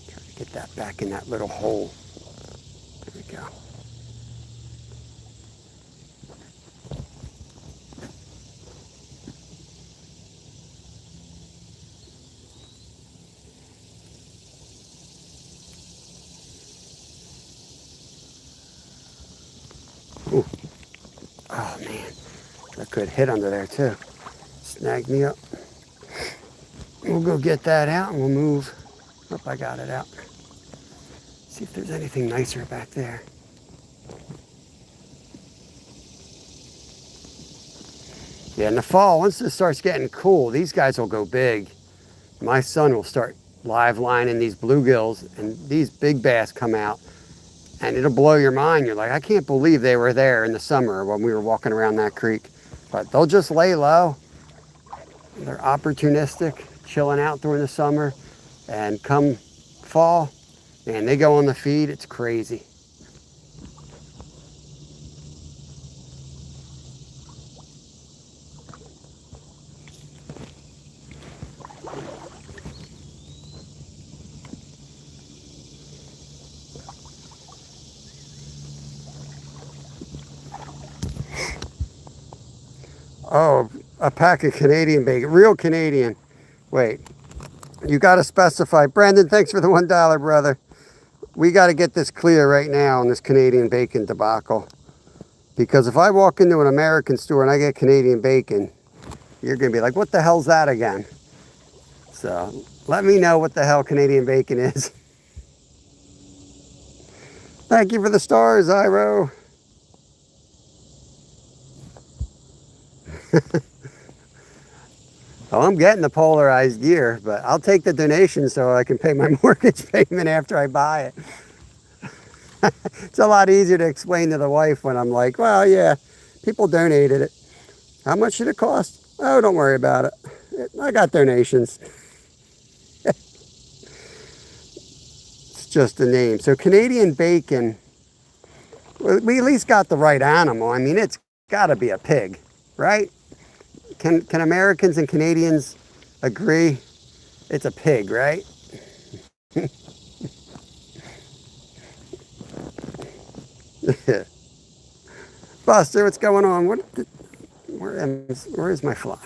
Try to get that back in that little hole. There we go. Ooh. Oh man, that could hit under there too. Snagged me up. We'll go get that out and we'll move. Oh, I got it out. See if there's anything nicer back there. Yeah, in the fall, once it starts getting cool, these guys will go big. My son will start live lining these bluegills, and these big bass come out. And it'll blow your mind. You're like, I can't believe they were there in the summer when we were walking around that creek. But they'll just lay low. They're opportunistic, chilling out during the summer. And come fall, and they go on the feed. It's crazy. Oh, a pack of Canadian bacon, real Canadian. Wait, you got to specify. Brandon, thanks for the $1, brother. We got to get this clear right now on this Canadian bacon debacle. Because if I walk into an American store and I get Canadian bacon, you're going to be like, what the hell's that again? So let me know what the hell Canadian bacon is. Thank you for the stars, Iro. Well, I'm getting the polarized gear, but I'll take the donation so I can pay my mortgage payment after I buy it. It's a lot easier to explain to the wife when I'm like, well, yeah, people donated it. How much did it cost? Oh, don't worry about it. I got donations. It's just a name. So Canadian bacon, we at least got the right animal. I mean, it's got to be a pig, right? Can Americans and Canadians agree it's a pig, right? Buster, what's going on? Where is my fly?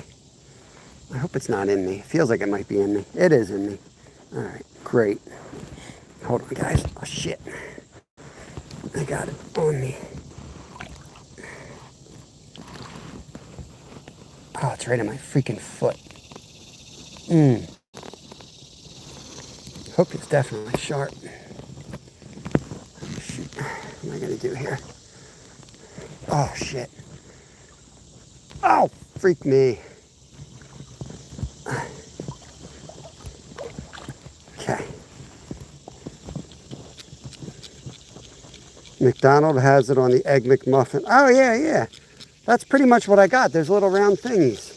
I hope it's not in me. It feels like it might be in me. It is in me. All right, great. Hold on, guys. Oh, shit. I got it on me. Oh, it's right on my freaking foot. Hook is definitely sharp. Shoot. What am I going to do here? Oh, shit. Oh, freak me. Okay. McDonald has it on the Egg McMuffin. Oh, yeah, yeah. That's pretty much what I got. There's little round thingies.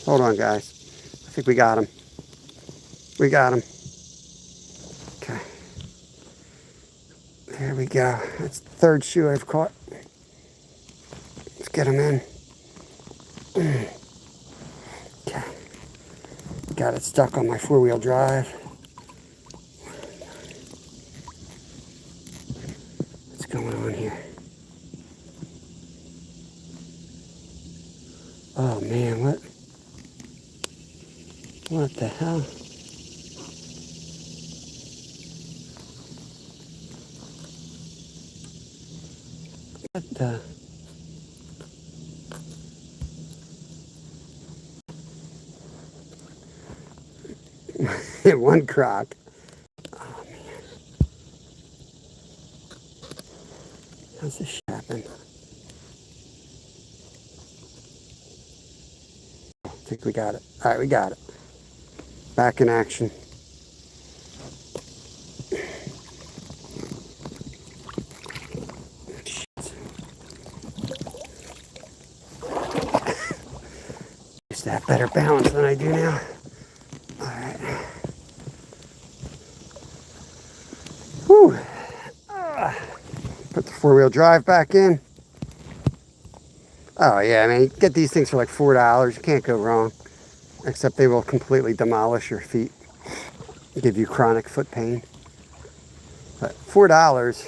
Hold on, guys. I think we got him. We got him. Okay. There we go. That's the third shoe I've caught. Let's get him in. Okay. Got it stuck on my four-wheel drive. What's going on here? Oh man, what the hell? What the? One croc. Oh man. How's this shit happen? I think we got it. All right, we got it. Back in action. Used to have better balance than I do now. All right. Whew. Put the four-wheel drive back in. Oh yeah, I mean, you get these things for like $4. You can't go wrong. Except they will completely demolish your feet. Give you chronic foot pain. But $4,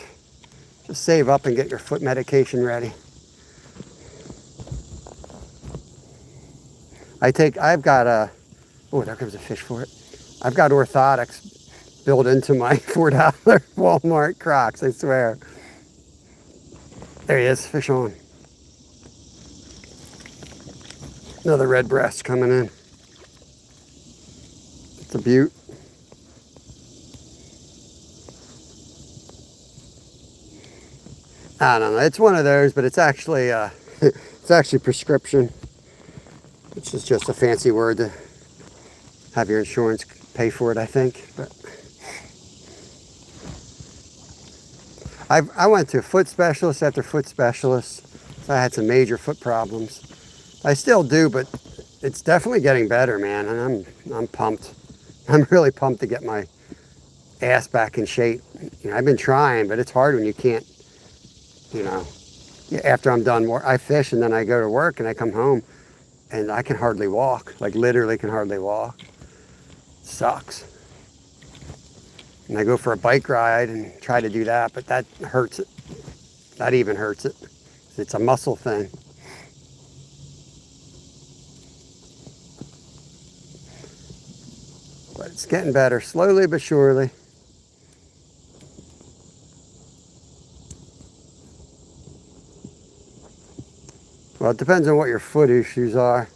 just save up and get your foot medication ready. I've got oh, there comes a fish for it. I've got orthotics built into my $4 Walmart Crocs, I swear. There he is, fish on. Another red breast coming in. It's a beaut. I don't know, it's one of those, but it's actually prescription, which is just a fancy word to have your insurance pay for it, I think. But I went to foot specialist after foot specialist. So I had some major foot problems. I still do, but it's definitely getting better, man. And I'm pumped. I'm really pumped to get my ass back in shape. You know, I've been trying, but it's hard when you can't, you know, after I'm done, I fish and then I go to work and I come home and I can hardly walk, like literally can hardly walk. Sucks. And I go for a bike ride and try to do that, but that hurts it. That even hurts it. It's a muscle thing. But it's getting better, slowly but surely. Well, it depends on what your foot issues are.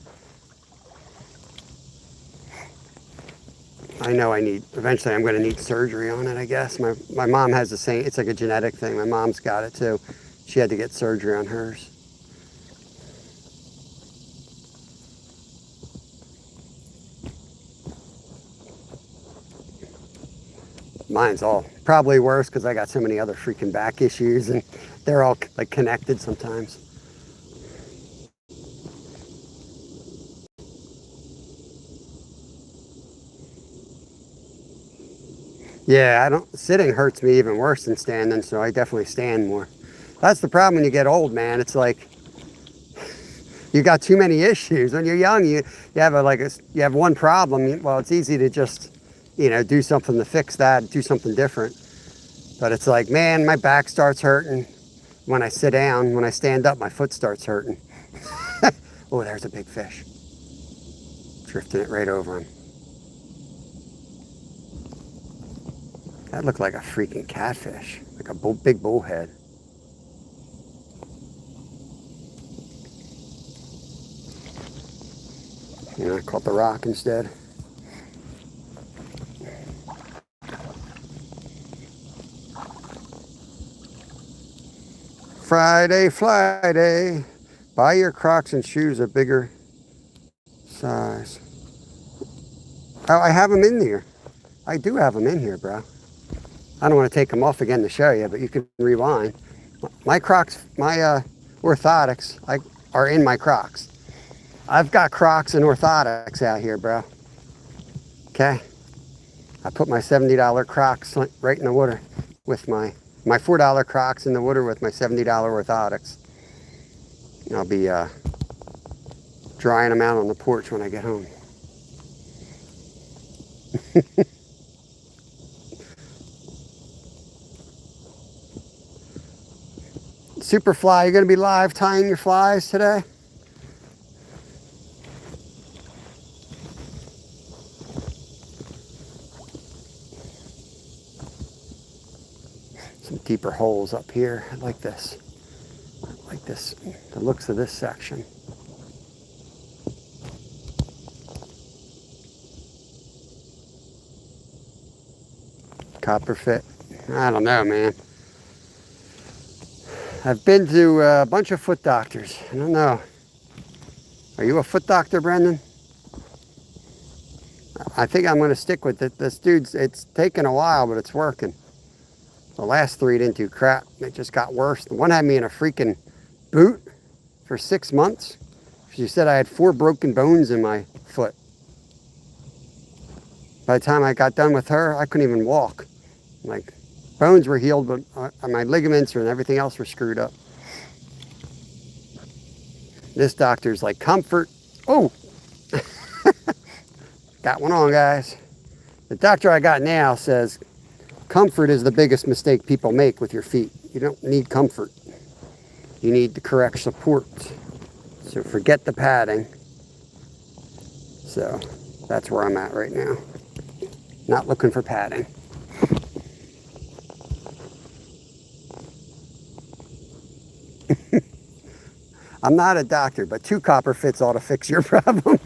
I know eventually I'm going to need surgery on it, I guess. My mom has the same, it's like a genetic thing. My mom's got it too. She had to get surgery on hers. Mine's all probably worse because I got so many other freaking back issues and they're all like connected sometimes. Yeah, sitting hurts me even worse than standing, so I definitely stand more. That's the problem when you get old, man. It's like you got too many issues. When you're young, you have one problem. Well, it's easy to just, you know, do something to fix that, do something different. But it's like, man, my back starts hurting when I sit down. When I stand up, my foot starts hurting. Oh, there's a big fish. Drifting it right over him. That looked like a freaking catfish, like a big bullhead. You know, I caught the rock instead. Friday, Flyday. Buy your Crocs and shoes a bigger size. Oh, I have them in here. I do have them in here, bro. I don't want to take them off again to show you, but you can rewind. My Crocs, my orthotics are in my Crocs. I've got Crocs and orthotics out here, bro. Okay? I put my $70 Crocs right in the water with my $4 Crocs in the water with my $70 orthotics. I'll be drying them out on the porch when I get home. Superfly, you're going to be live tying your flies today? Some deeper holes up here. I like this. I like this, the looks of this section. Copper fit. I don't know, man. I've been to a bunch of foot doctors. I don't know. Are you a foot doctor, Brendan? I think I'm going to stick with it. This dude's, it's taken a while, but it's working. The last 3 didn't do crap. It just got worse. The one had me in a freaking boot for 6 months. She said I had 4 broken bones in my foot. By the time I got done with her, I couldn't even walk. Like, bones were healed, but my ligaments and everything else were screwed up. This doctor's like, comfort. Oh! Got one on, guys. The doctor I got now says, comfort is the biggest mistake people make with your feet. You don't need comfort. You need the correct support. So forget the padding. So that's where I'm at right now. Not looking for padding. I'm not a doctor, but 2 copper fits ought to fix your problem.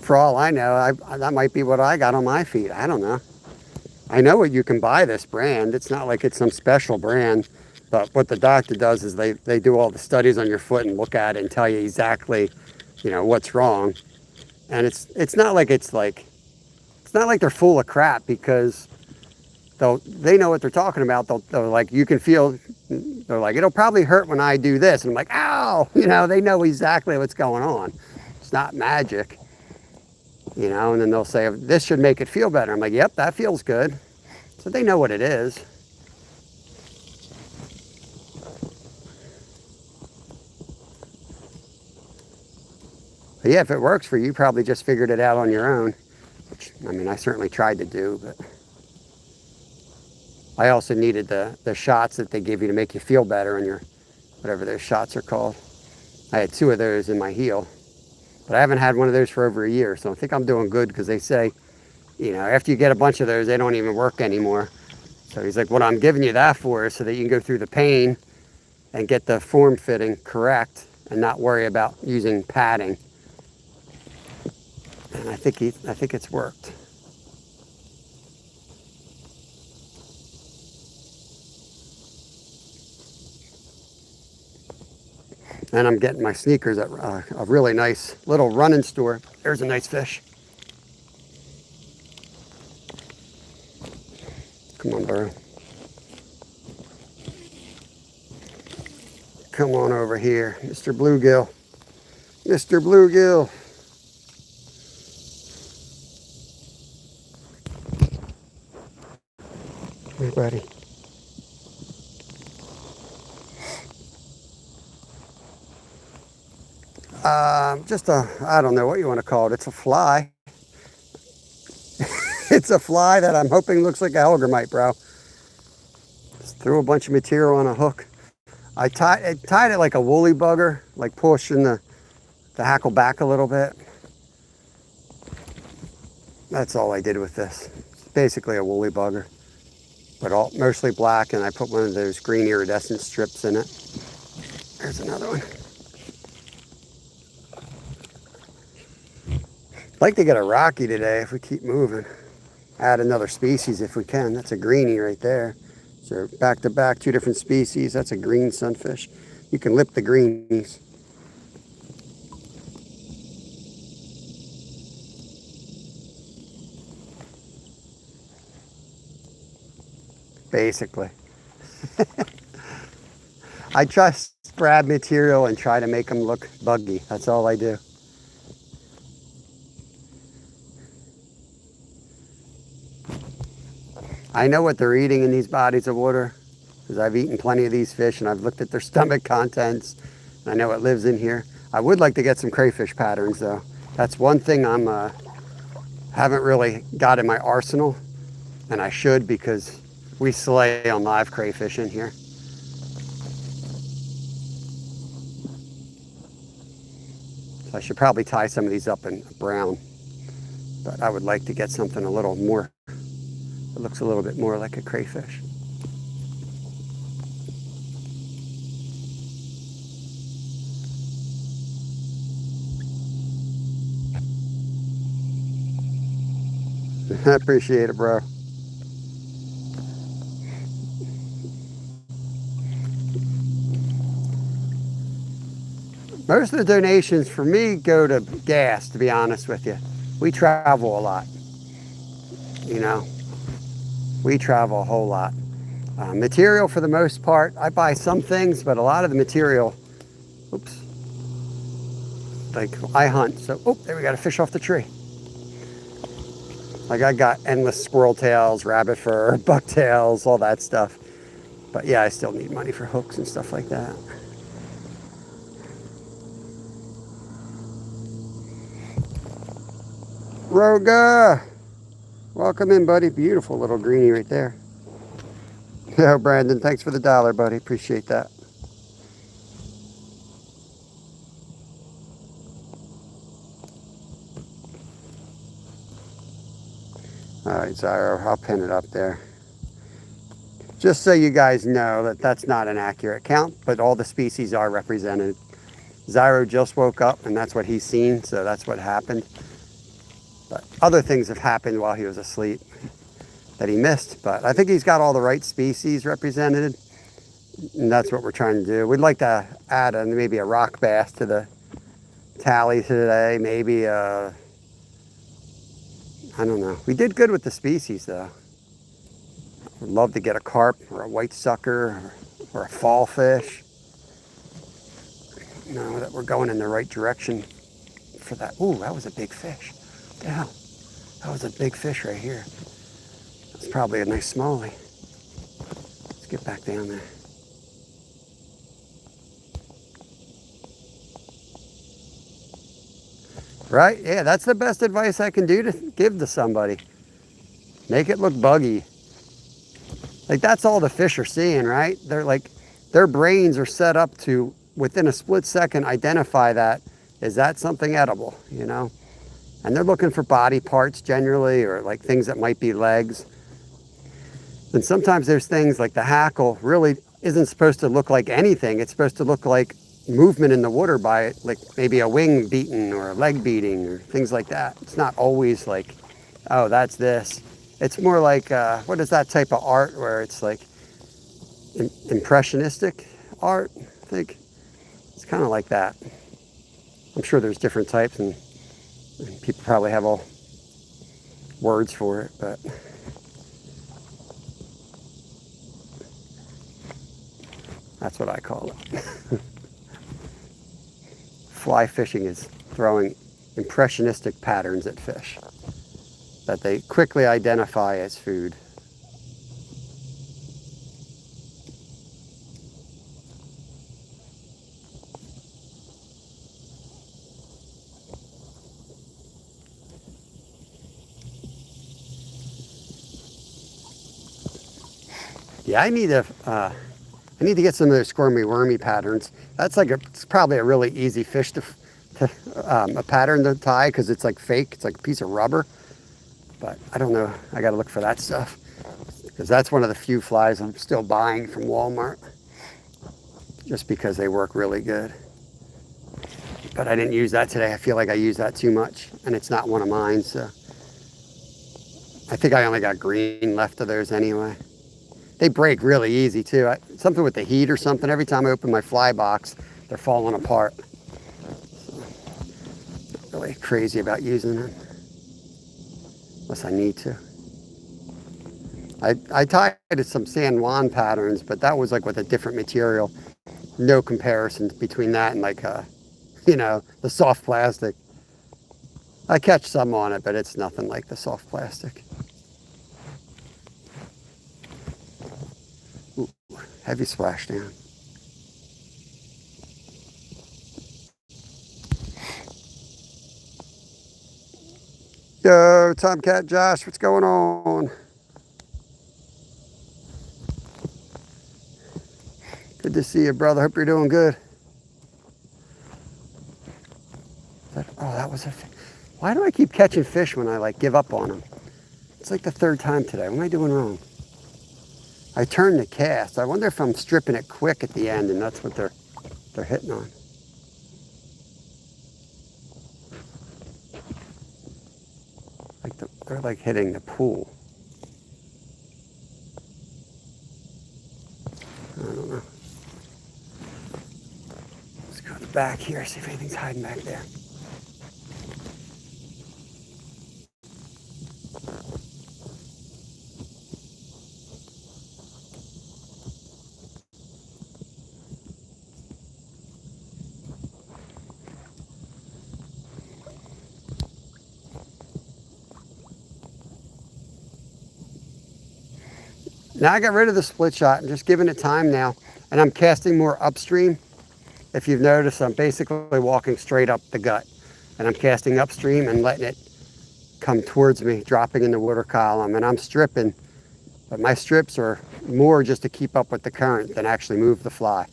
For all I know, that might be what I got on my feet. I don't know. I know you can buy this brand. It's not like it's some special brand. But what the doctor does is they do all the studies on your foot and look at it and tell you exactly, what's wrong. And it's not like it's not like they're full of crap, because they know what they're talking about. They're like, you can feel, they're like, it'll probably hurt when I do this. And I'm like, ow, they know exactly what's going on. It's not magic, and then they'll say, this should make it feel better. I'm like, yep, that feels good. So they know what it is. But yeah, if it works for you, you probably just figured it out on your own. Which, I mean, I certainly tried to do, but I also needed the shots that they give you to make you feel better in your, whatever those shots are called. I had 2 of those in my heel, but I haven't had one of those for over a year. So I think I'm doing good, because they say, after you get a bunch of those, they don't even work anymore. So he's like, what I'm giving you that for is so that you can go through the pain and get the form fitting correct and not worry about using padding. And I think it's worked. And I'm getting my sneakers at a really nice little running store. There's a nice fish. Come on, Burrow. Come on over here, Mr. Bluegill. Mr. Bluegill. Hey, buddy. I don't know what you want to call it. It's a fly. It's a fly that I'm hoping looks like a hellgrammite, bro. Just threw a bunch of material on a hook. I tied it like a woolly bugger, like pushing the hackle back a little bit. That's all I did with this. It's basically a woolly bugger, but mostly black, and I put one of those green iridescent strips in it. There's another one. I'd like to get a rocky today if we keep moving. Add another species if we can. That's a greenie right there. So back to back, 2 different species. That's a green sunfish. You can lip the greenies. Basically. I just grab material and try to make them look buggy. That's all I do. I know what they're eating in these bodies of water, because I've eaten plenty of these fish and I've looked at their stomach contents. I know what lives in here. I would like to get some crayfish patterns though. That's one thing haven't really got in my arsenal, and I should, because we slay on live crayfish in here. So I should probably tie some of these up in brown, but I would like to get something a little more, it looks a little bit more like a crayfish. I appreciate it, bro. Most of the donations for me go to gas, to be honest with you. We travel a lot, We travel a whole lot. Material, for the most part, I buy some things, but a lot of the material, like I hunt. So, there we got a fish off the tree. Like I got endless squirrel tails, rabbit fur, buck tails, all that stuff. But yeah, I still need money for hooks and stuff like that. Roga, welcome in, buddy. Beautiful little greenie right there. Yeah, Brandon, thanks for the $1, buddy. Appreciate that. All right, Zyro, I'll pin it up there. Just so you guys know that that's not an accurate count, but all the species are represented. Zyro just woke up, and that's what he's seen, so that's what happened. But other things have happened while he was asleep. that he missed. But I think he's got all the right species represented, and that's what we're trying to do. We'd like to add maybe a rock bass to the tally today, maybe I don't know. We did good with the species though. Would love to get a carp or a white sucker or a fall fish. Know that we're going in the right direction for that. Ooh, that was a big fish. What the hell? That was a big fish right here. That's probably a nice smallie. Let's get back down there. Right? Yeah, that's the best advice I can do to give to somebody. Make it look buggy. Like that's all the fish are seeing, right? They're like, their brains are set up to, within a split second, identify that, is that something edible, you know? And they're looking for body parts generally, or like things that might be legs. And sometimes there's things like the hackle really isn't supposed to look like anything. It's supposed to look like movement in the water by like maybe a wing beating or a leg beating or things like that. It's not always like, oh, that's this. It's more like, what is that type of art where it's like impressionistic art, I think. It's kind of like that. I'm sure there's different types and people probably have all words for it, but that's what I call it. Fly fishing is throwing impressionistic patterns at fish that they quickly identify as food. Yeah, I need to get some of those squirmy wormy patterns. That's like it's probably a really easy fish to a pattern to tie because it's like fake. It's like a piece of rubber. But I don't know. I got to look for that stuff because that's one of the few flies I'm still buying from Walmart just because they work really good. But I didn't use that today. I feel like I used that too much and it's not one of mine. So I think I only got green left of those anyway. They break really easy too. Something with the heat or something. Every time I open my fly box, they're falling apart. So, not really crazy about using them, unless I need to. I tied to some San Juan patterns, but that was like with a different material. No comparison between that and like, you know, the soft plastic. I catch some on it, but it's nothing like the soft plastic. Heavy splashdown. Yo, Tomcat Josh, what's going on? Good to see you, brother. Hope you're doing good. That was a... Why do I keep catching fish when I like give up on them? It's like the third time today. What am I doing wrong? I turned the cast. I wonder if I'm stripping it quick at the end and that's what they're hitting on. Like they're like hitting the pool. I don't know. Let's go to the back here, see if anything's hiding back there. Now I got rid of the split shot and just giving it time now. And I'm casting more upstream. If you've noticed, I'm basically walking straight up the gut. And I'm casting upstream and letting it come towards me, dropping in the water column. And I'm stripping, but my strips are more just to keep up with the current than actually move the fly.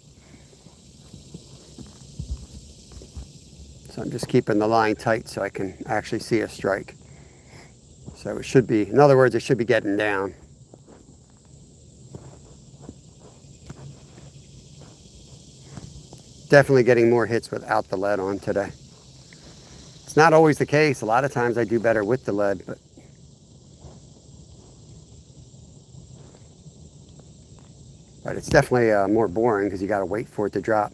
So I'm just keeping the line tight so I can actually see a strike. So it should be, in other words, it should be getting down. Definitely getting more hits without the lead on today. It's not always the case. A lot of times I do better with the lead, but But it's definitely more boring because you got to wait for it to drop.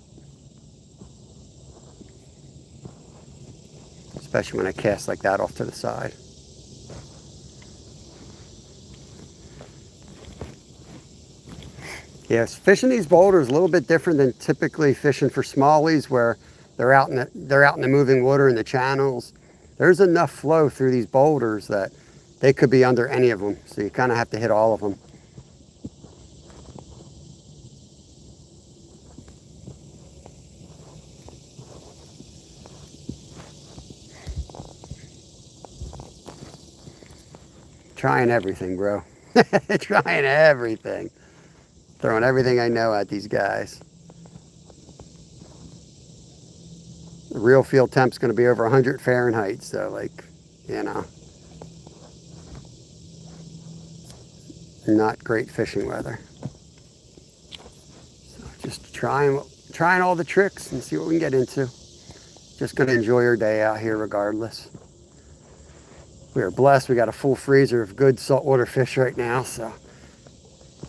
Especially when I cast like that off to the side. Yes, fishing these boulders is a little bit different than typically fishing for smallies, where they're out in the moving water in the channels. There's enough flow through these boulders that they could be under any of them, so you kind of have to hit all of them. Trying everything, bro. Trying everything. Throwing everything I know at these guys. The real field temp's going to be over 100 Fahrenheit, so like, you know, not great fishing weather. So just trying all the tricks and see what we can get into. Just going to enjoy our day out here regardless. We are blessed. We got a full freezer of good saltwater fish right now, so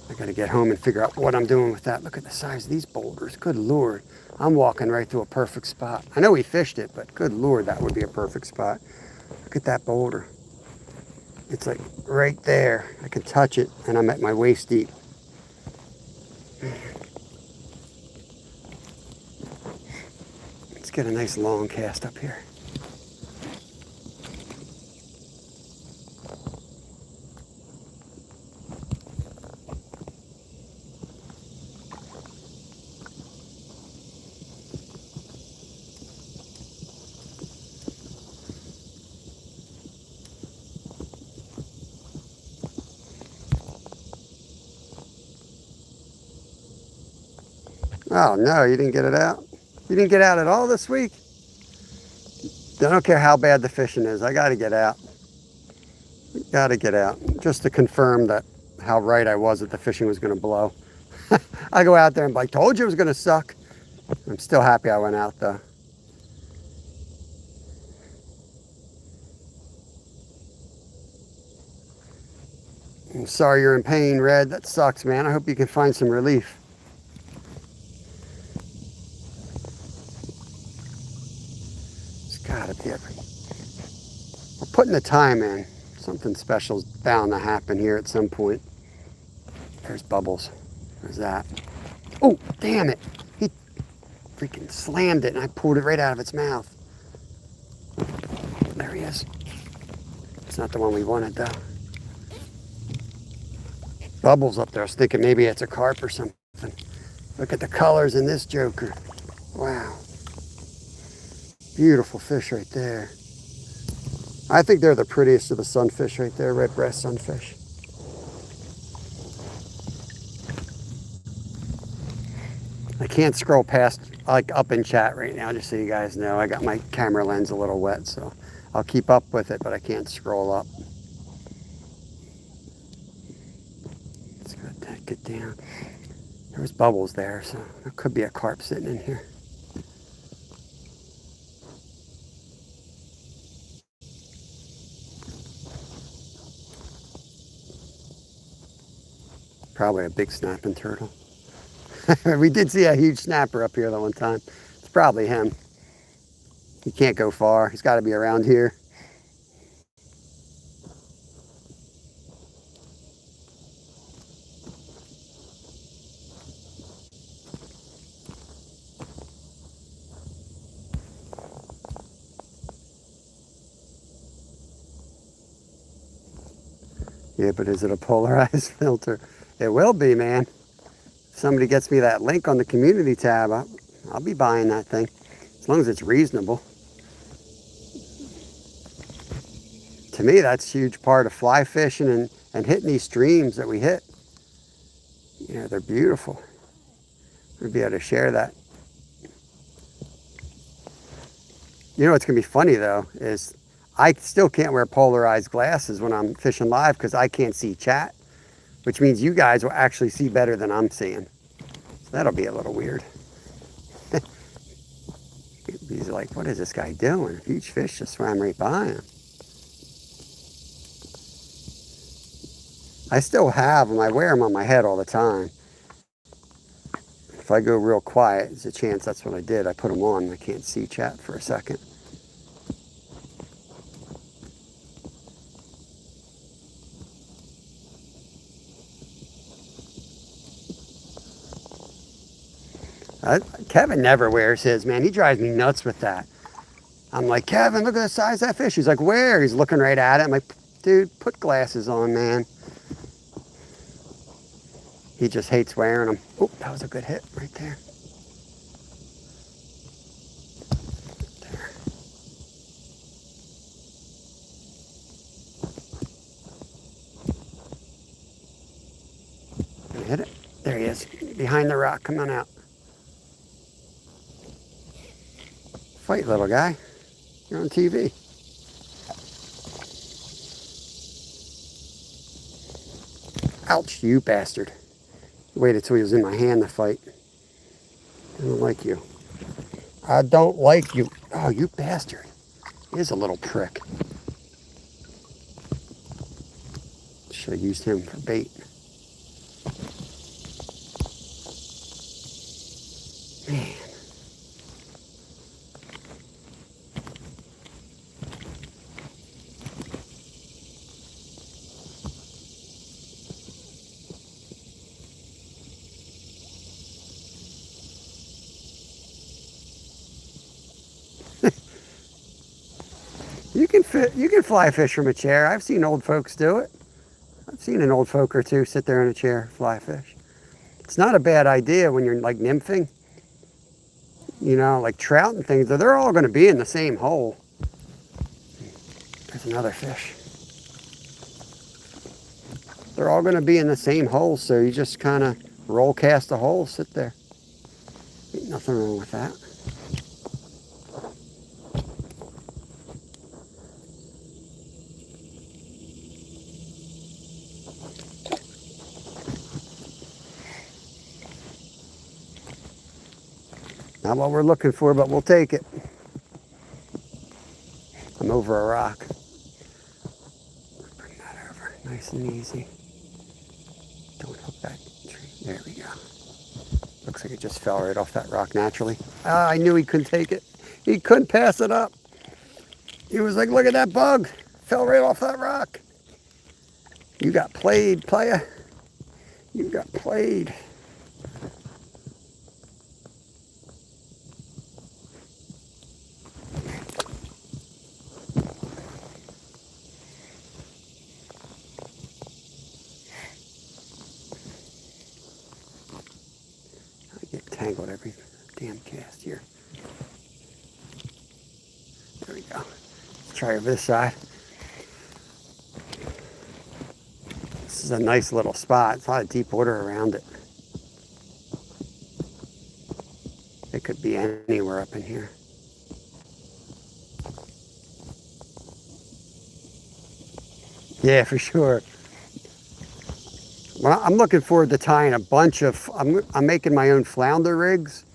I got to get home and figure out what I'm doing with that. Look at the size of these boulders. Good Lord. I'm walking right through a perfect spot. I know we fished it, but good Lord, that would be a perfect spot. Look at that boulder. It's like right there. I can touch it, and I'm at my waist deep. Let's get a nice long cast up here. Oh no, you didn't get it out? You didn't get out at all this week? I don't care how bad the fishing is, I gotta get out. Gotta get out, just to confirm that how right I was that the fishing was gonna blow. I go out there and like, told you it was gonna suck. I'm still happy I went out though. I'm sorry you're in pain, Red. That sucks, man. I hope you can find some relief. It's gotta be every... We're putting the time in. Something special's bound to happen here at some point. There's Bubbles. There's that. Oh, damn it. He freaking slammed it and I pulled it right out of its mouth. There he is. It's not the one we wanted though. Bubbles up there. I was thinking maybe it's a carp or something. Look at the colors in this joker. Wow. Beautiful fish right there. I think they're the prettiest of the sunfish right there, red breast sunfish. I can't scroll past like up in chat right now, just so you guys know. I got my camera lens a little wet, so I'll keep up with it, but I can't scroll up. Let's go get down. There's Bubbles there, so there could be a carp sitting in here. Probably a big snapping turtle. We did see a huge snapper up here the one time. It's probably him. He can't go far. He's got to be around here. Yeah, but is it a polarized filter? It will be, man. If somebody gets me that link on the community tab, I'll be buying that thing. As long as it's reasonable. To me, that's a huge part of fly fishing and hitting these streams that we hit. You know, they're beautiful. We'll be able to share that. You know what's going to be funny, though, is I still can't wear polarized glasses when I'm fishing live because I can't see chat, which means you guys will actually see better than I'm seeing. So that'll be a little weird. He's like, what is this guy doing? A huge fish just swam right by him. I still have them. I wear them on my head all the time. If I go real quiet, there's a chance that's what I did. I put them on. I can't see chat for a second. Kevin never wears his, man. He drives me nuts with that. I'm like, Kevin, look at the size of that fish. He's like, where? He's looking right at it. I'm like, dude, put glasses on, man. He just hates wearing them. Oh, that was a good hit right there. There. Gonna hit it. There he is, behind the rock, coming out. Fight, little guy. You're on TV. Ouch, you bastard. You waited till he was in my hand to fight. I don't like you. I don't like you. Oh, you bastard. He is a little prick. Should have used him for bait. Man. You can fly fish from a chair. I've seen old folks do it. I've seen an old folk or two sit there in a chair, fly fish. It's not a bad idea when you're like nymphing. You know, like trout and things. They're all going to be in the same hole. There's another fish. They're all going to be in the same hole, so you just kind of roll cast the hole, sit there. Ain't nothing wrong with that. Not what we're looking for, but we'll take it. I'm over a rock. Bring that over, nice and easy. Don't hook that tree. There we go. Looks like it just fell right off that rock naturally. Ah, I knew he couldn't take it. He couldn't pass it up. He was like, look at that bug. Fell right off that rock. You got played, playa. You got played. Tangled every damn cast here. There we go. Let's try over this side. This is a nice little spot. It's a lot of deep water around it. It could be anywhere up in here. Yeah, for sure. Well, I'm looking forward to tying a bunch of, I'm making my own flounder rigs.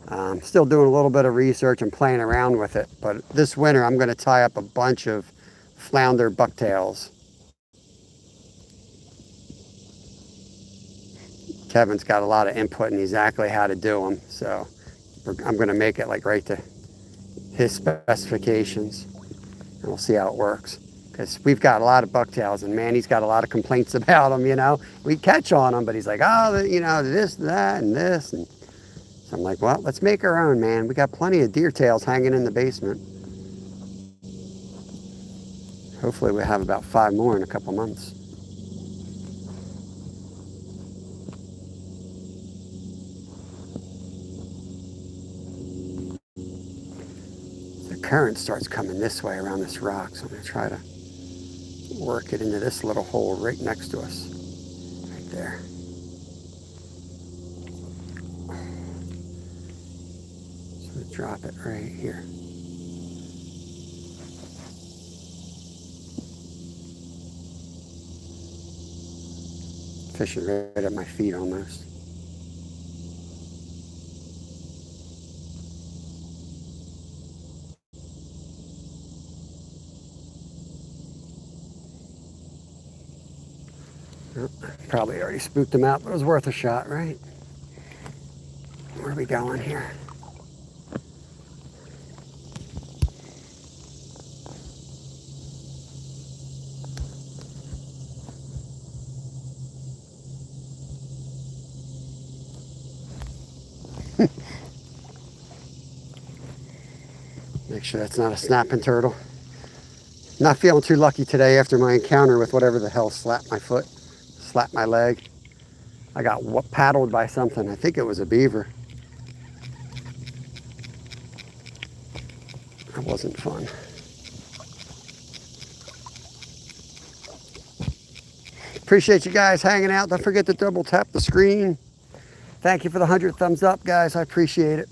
I'm still doing a little bit of research and playing around with it. But this winter, I'm going to tie up a bunch of flounder bucktails. Kevin's got a lot of input in exactly how to do them. So I'm going to make it like right to his specifications. And we'll see how it works. Because we've got a lot of bucktails, and man, he's got a lot of complaints about them, you know. We catch on them, but he's like, oh, you know, this, that, and this. And so I'm like, well, let's make our own, man. We got plenty of deer tails hanging in the basement. Hopefully we'll have about 5 more in a couple months. The current starts coming this way around this rock, so I'm going to try to work it into this little hole right next to us, right there. So I'm going to drop it right here. Fishing right at my feet almost. Probably already spooked him out, but it was worth a shot, right? are we going here? Make sure that's not a snapping turtle. Not feeling too lucky today after my encounter with whatever the hell slapped my foot, slapped my leg. I got paddled by something. I think it was a beaver. That wasn't fun. Appreciate you guys hanging out. Don't forget to double tap the screen. Thank you for the 100 thumbs up, guys. I appreciate it.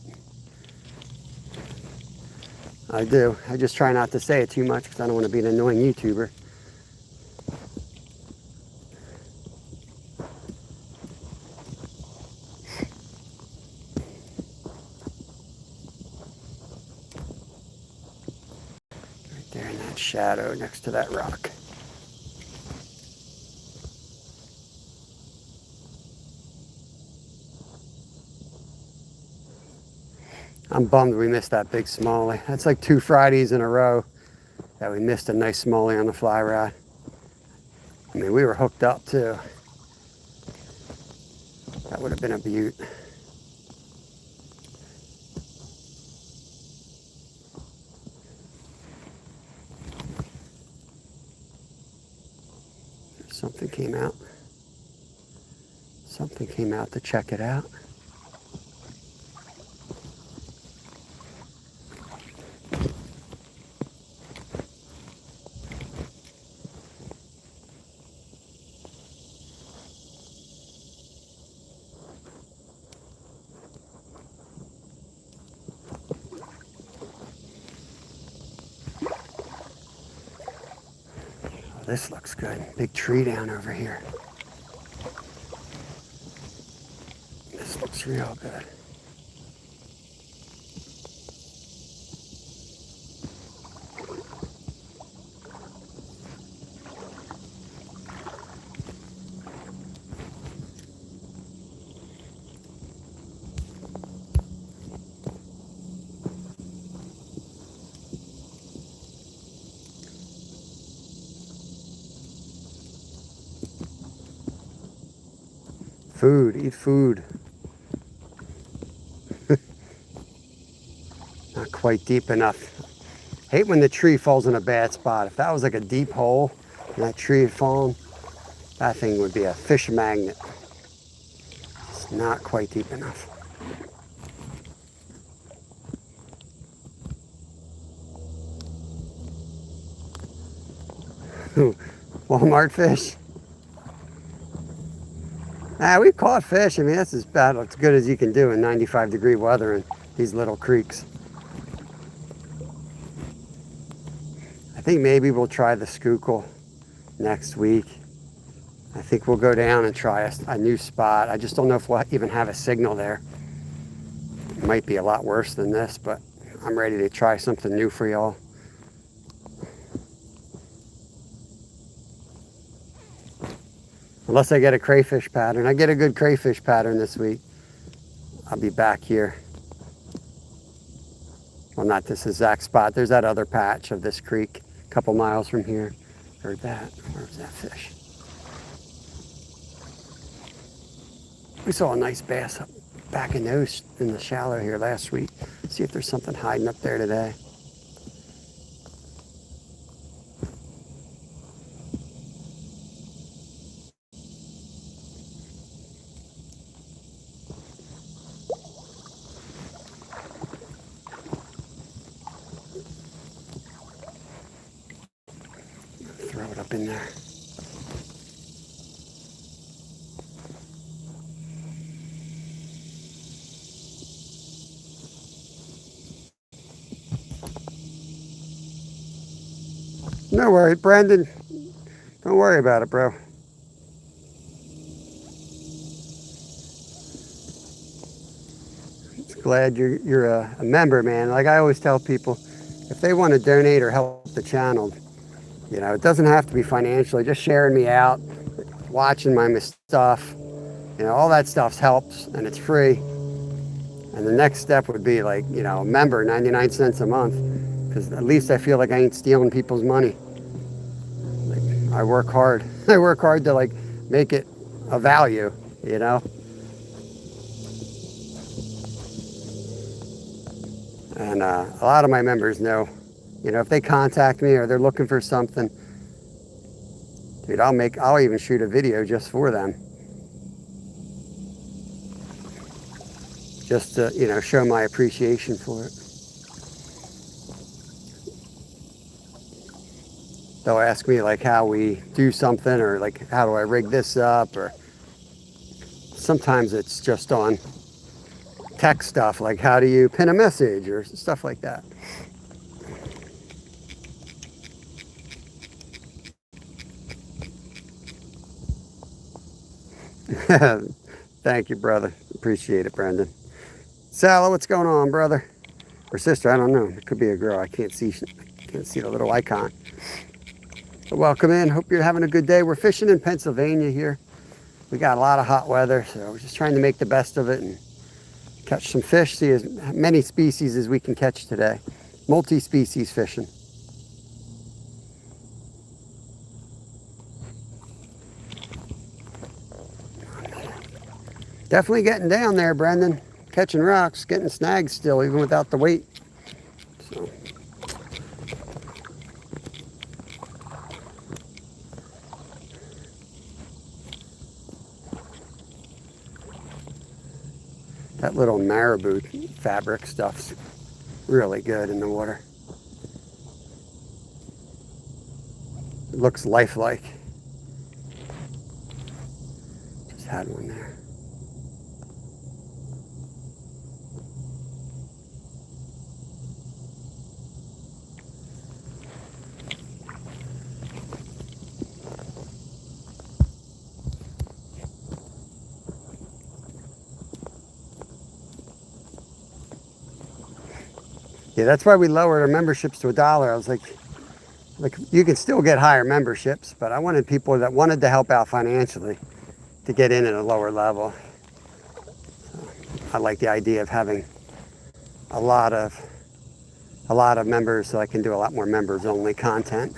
I do. I just try not to say it too much because I don't want to be an annoying YouTuber. Right there in that shadow next to that rock. I'm bummed we missed that big smallie. That's like 2 Fridays in a row that we missed a nice smallie on the fly rod. I mean, we were hooked up too. That would have been a beaut. Something came out. Something came out to check it out. This looks good. Big tree down over here. This looks real good. Food, eat food. Not quite deep enough. Hate when the tree falls in a bad spot. If that was like a deep hole and that tree had fallen, that thing would be a fish magnet. It's not quite deep enough. Walmart fish. We've caught fish. I mean, that's as bad, as good as you can do in 95-degree weather in these little creeks. I think maybe we'll try the Schuylkill next week. I think we'll go down and try a new spot. I just don't know if we'll even have a signal there. It might be a lot worse than this, but I'm ready to try something new for y'all. Unless I get a crayfish pattern. I get a good crayfish pattern this week, I'll be back here. Well, not this exact spot. There's that other patch of this creek a couple miles from here. Heard that. Where's that fish? We saw a nice bass up back in the shallow here last week. See if there's something hiding up there today. Throw it up in there. No worry, Brandon. Don't worry about it, bro. Just glad you're a member, man. Like I always tell people, if they want to donate or help the channel, you know, it doesn't have to be financially. Just sharing me out, watching my stuff, you know, all that stuff helps, and it's free. And the next step would be like, you know, member, 99 cents a month, because at least I feel like I ain't stealing people's money. Like, I work hard. I work hard to like make it a value, you know? And a lot of my members know, you know, if they contact me or they're looking for something, dude, I'll even shoot a video just for them. Just to, you know, show my appreciation for it. They'll ask me like how we do something, or like how do I rig this up, or sometimes it's just on tech stuff, like how do you pin a message or stuff like that. Thank you, brother. Appreciate it, Brendan. Sally, what's going on, brother? Or sister, I don't know. It could be a girl. I can't see the little icon. But welcome in. Hope you're having a good day. We're fishing in Pennsylvania here. We got a lot of hot weather, so we're just trying to make the best of it and catch some fish, see as many species as we can catch today. Multi-species fishing. Definitely getting down there, Brendan. Catching rocks, getting snags still, even without the weight. So. That little marabou fabric stuff's really good in the water. It looks lifelike. Just had one there. Yeah, that's why we lowered our memberships to $1. I was like, you can still get higher memberships, but I wanted people that wanted to help out financially to get in at a lower level. So I like the idea of having a lot of members, so I can do a lot more members only content,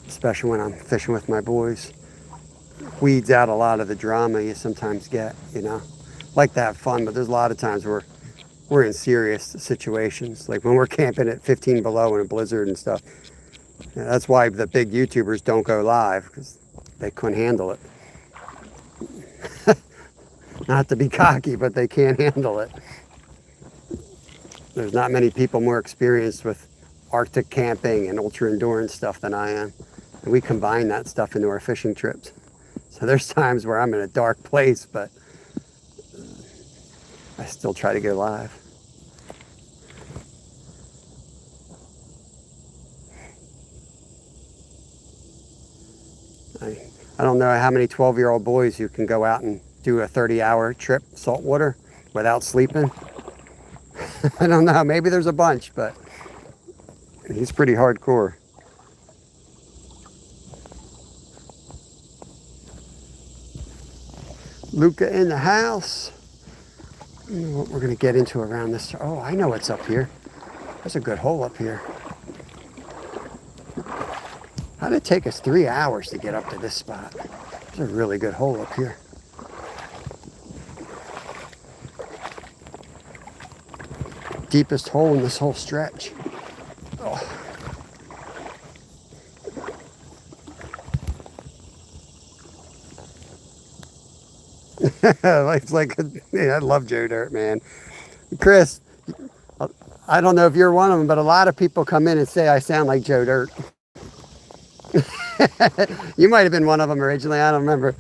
especially when I'm fishing with my boys. Weeds out a lot of the drama you sometimes get, you know. Like to have fun, but there's a lot of times where we're in serious situations, like when we're camping at 15 below in a blizzard and stuff. Yeah, that's why the big YouTubers don't go live, because they couldn't handle it. Not to be cocky, but they can't handle it. There's not many people more experienced with Arctic camping and ultra endurance stuff than I am. And we combine that stuff into our fishing trips. So there's times where I'm in a dark place, but I still try to go live. I don't know how many 12-year-old boys who can go out and do a 30-hour trip saltwater without sleeping. I don't know, maybe there's a bunch, but he's pretty hardcore. Luca in the house. I don't know what we're gonna get into around this. Oh, I know what's up here. There's a good hole up here. How did it take us 3 hours to get up to this spot? There's a really good hole up here. Deepest hole in this whole stretch. Oh. It's like, man, I love Joe Dirt, man. Chris, I don't know if you're one of them, but a lot of people come in and say I sound like Joe Dirt. You might have been one of them originally, I don't remember.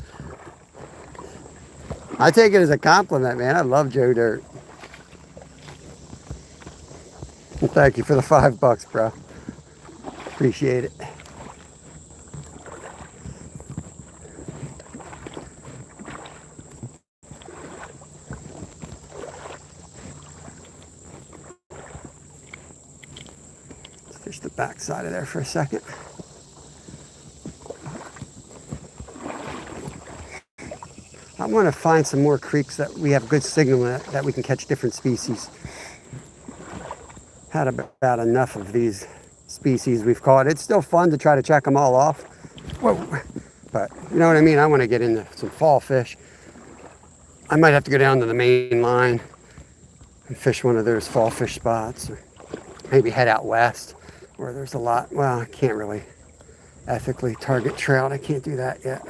I take it as a compliment, man. I love Joe Dirt. Thank you for the $5, bro. Appreciate it. Let's fish the back side of there for a second. I want to find some more creeks that we have good signal at, that we can catch different species. Had about enough of these species we've caught. It's still fun to try to check them all off. Whoa. But you know what I mean? I want to get into some fall fish. I might have to go down to the main line and fish one of those fall fish spots, or maybe head out west where there's a lot. Well, I can't really ethically target trout. I can't do that yet.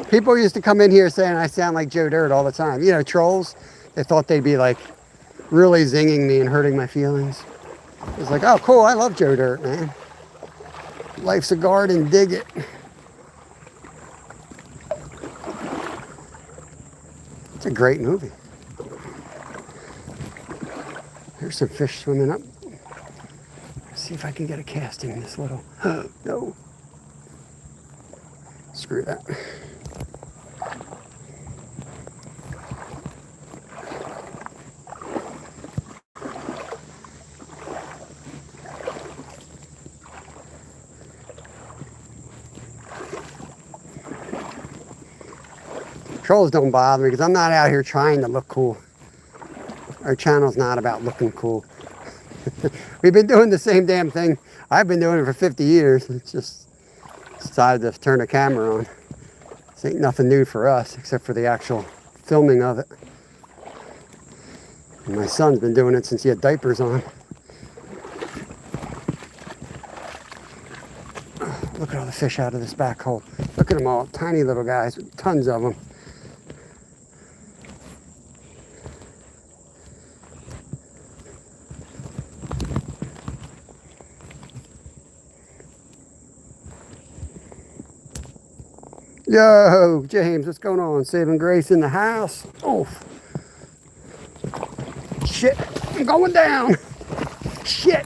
People used to come in here saying I sound like Joe Dirt all the time. You know, trolls, they thought they'd be like really zinging me and hurting my feelings. It was like, oh, cool, I love Joe Dirt, man. Life's a garden, dig it. It's a great movie. There's some fish swimming up. Let's see if I can get a cast in this little, no. Screw that. Trolls don't bother me because I'm not out here trying to look cool. Our channel's not about looking cool. We've been doing the same damn thing. I've been doing it for 50 years. It's just decided to turn the camera on. This ain't nothing new for us except for the actual filming of it. And my son's been doing it since he had diapers on. Oh, look at all the fish out of this back hole. Look at them all, tiny little guys, tons of them. Yo, James, what's going on? Saving Grace in the house. Oh, shit, I'm going down. Shit.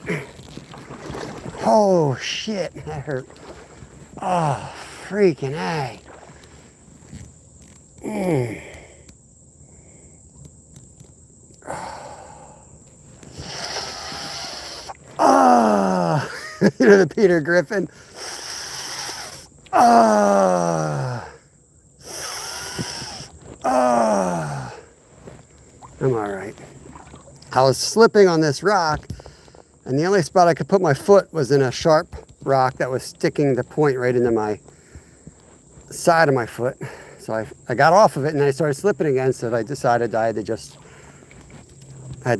Oh, shit, that hurt. Oh, freaking A. Oh, you know the Peter Griffin? I'm all right. I was slipping on this rock, and the only spot I could put my foot was in a sharp rock that was sticking the point right into my side of my foot. So I got off of it, and then I started slipping again, so I decided I had to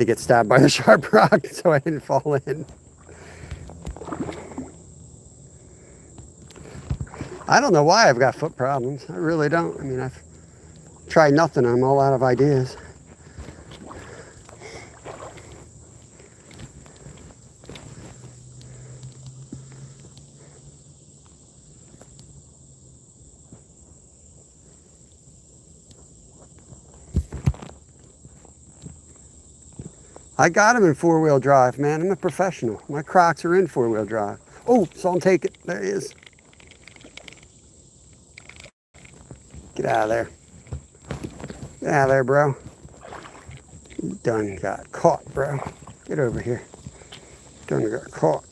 get stabbed by the sharp rock so I didn't fall in. I don't know why I've got foot problems. I really don't. I mean, I've tried nothing. I'm all out of ideas. I got him in four-wheel drive, man. I'm a professional. My Crocs are in four-wheel drive. Oh, saw him take it. There he is. Get out of there. Get out of there, bro. You done got caught, bro. Get over here. Done got caught.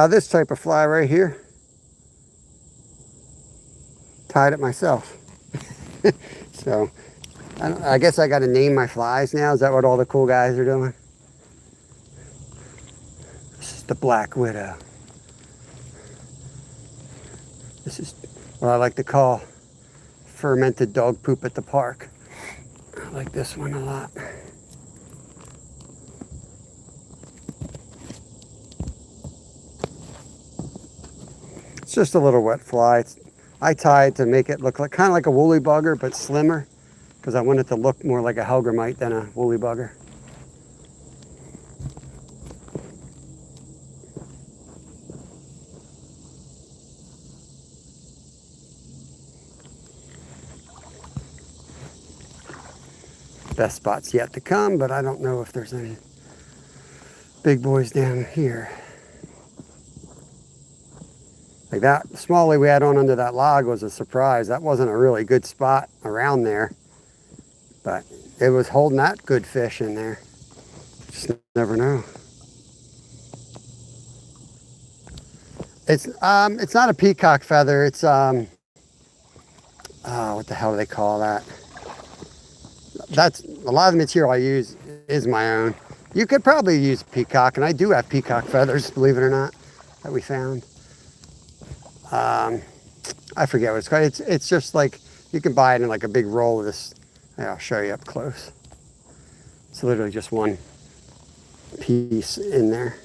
This type of fly right here. Tied it myself. So, I guess I got to name my flies now. Is that what all the cool guys are doing? This is the Black Widow. This is what I like to call fermented dog poop at the park. I like this one a lot. It's just a little wet fly. I tie it to make it look like kind of like a woolly bugger, but slimmer, because I want it to look more like a hellgrammite than a woolly bugger. Best spot's yet to come, but I don't know if there's any big boys down here. Like that smallie we had on under that log was a surprise. That wasn't a really good spot around there, but it was holding that good fish in there. Just never know. It's not a peacock feather. It's oh, what the hell do they call that? That's a lot of the material I use is my own. You could probably use peacock, and I do have peacock feathers, believe it or not, that we found. I forget what it's called. It's just like, you can buy it in like a big roll of this. Yeah, I'll show you up close. It's literally just one piece in there.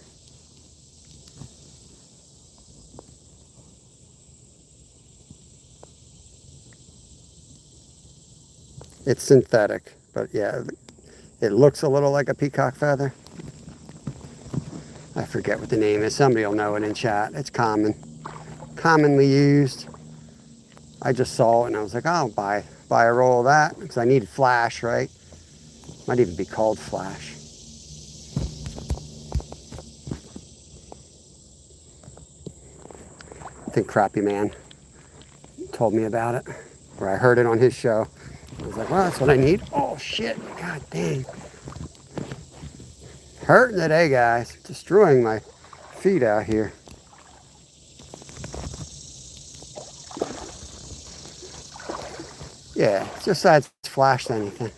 It's synthetic, but yeah, it looks a little like a peacock feather. I forget what the name is. Somebody will know it in chat. It's commonly used. I just saw it and I was like, oh, I'll buy a roll of that because I need flash, right? Might even be called flash. I think Crappy Man told me about it, or I heard it on his show. I was like, well, that's what I need. Oh, shit. God dang. Hurting today, guys. Destroying my feet out here. Yeah, it's just that it's flashed anything.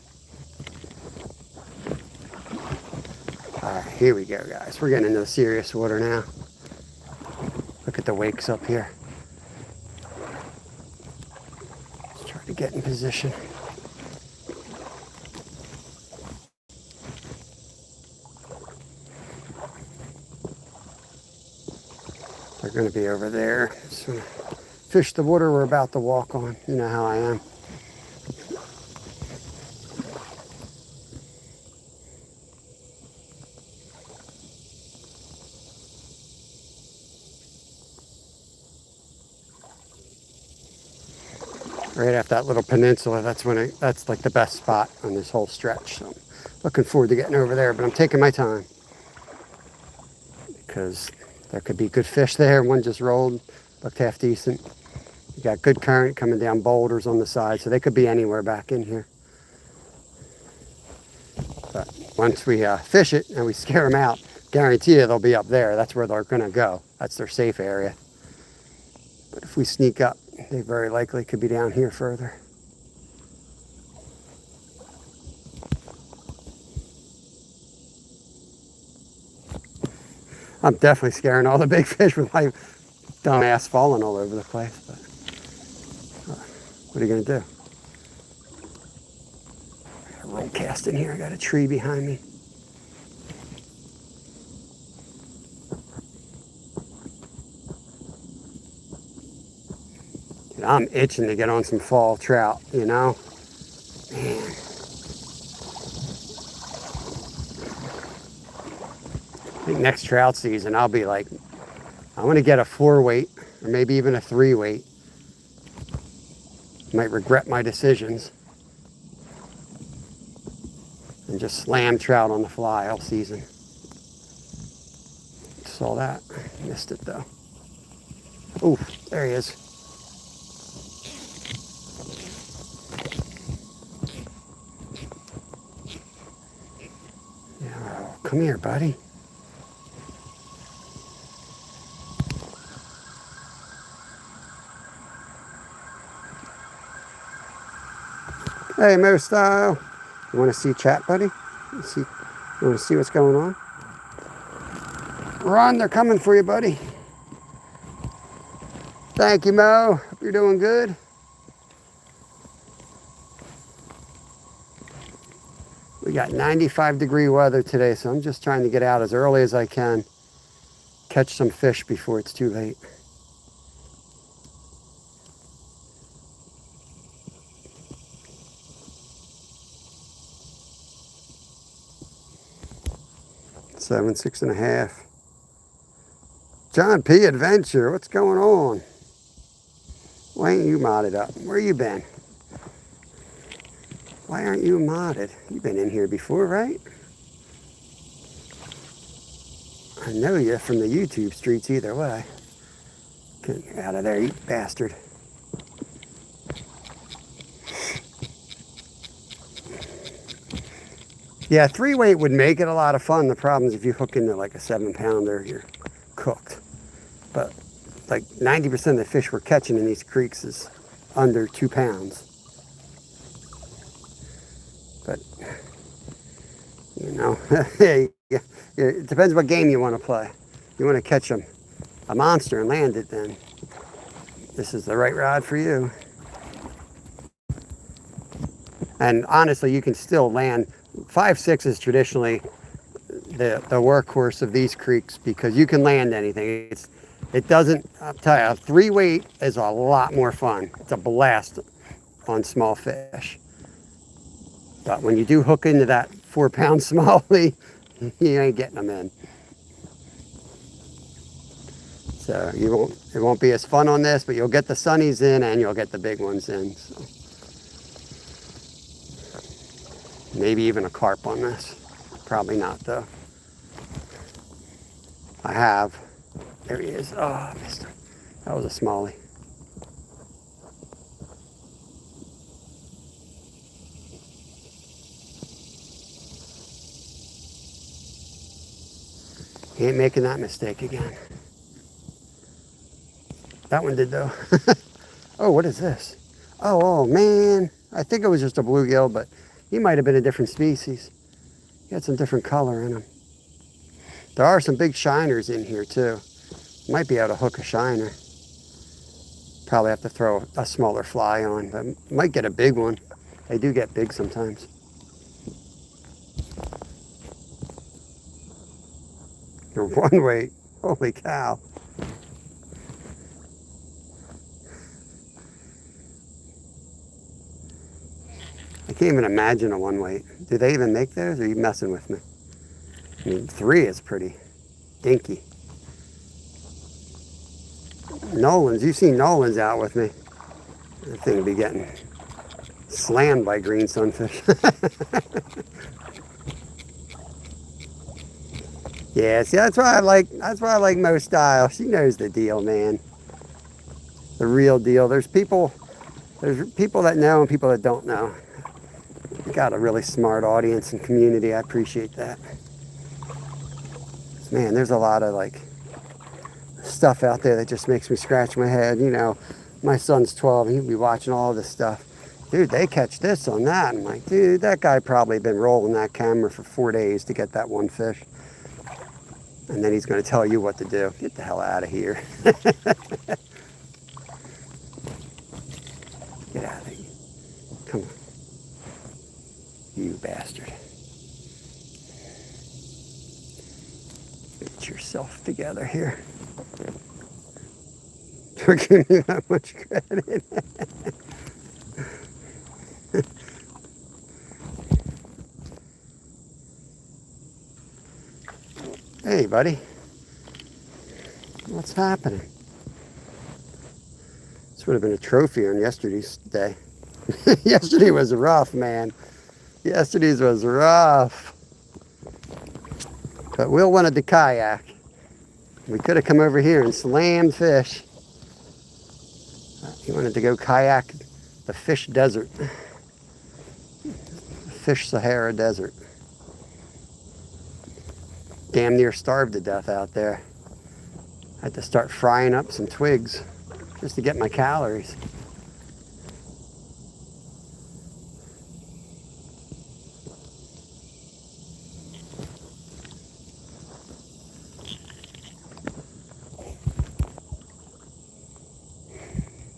All right, here we go, guys. We're getting into the serious water now. Look at the wakes up here. Let's try to get in position. They're going to be over there. Just gonna fish the water we're about to walk on. You know how I am. Right after that little peninsula, that's like the best spot on this whole stretch. So I'm looking forward to getting over there, but I'm taking my time because there could be good fish there. One just rolled, looked half decent. You got good current coming down boulders on the side, so they could be anywhere back in here. But once we fish it and we scare them out, guarantee you they'll be up there. That's where they're gonna go. That's their safe area. But if we sneak up, they very likely could be down here further. I'm definitely scaring all the big fish with my dumb ass falling all over the place, but what are you gonna do? I got a roll cast in here. I got a tree behind me. Dude, I'm itching to get on some fall trout, you know? Man. I think next trout season, I'll be like, I want to get a 4-weight or maybe even a 3-weight. Might regret my decisions. And just slam trout on the fly all season. Saw that. Missed it though. Oh, there he is. Yeah, come here, buddy. Hey, Mo Style. You want to see chat, buddy? You want to see what's going on? Ron, they're coming for you, buddy. Thank you, Mo. Hope you're doing good. We got 95-degree weather today, so I'm just trying to get out as early as I can. Catch some fish before it's too late. Seven, 6.5. John P. Adventure, what's going on? Why ain't you modded up? Where you been? Why aren't you modded? You've been in here before, right? I know you from the YouTube streets either way. Get out of there, you bastard. Yeah, 3-weight would make it a lot of fun. The problem is if you hook into like a 7-pounder, you're cooked. But like 90% of the fish we're catching in these creeks is under 2 pounds. But, you know, it depends what game you want to play. You want to catch a monster and land it, then this is the right rod for you. And honestly, you can still land. 5.6 is traditionally the workhorse of these creeks because you can land anything. It doesn't, I'll tell you, a 3-weight is a lot more fun. It's a blast on small fish. But when you do hook into that 4-pound smallie, you ain't getting them in. So it won't be as fun on this, but you'll get the sunnies in and you'll get the big ones in. So. Maybe even a carp on this. Probably not though. I have. There he is. Oh, I missed him. That was a smallie. He ain't making that mistake again. That one did though. Oh, what is this? Oh man. I think it was just a bluegill, but he might have been a different species. He had some different color in him. There are some big shiners in here too. Might be able to hook a shiner. Probably have to throw a smaller fly on, but might get a big one. They do get big sometimes. You're 1-weight. Holy cow. I can't even imagine a 1-weight. Do they even make those, or are you messing with me? I mean, 3 is pretty dinky. Nolan's, you've seen Nolan's out with me. That thing would be getting slammed by green sunfish. Yeah, see, that's why I like Mo Style. She knows the deal, man. The real deal. There's people that know and people that don't know. You got a really smart audience and community. I appreciate that. Man, there's a lot of like stuff out there that just makes me scratch my head. You know, my son's 12 and he'll be watching all this stuff. Dude, they catch this on that. I'm like, dude, that guy probably been rolling that camera for 4 days to get that one fish. And then he's going to tell you what to do. Get the hell out of here. Get out of here. Come on. You bastard. Get yourself together here. For giving me that much credit. Hey, buddy. What's happening? This would have been a trophy on yesterday's day. Yesterday was rough, man. Yesterday's was rough. But Will wanted to kayak. We could have come over here and slammed fish. He wanted to go kayak the fish desert. Fish Sahara Desert. Damn near starved to death out there. I had to start frying up some twigs just to get my calories.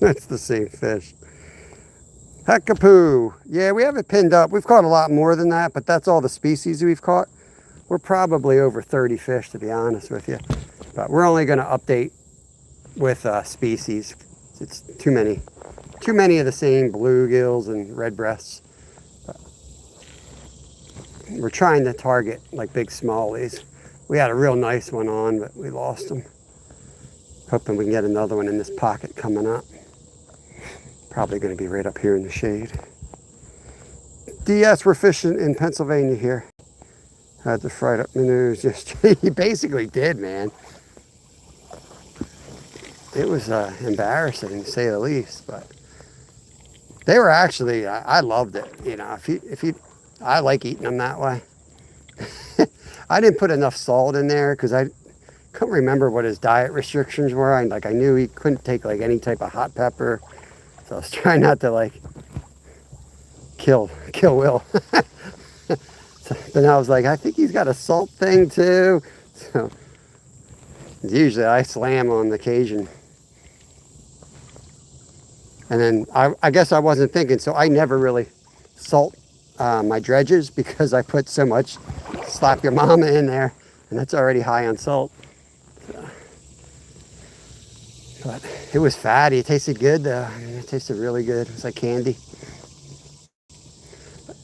That's the same fish. Heckapoo. Yeah, we have it pinned up. We've caught a lot more than that, but that's all the species we've caught. We're probably over 30 fish, to be honest with you. But we're only going to update with species. It's too many of the same bluegills and red breasts. But we're trying to target like big smallies. We had a real nice one on, but we lost them. Hoping we can get another one in this pocket coming up. Probably going to be right up here in the shade. DS, we're fishing in Pennsylvania here. Had to fry up my nose yesterday. He basically did, man. It was embarrassing to say the least, but they were actually, I loved it. You know, I like eating them that way. I didn't put enough salt in there because I couldn't remember what his diet restrictions were. I knew he couldn't take like any type of hot pepper. So I was trying not to like kill Will. So then I was like, I think he's got a salt thing too. So usually I slam on occasion. And then I guess I wasn't thinking, so I never really salt my dredges because I put so much slap your mama in there, and that's already high on salt. So, but it was fatty. It tasted good though. I mean, it tasted really good. It was like candy. But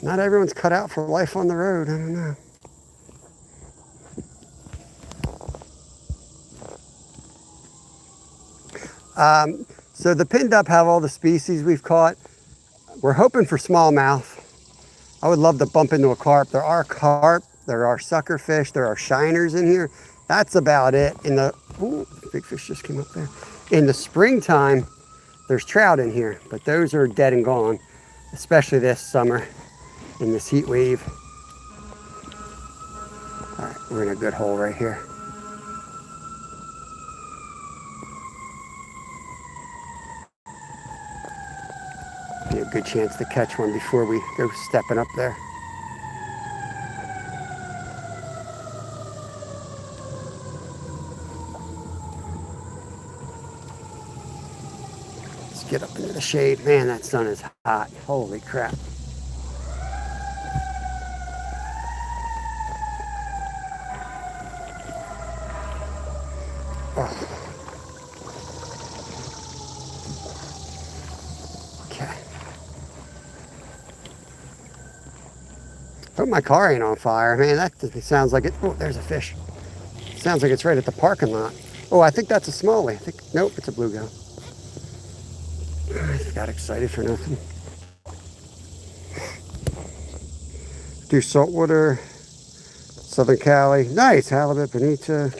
not everyone's cut out for life on the road. I don't know. So the pinned up have all the species we've caught. We're hoping for smallmouth. I would love to bump into a carp. There are carp, there are suckerfish, there are shiners in here. That's about it. Ooh, big fish just came up there. In the springtime, there's trout in here, but those are dead and gone, especially this summer in this heat wave. All right, we're in a good hole right here. Be a good chance to catch one before we go stepping up there. Let's get up into the shade. Man, that sun is hot. Holy crap. Oh. Hope my car ain't on fire. Man, that sounds like it. Oh, there's a fish. Sounds like it's right at the parking lot. Oh, I think that's a smallie. Nope, it's a bluegill. I got excited for nothing. Do saltwater, Southern Cali. Nice, halibut, bonita.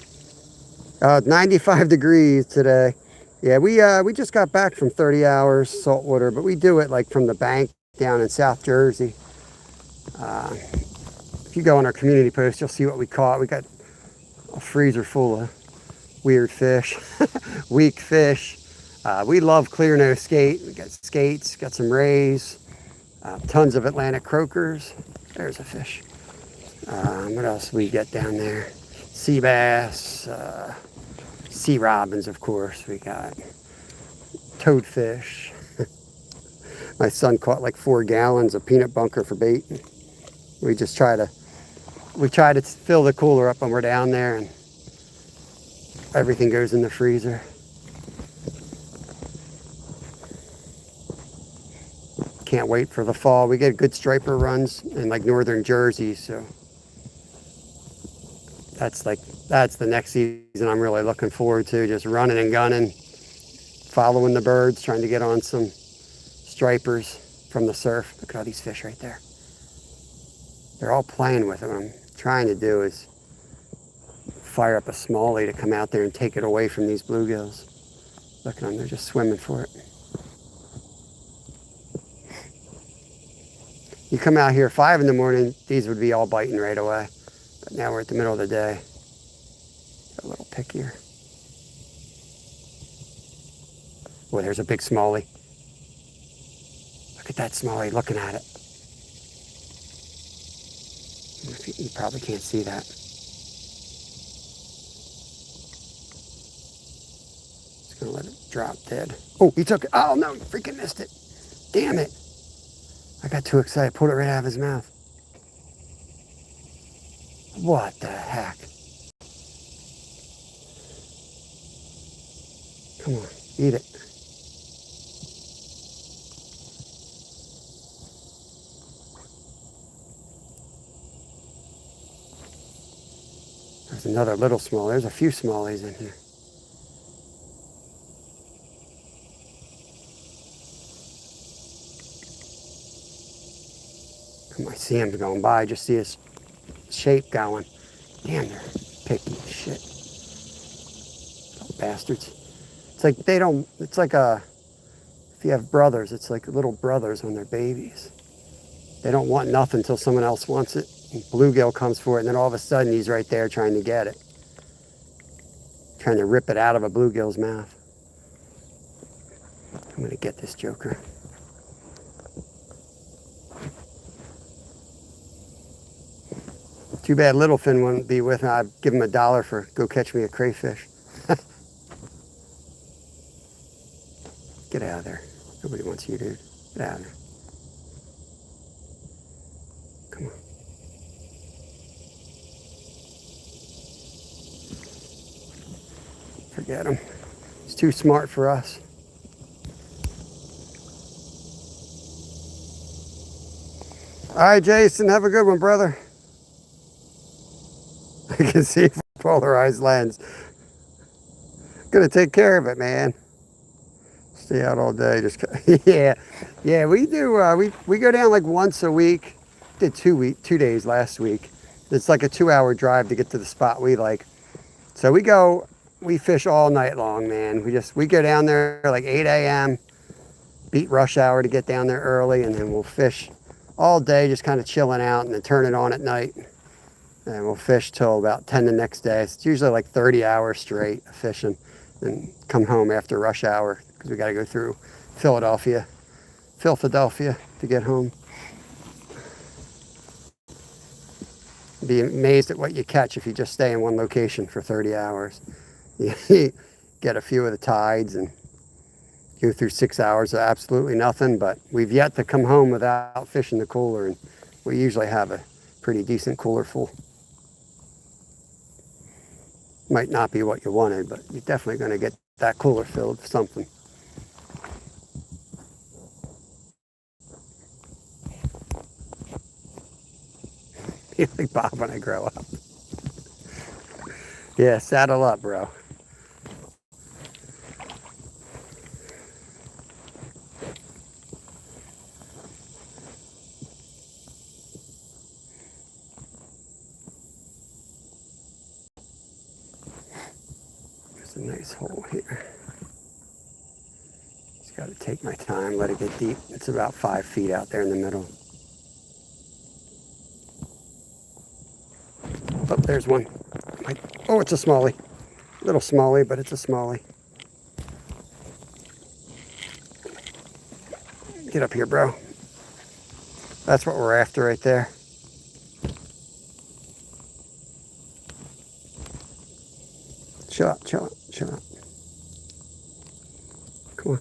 95 degrees today. Yeah, we just got back from 30 hours saltwater, but we do it like from the bank down in South Jersey. If you go on our community post, you'll see what we caught. We got a freezer full of weird fish, weak fish. We love clear nose skate. We got skates, got some rays, tons of Atlantic croakers. There's a fish. What else we get down there? Sea bass, sea robins, of course. We got toadfish. My son caught like 4 gallons of peanut bunker for bait. We try to fill the cooler up when we're down there, and everything goes in the freezer. Can't wait for the fall. We get good striper runs in like northern Jersey, so that's the next season I'm really looking forward to. Just running and gunning, following the birds, trying to get on some stripers from the surf. Look at all these fish right there. They're all playing with it. What I'm trying to do is fire up a smallie to come out there and take it away from these bluegills. Look at them, they're just swimming for it. You come out here 5 in the morning, these would be all biting right away. But now we're at the middle of the day. A little pickier. Oh, there's a big smallie. Look at that smallie looking at it. You probably can't see that. Just gonna let it drop dead. Oh, he took it. Oh no, he freaking missed it. Damn it. I got too excited, pulled it right out of his mouth. What the heck? Come on, eat it. There's another little small. There's a few smallies in here. I see him going by. Just see his shape going. Damn, they're picky as shit. Little bastards. It's like they don't. It's like if you have brothers, it's like little brothers when they're babies. They don't want nothing until someone else wants it. Bluegill comes for it, and then all of a sudden he's right there trying to get it. Trying to rip it out of a bluegill's mouth. I'm going to get this joker. Too bad Littlefin wouldn't be with me. I'd give him $1 for go catch me a crayfish. Get out of there. Nobody wants you, dude. Get out of there. Come on. Forget him. He's too smart for us. All right, Jason, have a good one, brother. I can see polarized lens. Gonna take care of it, man. Stay out all day. Just yeah. We do. We go down like once a week. Did 2 days last week. It's like a 2-hour drive to get to the spot we like. So we go. We fish all night long, man. We go down there like 8 a.m. Beat rush hour to get down there early, and then we'll fish all day, just kind of chilling out, and then turn it on at night. And we'll fish till about 10 the next day. It's usually like 30 hours straight of fishing, and come home after rush hour because we got to go through Philadelphia to get home. Be amazed at what you catch if you just stay in one location for 30 hours. You get a few of the tides and go through 6 hours of absolutely nothing, but we've yet to come home without fishing the cooler, and we usually have a pretty decent cooler full. Might not be what you wanted, but you're definitely going to get that cooler filled with something. Be like Bob when I grow up. Yeah, saddle up, bro. There's a nice hole here. Just got to take my time, let it get deep. It's about 5 feet out there in the middle. Oh, there's one. Oh, it's a smallie. Little smallie, but it's a smallie. Get up here, bro. That's what we're after right there. Chill out, chill out, chill out. Come on.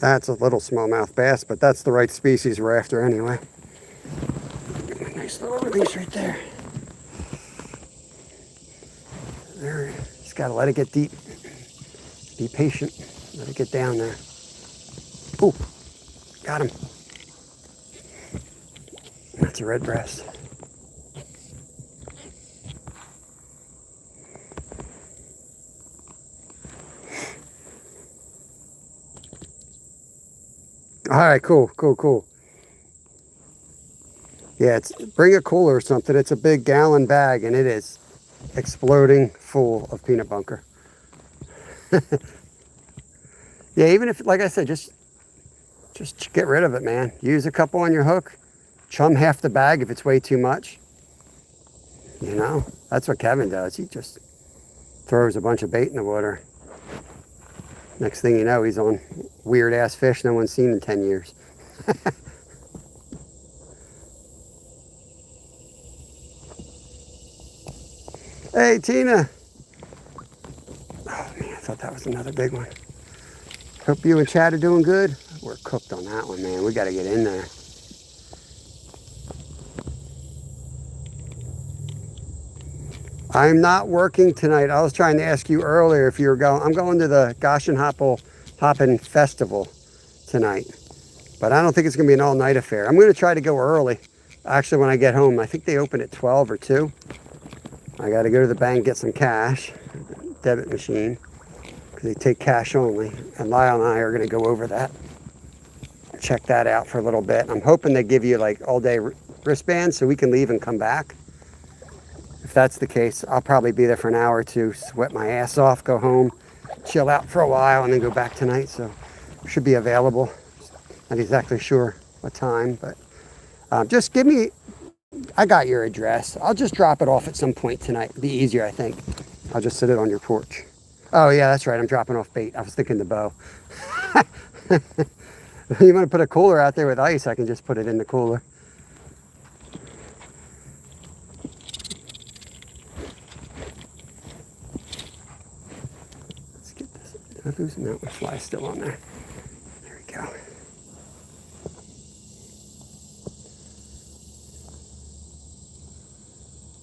That's a little smallmouth bass, but that's the right species we're after anyway. Nice little release right there. There, just gotta let it get deep. Be patient. Let it get down there. Ooh, got him. That's a red breast. All right, cool. Yeah, bring a cooler or something. It's a big gallon bag, and it is exploding full of peanut bunker. Yeah, even if, like I said, just get rid of it, man. Use a couple on your hook. Chum half the bag if it's way too much. You know, that's what Kevin does. He just throws a bunch of bait in the water. Next thing you know, he's on weird ass fish no one's seen in 10 years. Hey, Tina. Oh, man, I thought that was another big one. Hope you and Chad are doing good. We're cooked on that one, man. We got to get in there. I'm not working tonight. I was trying to ask you earlier if you were going. I'm going to the Goshen Hoppin' Festival tonight, but I don't think it's going to be an all-night affair. I'm going to try to go early. Actually, when I get home, I think they open at 12 or 2. I got to go to the bank, get some cash, debit machine, because they take cash only. And Lyle and I are going to go over that, check that out for a little bit. I'm hoping they give you like all-day wristbands so we can leave and come back. If that's the case, I'll probably be there for an hour or two, sweat my ass off, go home, chill out for a while, and then go back tonight. So should be available. Not exactly sure what time, but Just give me, I got your address. I'll just drop it off at some point tonight. It'd be easier, I think. I'll just sit it on your porch. Oh yeah, that's right. I'm dropping off bait. I was thinking the bow. You want to put a cooler out there with ice, I can just put it in the cooler. Let's get this. Did I lose him out? My fly's still on there. There we go.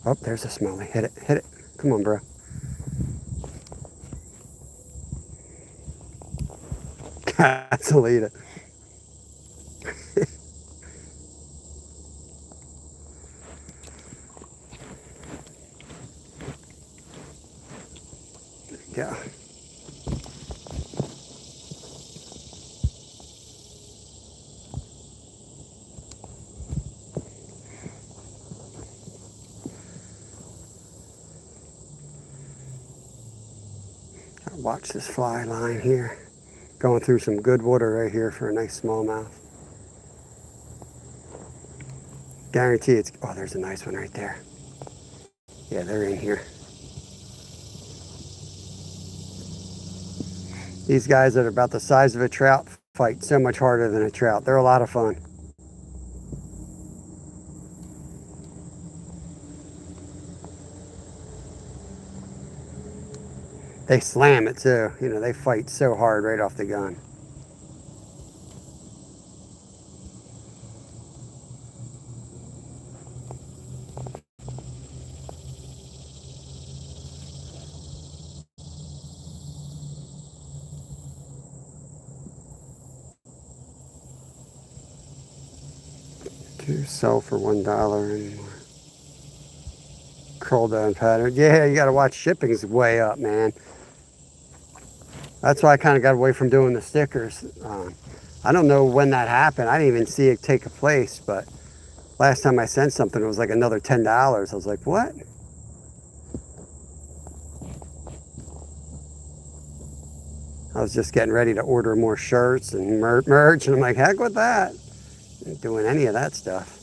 Oh, there's a smelly. Hit it. Hit it. Come on, bro. That's a leader. Yeah. Watch this fly line here. Going through some good water right here for a nice smallmouth. Guarantee it's, oh, there's a nice one right there. Yeah, they're in here. These guys that are about the size of a trout fight so much harder than a trout. They're a lot of fun. They slam it too. You know, they fight so hard right off the gun. To sell for $1 anymore. Curl down pattern. Yeah, you got to watch shipping's way up, man. That's why I kind of got away from doing the stickers. I don't know when that happened. I didn't even see it take place, but last time I sent something, it was like another $10. I was like, what? I was just getting ready to order more shirts and merch, and I'm like, heck with that. Ain't doing any of that stuff.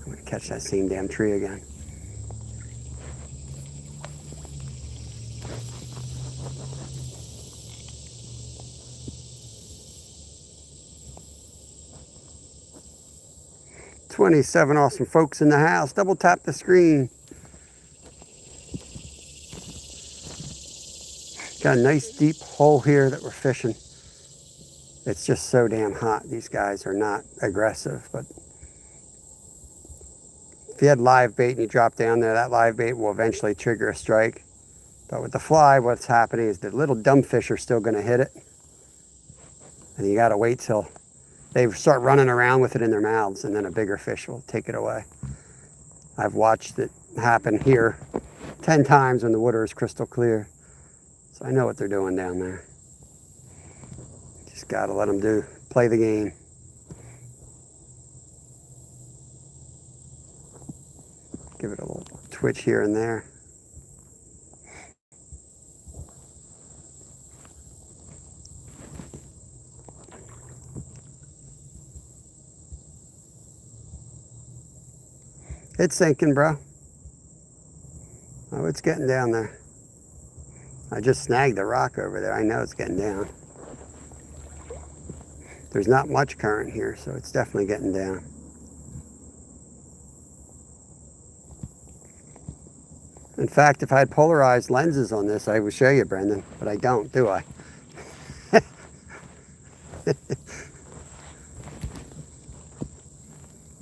I'm gonna catch that same damn tree again. $27 awesome folks in the house. Double tap the screen. Got a nice deep hole here that we're fishing. It's just so damn hot. These guys are not aggressive, but if you had live bait and you drop down there, that live bait will eventually trigger a strike. But with the fly, what's happening is the little dumb fish are still gonna hit it. And you gotta wait till they start running around with it in their mouths, and then a bigger fish will take it away. I've watched it happen here 10 times when the water is crystal clear. So I know what they're doing down there. Just gotta let them play the game. Give it a little twitch here and there. It's sinking, bro. Oh, it's getting down there. I just snagged the rock over there. I know it's getting down. There's not much current here, so it's definitely getting down. In fact, if I had polarized lenses on this, I would show you, Brendan, but I don't, do I?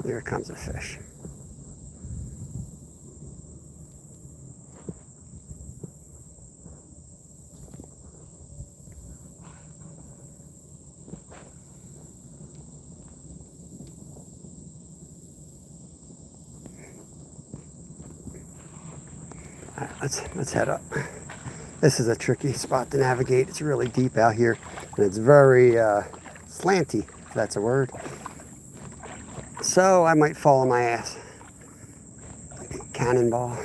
Here comes a fish. All right, let's head up. This is a tricky spot to navigate. It's really deep out here, and it's very slanty, if that's a word. So I might fall on my ass. Cannonball.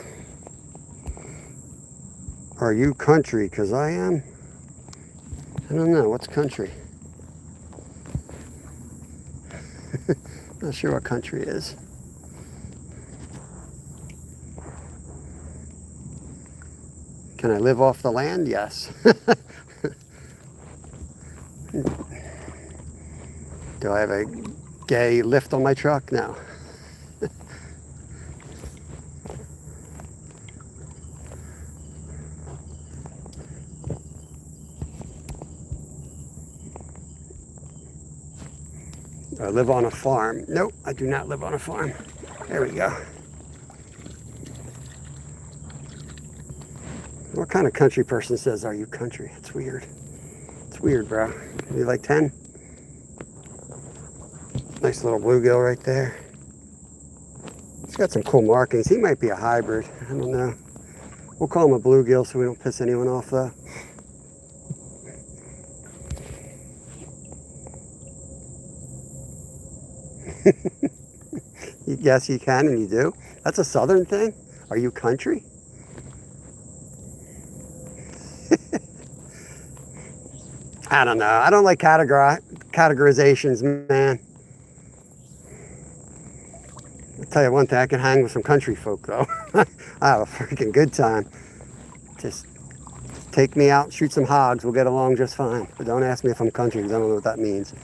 Are you country? Because I am. I don't know. What's country? Not sure what country it is. Can I live off the land? Yes. Do I have a gay lift on my truck? No. Do I live on a farm? Nope, I do not live on a farm. There we go. What kind of country person says, "Are you country?" It's weird. It's weird, bro. You like 10? Nice little bluegill right there. He's got some cool markings. He might be a hybrid. I don't know. We'll call him a bluegill so we don't piss anyone off, though. Yes, you can, and you do. That's a southern thing. Are you country? I don't know. I don't like categorizations, man. I'll tell you one thing, I can hang with some country folk, though. I have a freaking good time. Just take me out, shoot some hogs, we'll get along just fine. But don't ask me if I'm country, because I don't know what that means.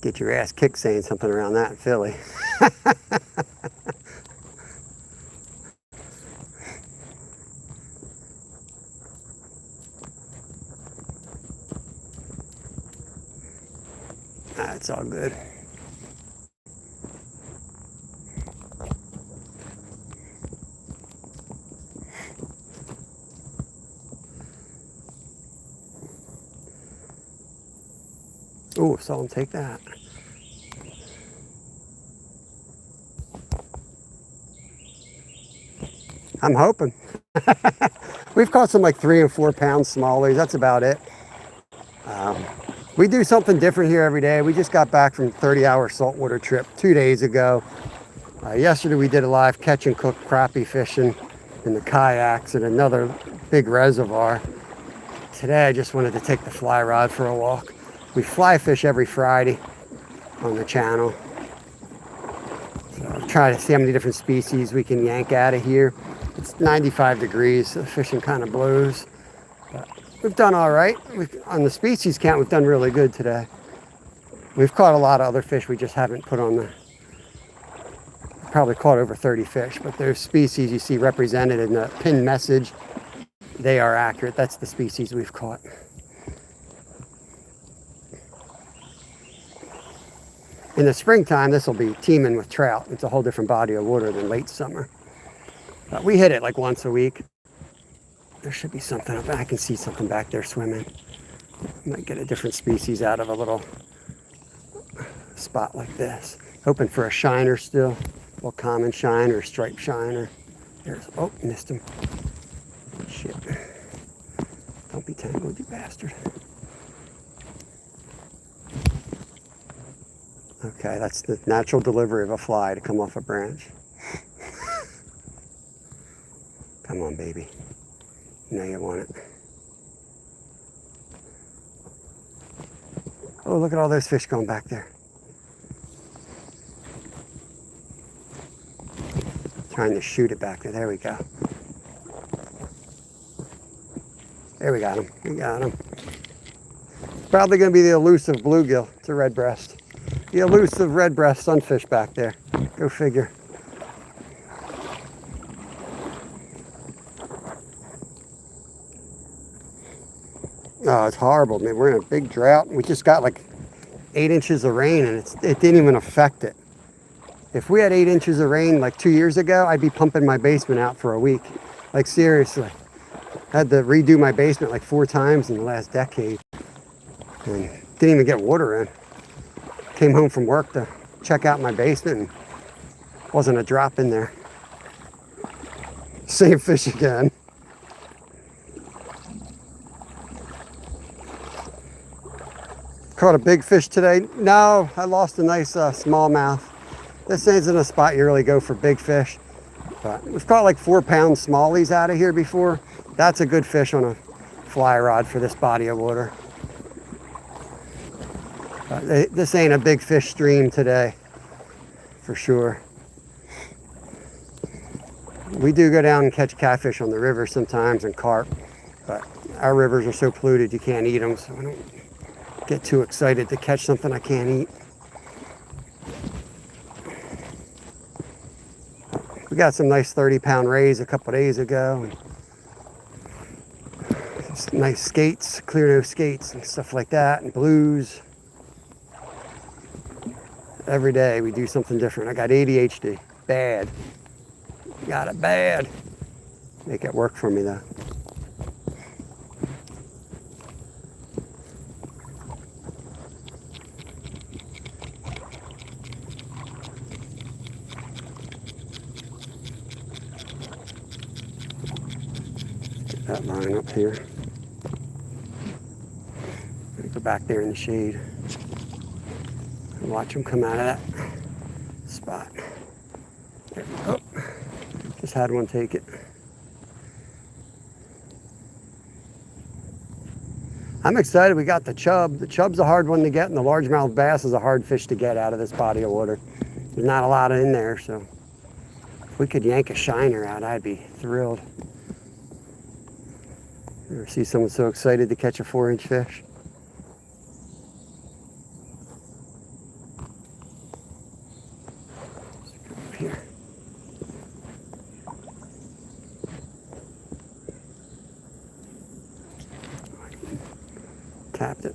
Get your ass kicked saying something around that in Philly. It's all good. Oh, saw him take that. I'm hoping. We've caught some like 3 and 4 pound smallies. That's about it. We do something different here every day. We just got back from a 30-hour saltwater trip 2 days ago. Yesterday we did a live catch and cook crappie fishing in the kayaks at another big reservoir. Today I just wanted to take the fly rod for a walk. We fly fish every Friday on the channel. So try to see how many different species we can yank out of here. It's 95 degrees, so the fishing kind of blows. But we've done all right. On the species count, we've done really good today. We've caught a lot of other fish we just haven't put on the... Probably caught over 30 fish, but there's species you see represented in the pinned message. They are accurate. That's the species we've caught. In the springtime, this will be teeming with trout. It's a whole different body of water than late summer. But we hit it like once a week. There should be something up. I can see something back there swimming. Might get a different species out of a little spot like this. Hoping for a shiner still. A little common shiner, striped shiner. There's, oh, missed him. Shit. Don't be tangled, you bastard. Okay, that's the natural delivery of a fly to come off a branch. Come on, baby. You know you want it. Oh, look at all those fish going back there. Trying to shoot it back there. There we go. There we got him. We got him. Probably going to be the elusive bluegill. It's a red breast. The elusive red breast sunfish back there. Go figure. Oh, it's horrible, man. We're in a big drought. We just got like 8 inches of rain, and it didn't even affect it. If we had 8 inches of rain like 2 years ago, I'd be pumping my basement out for a week. Like, seriously. I had to redo my basement like 4 times in the last decade. And didn't even get water in. Came home from work to check out my basement and wasn't a drop in there. Same fish again. Caught a big fish today. No, I lost a nice smallmouth. This isn't a spot you really go for big fish. But we've caught like 4 pound smallies out of here before. That's a good fish on a fly rod for this body of water. This ain't a big fish stream today, for sure. We do go down and catch catfish on the river sometimes and carp, but our rivers are so polluted you can't eat them, so I don't get too excited to catch something I can't eat. We got some nice 30-pound rays a couple days ago. Some nice skates, clear nose skates and stuff like that, and blues. Every day we do something different. I got ADHD, bad. Got it bad. Make it work for me though. Get that line up here. Go back there in the shade and watch them come out of that spot. There we go. Just had one take it. I'm excited we got the chub. The chub's a hard one to get, and the largemouth bass is a hard fish to get out of this body of water. There's not a lot in there, so if we could yank a shiner out, I'd be thrilled. You ever see someone so excited to catch a 4-inch fish? Here. Tapped it.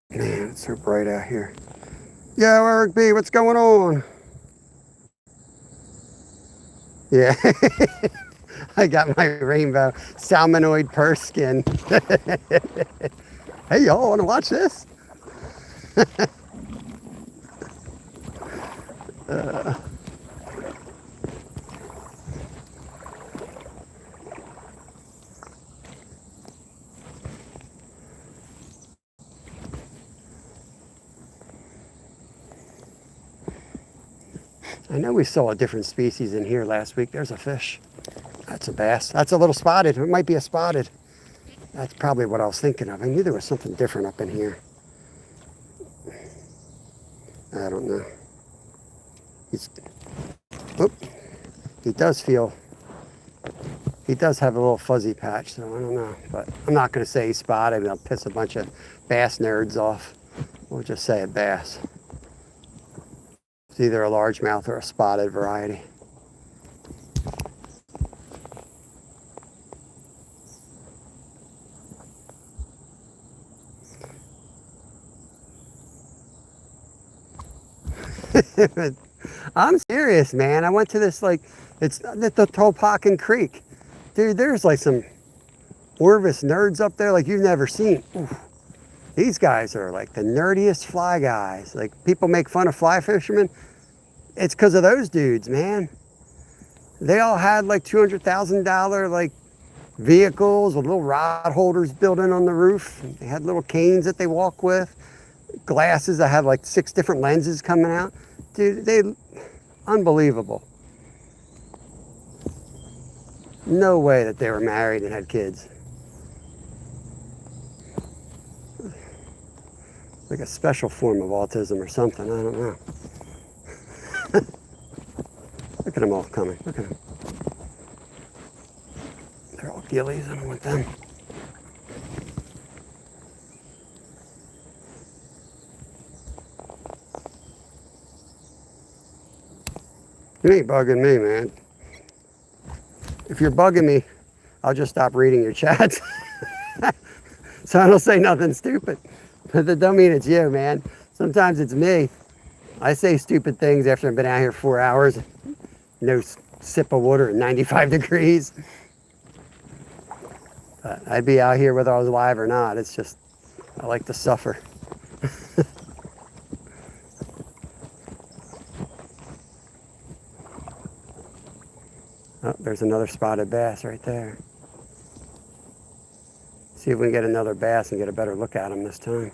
Man, it's so bright out here. Yo, Eric B, what's going on? Yeah, I got my rainbow salmonoid purse skin. Hey, y'all want to watch this? I know we saw a different species in here last week. There's a fish. That's a bass. That's a little spotted. It might be a spotted. That's probably what I was thinking of. I knew there was something different up in here. I don't know. He does have a little fuzzy patch, so I don't know. But I'm not going to say he's spotted. I'll piss a bunch of bass nerds off. We'll just say a bass. It's either a largemouth or a spotted variety. I'm serious, man. I went to this, like, it's the Tolpacan Creek. Dude, there's like some Orvis nerds up there like you've never seen. Oof. These guys are like the nerdiest fly guys. Like, people make fun of fly fishermen. It's because of those dudes, man. They all had like $200,000 like vehicles with little rod holders built in on the roof. They had little canes that they walk with. Glasses that have like 6 different lenses coming out. Dude, unbelievable. No way that they were married and had kids. Like a special form of autism or something, I don't know. Look at them all coming, look at them. They're all gillies, I don't want them. You ain't bugging me, man. If you're bugging me, I'll just stop reading your chats. So I don't say nothing stupid. But that don't mean it's you, man. Sometimes it's me. I say stupid things after I've been out here 4 hours. No sip of water at 95 degrees. But I'd be out here whether I was live or not. It's just, I like to suffer. Oh, there's another spotted bass right there. See if we can get another bass and get a better look at him this time.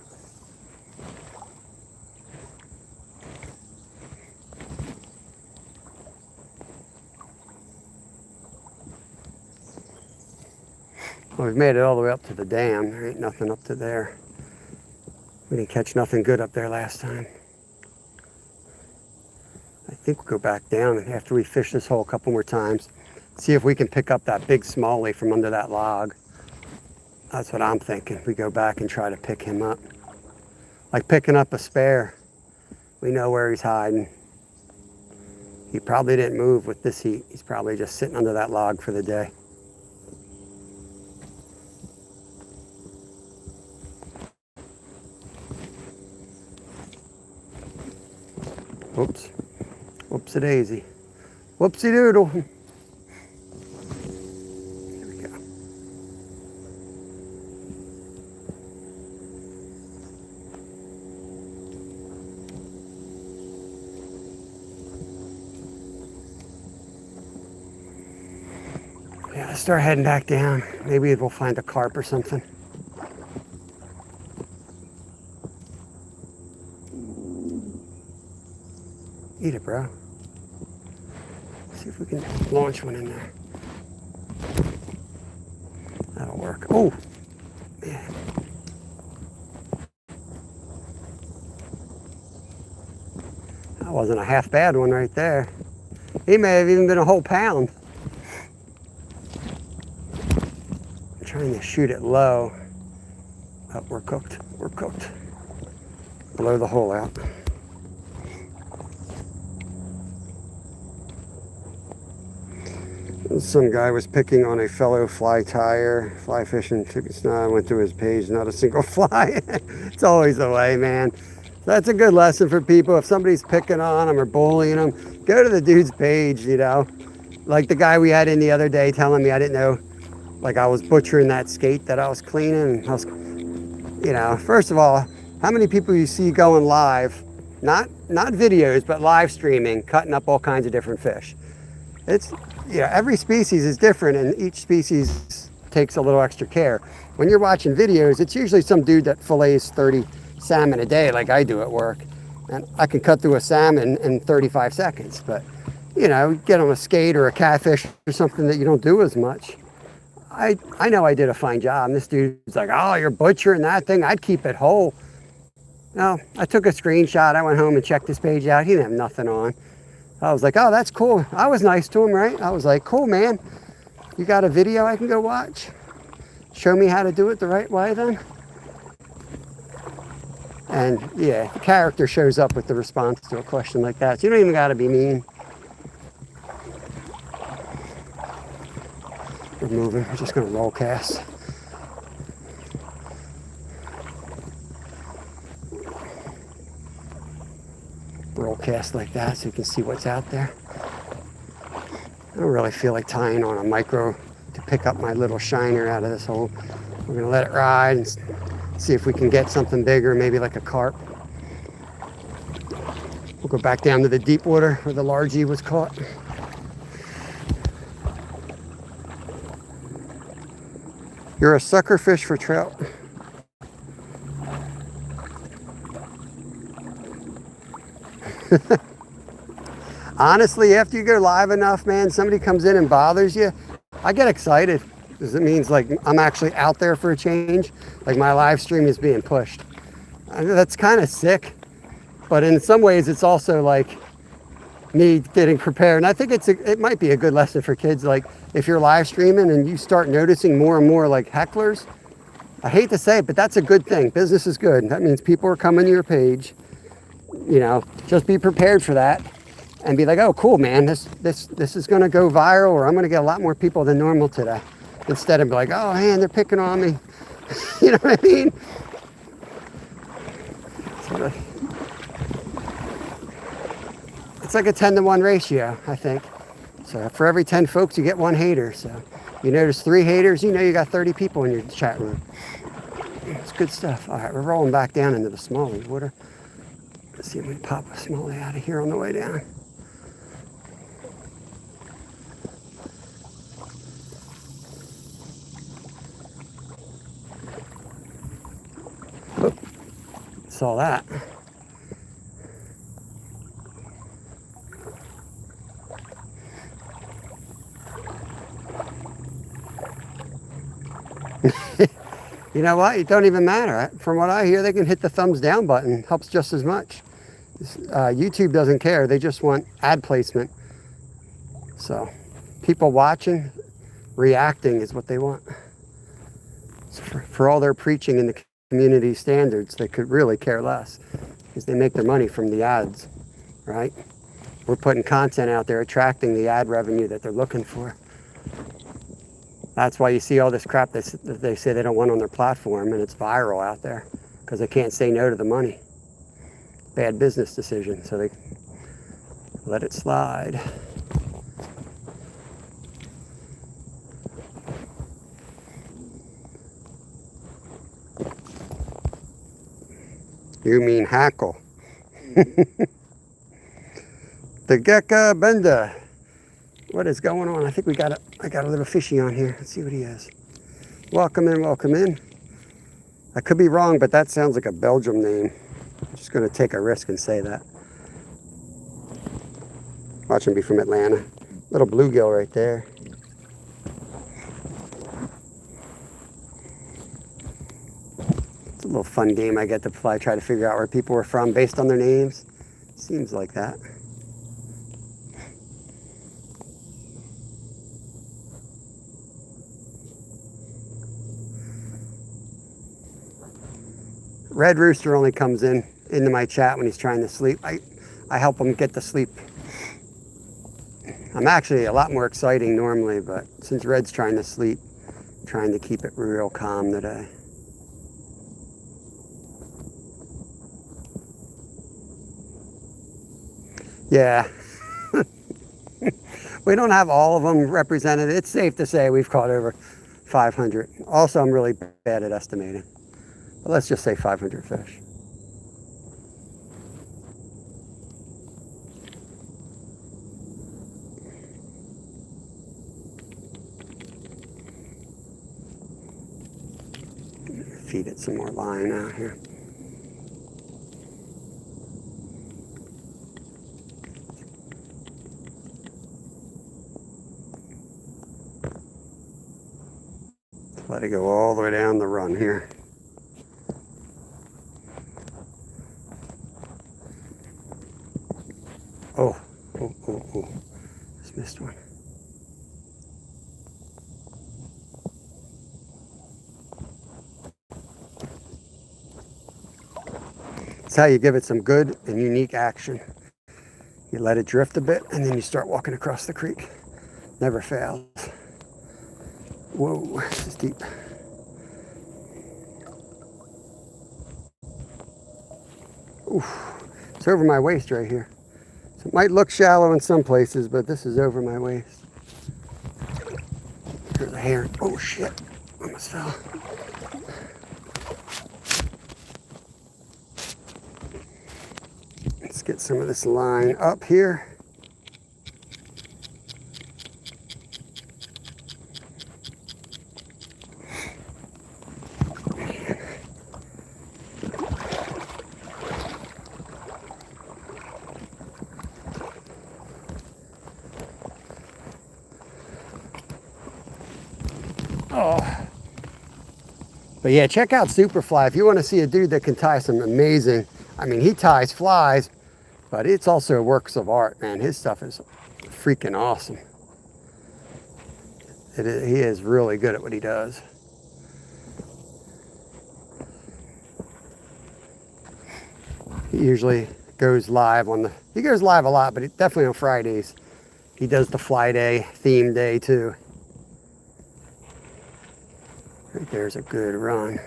Well, we've made it all the way up to the dam. There ain't nothing up to there. We didn't catch nothing good up there last time. I think we'll go back down after we fish this hole a couple more times. See if we can pick up that big smallie from under that log. That's what I'm thinking. We go back and try to pick him up. Like picking up a spare. We know where he's hiding. He probably didn't move with this heat. He's probably just sitting under that log for the day. Whoops. Whoopsie-daisy. Whoopsie-doodle. Here we go. Yeah, let's start heading back down. Maybe we'll find a carp or something. Eat it, bro. See if we can launch one in there. That'll work. Oh, man. That wasn't a half bad one right there. He may have even been a whole pound. I'm trying to shoot it low. Oh, we're cooked. We're cooked. Blow the hole out. Some guy was picking on a fellow fly tyer, fly fishing, took a snide, went through his page, not a single fly. It's always the way, man. That's a good lesson for people. If somebody's picking on them or bullying them, go to the dude's page, you know. Like the guy we had in the other day telling me I didn't know, like I was butchering that skate that I was cleaning. I was, you know, first of all, how many people you see going live, not videos, but live streaming, cutting up all kinds of different fish? It's, yeah, every species is different and each species takes a little extra care. When you're watching videos, it's usually some dude that fillets 30 salmon a day like I do at work. And I can cut through a salmon in 35 seconds. But, you know, get on a skate or a catfish or something that you don't do as much. I know I did a fine job. And this dude's like, oh, you're butchering that thing. I'd keep it whole. No, I took a screenshot. I went home and checked his page out. He didn't have nothing on. I was like, oh, that's cool. I was nice to him, right? I was like, cool, man. You got a video I can go watch? Show me how to do it the right way then? And yeah, the character shows up with the response to a question like that. So you don't even got to be mean. We're moving. We're just going to roll cast. Roll cast like that so you can see what's out there. I don't really feel like tying on a micro to pick up my little shiner out of this hole. We're going to let it ride and see if we can get something bigger, maybe like a carp. We'll go back down to the deep water where the largie was caught. You're a sucker fish for trout. Honestly, after you go live enough, man, somebody comes in and bothers you, I get excited because it means like I'm actually out there for a change. Like my live stream is being pushed. I know that's kind of sick, but in some ways it's also like me getting prepared. And I think it might be a good lesson for kids. Like if you're live streaming and you start noticing more and more like hecklers, I hate to say it, but that's a good thing. Business is good. That means people are coming to your page. You know, just be prepared for that and be like, oh, cool, man, this is going to go viral, or I'm going to get a lot more people than normal today. Instead of like, oh, man, they're picking on me. You know what I mean? It's like a 10-to-1 ratio, I think. So for every 10 folks, you get one hater. So you notice 3 haters, you know you got 30 people in your chat room. It's good stuff. All right, we're rolling back down into the smallie water. Let's see if we can pop a smallie out of here on the way down. Oh, saw that. You know what? It don't even matter. From what I hear, they can hit the thumbs down button. Helps just as much. YouTube doesn't care. They just want ad placement. So people watching, reacting is what they want. So for all their preaching in the community standards, they could really care less because they make their money from the ads, right? We're putting content out there, attracting the ad revenue that they're looking for. That's why you see all this crap that they say they don't want on their platform, and it's viral out there because they can't say no to the money. Bad business decision, so they let it slide. You mean hackle. The Gecka Benda. What is going on? I think I got a little fishy on here. Let's see what he is. Welcome in, welcome in. I could be wrong, but that sounds like a Belgium name. I'm just going to take a risk and say that. Watch him be from Atlanta. Little bluegill right there. It's a little fun game I get to play. Try to figure out where people were from based on their names. Seems like that. Red Rooster only comes into my chat when he's trying to sleep. I help him get to sleep. I'm actually a lot more exciting normally, but since Red's trying to sleep, I'm trying to keep it real calm today. Yeah. We don't have all of them represented. It's safe to say we've caught over 500. Also, I'm really bad at estimating. But let's just say 500 fish. Feed it some more line out here. Let it go all the way down the run here. Oh, just missed one. That's how you give it some good and unique action. You let it drift a bit, and then you start walking across the creek. Never fails. Whoa, this is deep. Oof, it's over my waist right here. So it might look shallow in some places, but this is over my waist. There's a heron. Oh shit, almost fell. Let's get some of this line up here. Oh. But yeah, check out Superfly if you want to see a dude that can tie some amazing, I mean, he ties flies, but it's also works of art, man. His stuff is freaking awesome. He is really good at what he does. He usually goes live he goes live a lot, but definitely on Fridays. He does the Flyday theme day too. Right there's a good run.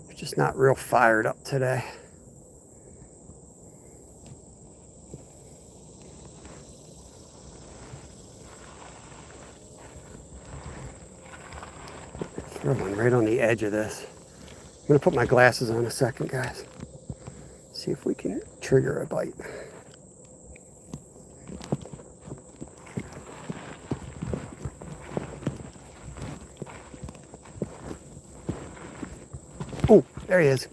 It's just not real fired up today. Throw one right on the edge of this. I'm gonna put my glasses on a second, guys. See if we can trigger a bite. Oh, there he is.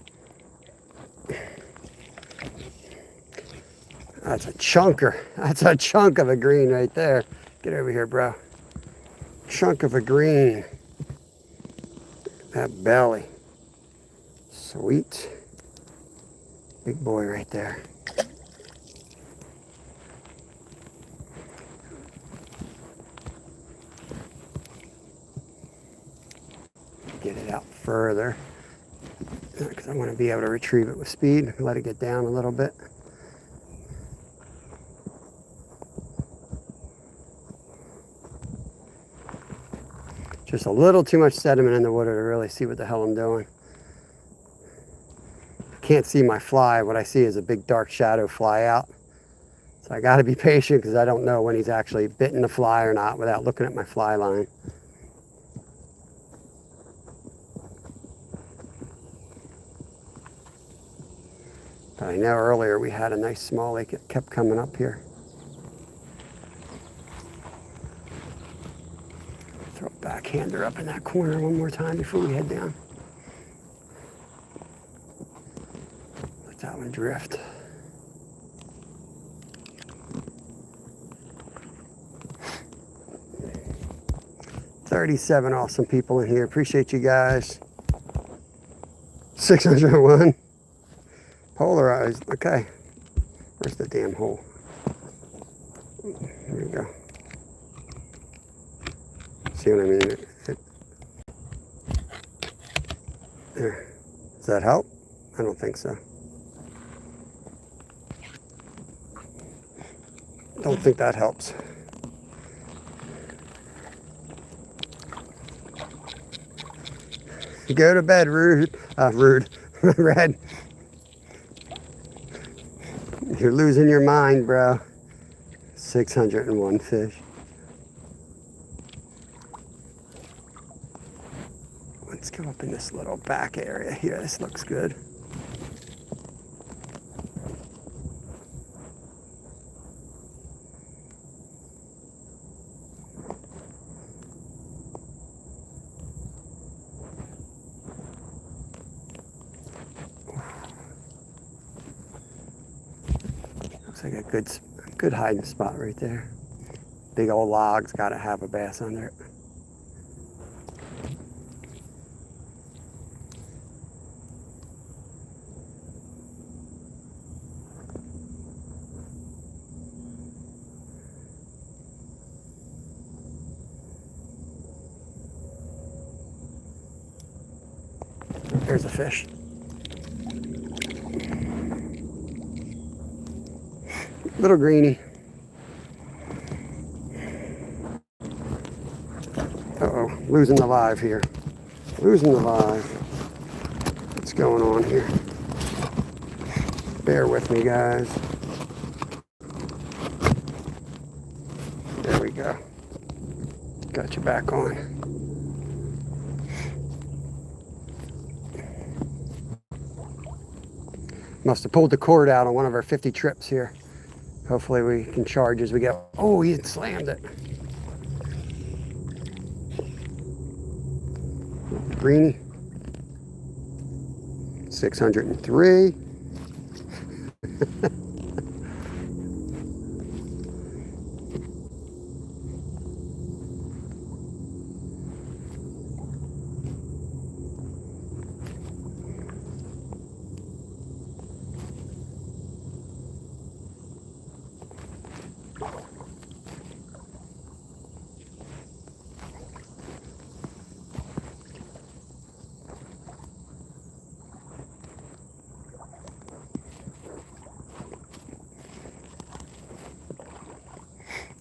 That's a chunker. That's a chunk of a green right there. Get over here, bro. Chunk of a green. That belly. Sweet. Big boy right there. Get it out further because I want to be able to retrieve it with speed. Let it get down a little bit. Just a little too much sediment in the water to really see what the hell I'm doing. Can't see my fly. What I see is a big dark shadow fly out. So I got to be patient because I don't know when he's actually bitten the fly or not without looking at my fly line. But I know earlier we had a nice smallie that kept coming up here. Throw a backhander up in that corner one more time before we head down. Let that one drift. $37 awesome people in here. Appreciate you guys. 601. Polarized. Okay. Where's the damn hole? There we go. See what I mean? There. Does that help? I don't think so. Don't think that helps. Go to bed, Rude. Red. You're losing your mind, bro. 601 fish. Let's go up in this little back area here. This looks good. Looks like a good hiding spot right there. Big old log's got to have a bass under it. There's a fish. Little greenie. Uh-oh, losing the live here. Losing the live. What's going on here? Bear with me, guys. There we go. Got you back on. Must have pulled the cord out on one of our 50 trips here. Hopefully we can charge as we go. Oh, he slammed it. Greenie. 603.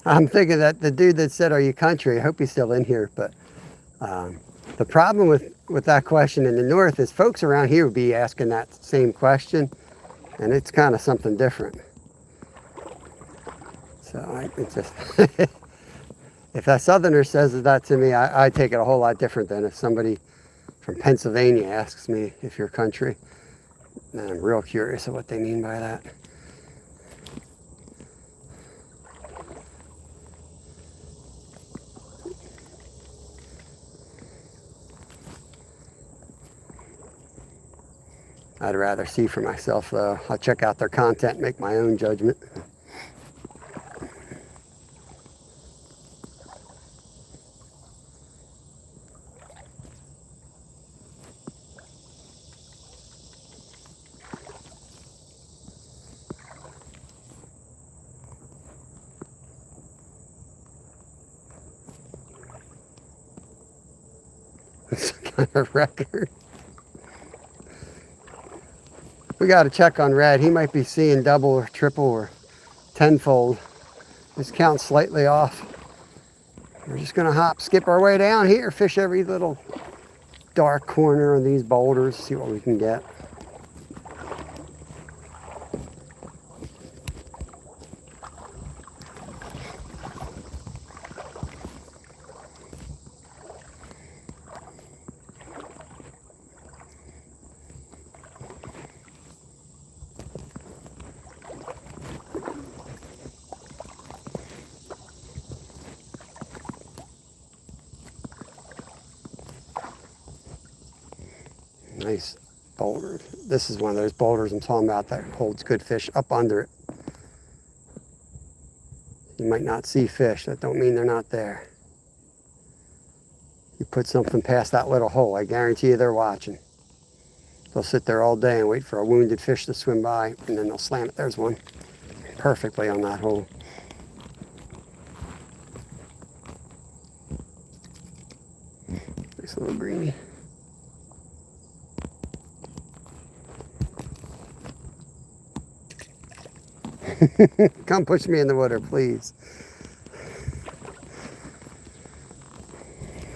I'm thinking that the dude that said, "Are you country?" I hope he's still in here. But the problem with that question in the north is folks around here would be asking that same question, and it's kind of something different. So it's just if that southerner says that to me, I take it a whole lot different than if somebody from Pennsylvania asks me if you're country. And I'm real curious of what they mean by that. I'd rather see for myself, though. I'll check out their content, make my own judgment. on a record. We got to check on Red. He might be seeing double or triple or tenfold. This count's slightly off. We're just going to hop, skip our way down here, fish every little dark corner of these boulders, see what we can get. Nice boulder. This is one of those boulders I'm talking about that holds good fish up under it. You might not see fish. That don't mean they're not there. You put something past that little hole, I guarantee you they're watching. They'll sit there all day and wait for a wounded fish to swim by, and then they'll slam it. There's one. Perfectly on that hole. Nice little greenie. Come push me in the water, please.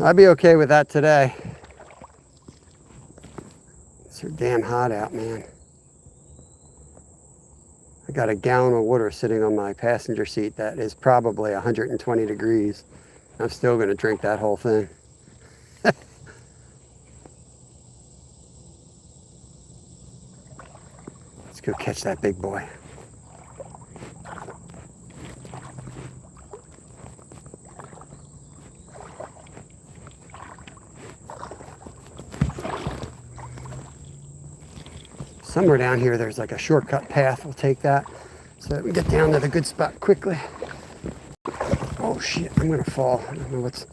I'd be okay with that today. It's so damn hot out, man. I got a gallon of water sitting on my passenger seat that is probably 120 degrees. I'm still going to drink that whole thing. Let's go catch that big boy. Somewhere down here there's like a shortcut path. We'll take that so that we get down to the good spot quickly. Oh shit, I'm gonna fall. I don't know what's...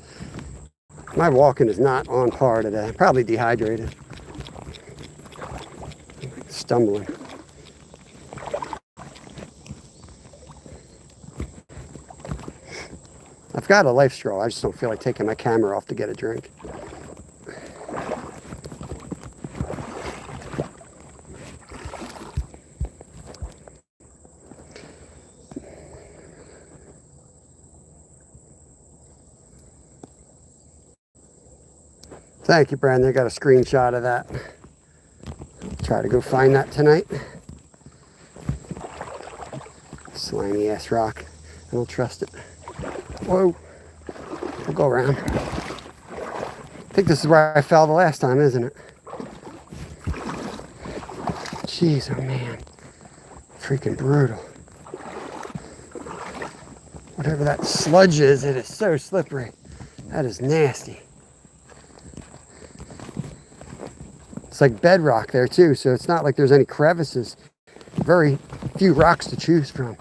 My walking is not on par today. I'm probably dehydrated. I'm stumbling. I've got a life straw. I just don't feel like taking my camera off to get a drink. Thank you, Brandon. I got a screenshot of that. Try to go find that tonight. Slimy ass rock. I don't trust it. Whoa. We'll go around. I think this is where I fell the last time, isn't it? Jeez, oh man. Freaking brutal. Whatever that sludge is, it is so slippery. That is nasty. It's like bedrock there too, so it's not like there's any crevices. Very few rocks to choose from.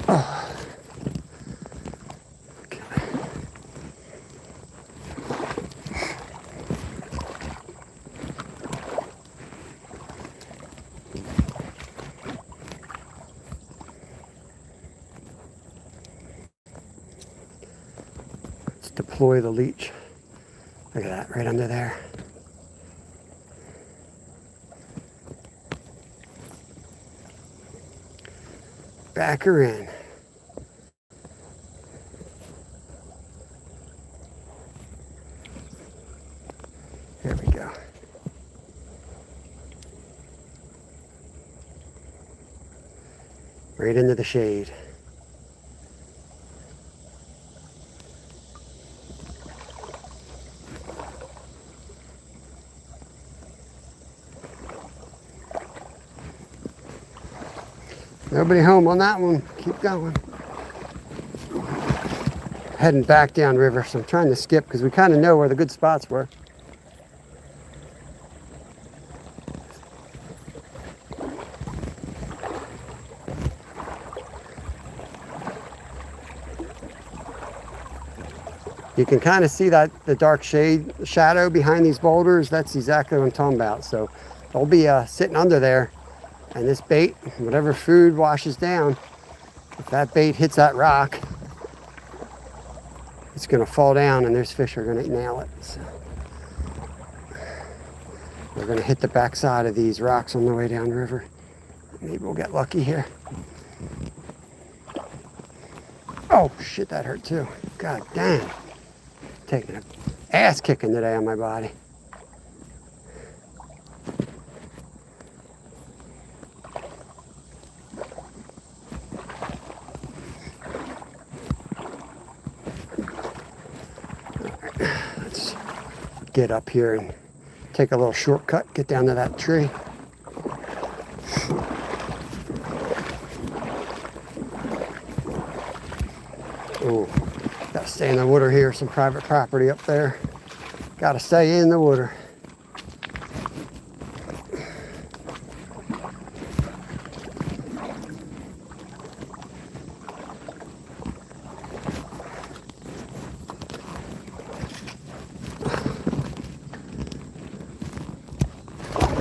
Oh. Okay. Let's deploy the leech. Look at that, right under there. Back her in. There we go. Right into the shade. Nobody home on that one. Keep going. Heading back down river, so I'm trying to skip because we kind of know where the good spots were. You can kind of see that the dark shade, the shadow behind these boulders. That's exactly what I'm talking about. So they'll be sitting under there. And this bait, whatever food washes down, if that bait hits that rock, it's going to fall down and those fish are going to nail it. So. We're gonna hit the backside of these rocks on the way down river. Maybe we'll get lucky here. Oh shit, that hurt too. God damn. Taking an ass kicking today on my body. Let's get up here and take a little shortcut, get down to that tree. Oh, gotta stay in the water here, some private property up there. Gotta stay in the water.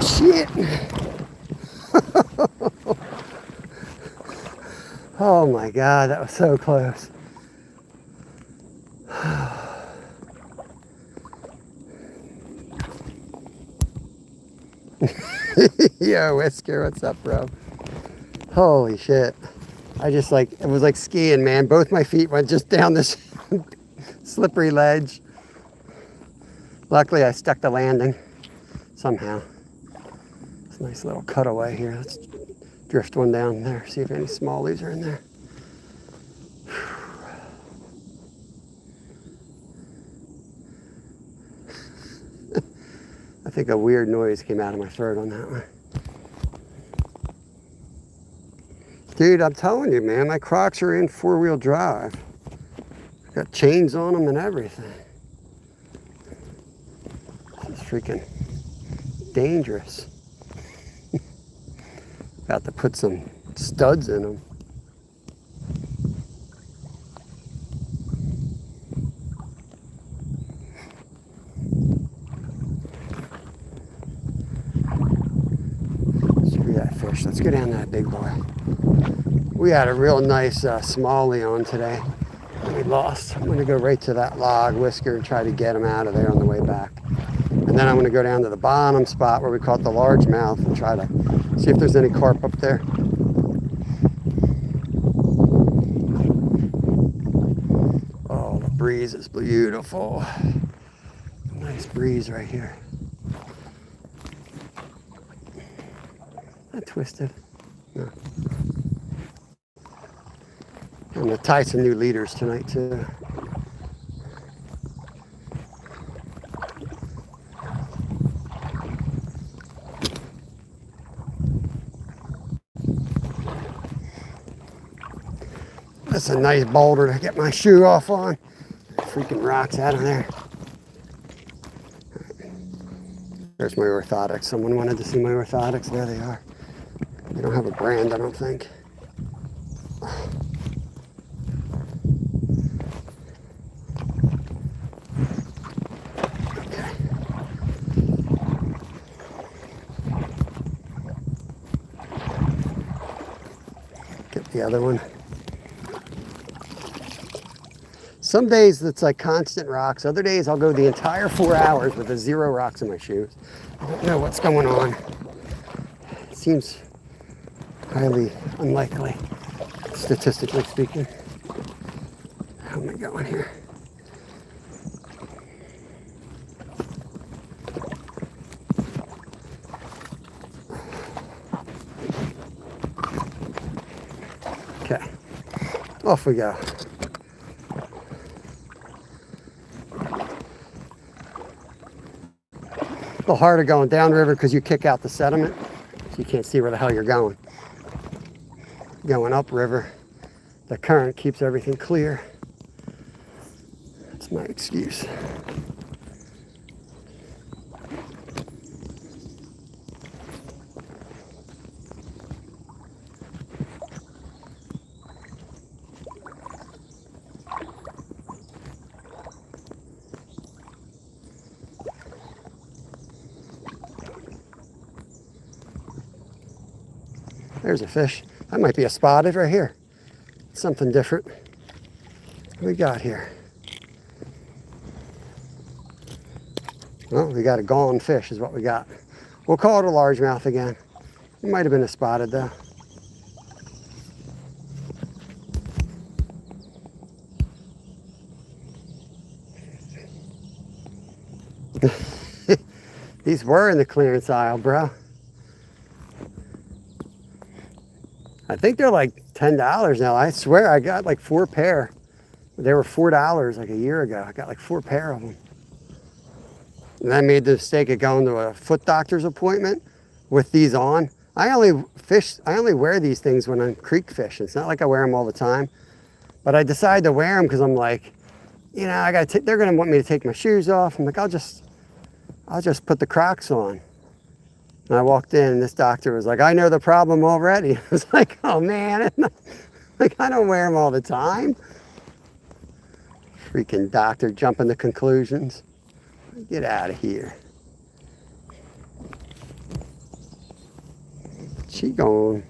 Shit! Oh my God, that was so close. Yo, Whisker, what's up, bro? Holy shit. It was like skiing, man. Both my feet went just down this slippery ledge. Luckily, I stuck the landing somehow. It's a nice little cutaway here. Let's drift one down there, see if any smallies are in there. I think a weird noise came out of my throat on that one. Dude, I'm telling you, man, my Crocs are in four-wheel drive. Got chains on them and everything. This is freaking dangerous. About to put some studs in them. Screw that fish. Let's go down to that big boy. We had a real nice smallie on today. We lost. I'm going to go right to that log, Whisker, and try to get him out of there on the way back. And then I'm going to go down to the bottom spot where we caught the largemouth and try to see if there's any carp up there. Oh, the breeze is beautiful. Nice breeze right here. That twisted. No. I'm going to tie some new leaders tonight too. That's a nice boulder to get my shoe off on. Freaking rocks out of there. There's my orthotics. Someone wanted to see my orthotics. There they are. They don't have a brand, I don't think. Okay. Get the other one. Some days it's like constant rocks. Other days I'll go the entire 4 hours with 0 rocks in my shoes. I don't know what's going on. It seems highly unlikely, statistically speaking. How am I going here? Okay, off we go. A little harder going downriver because you kick out the sediment, so you can't see where the hell you're going. Going upriver, the current keeps everything clear. That's my excuse. There's a fish. That might be a spotted right here. Something different. What do we got here? Well, we got a gone fish is what we got. We'll call it a largemouth again. It might have been a spotted though. These were in the clearance aisle, bro. I think they're like $10 now. I swear I got like 4 pair. They were $4 like a year ago. I got like 4 pair of them. And I made the mistake of going to a foot doctor's appointment with these on. I only wear these things when I'm creek fishing. It's not like I wear them all the time. But I decided to wear them because I'm like, you know, they're gonna want me to take my shoes off. I'm like, I'll just put the Crocs on. And I walked in and this doctor was like, I know the problem already. I was like, oh man, like I don't wear them all the time. Freaking doctor jumping to conclusions. Get out of here. She gone.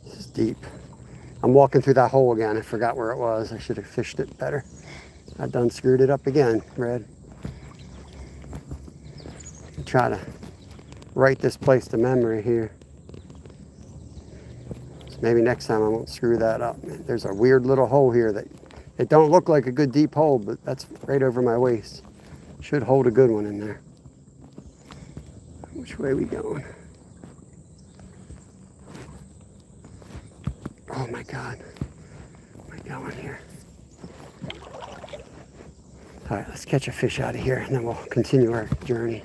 This is deep. I'm walking through that hole again. I forgot where it was. I should have fished it better. I done screwed it up again, Red. Try to write this place to memory here. So maybe next time I won't screw that up. There's a weird little hole here that it don't look like a good deep hole, but that's right over my waist. Should hold a good one in there. Which way are we going? Oh my God. Where are we going here? All right, let's catch a fish out of here and then we'll continue our journey.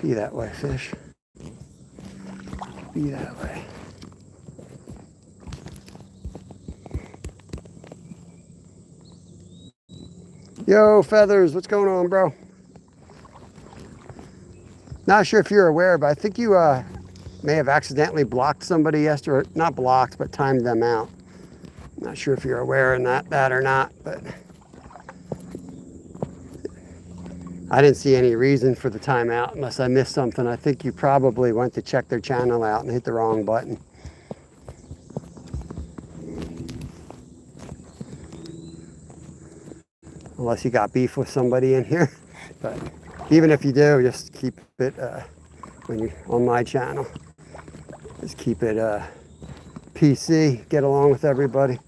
Be that way, fish. Be that way. Yo, Feathers, what's going on, bro? Not sure if you're aware, but I think you may have accidentally blocked somebody yesterday. Not blocked, but timed them out. Not sure if you're aware of that or not, but I didn't see any reason for the timeout unless I missed something. I think you probably went to check their channel out and hit the wrong button. Unless you got beef with somebody in here. But even if you do, just keep it when you're on my channel. Just keep it PC, get along with everybody.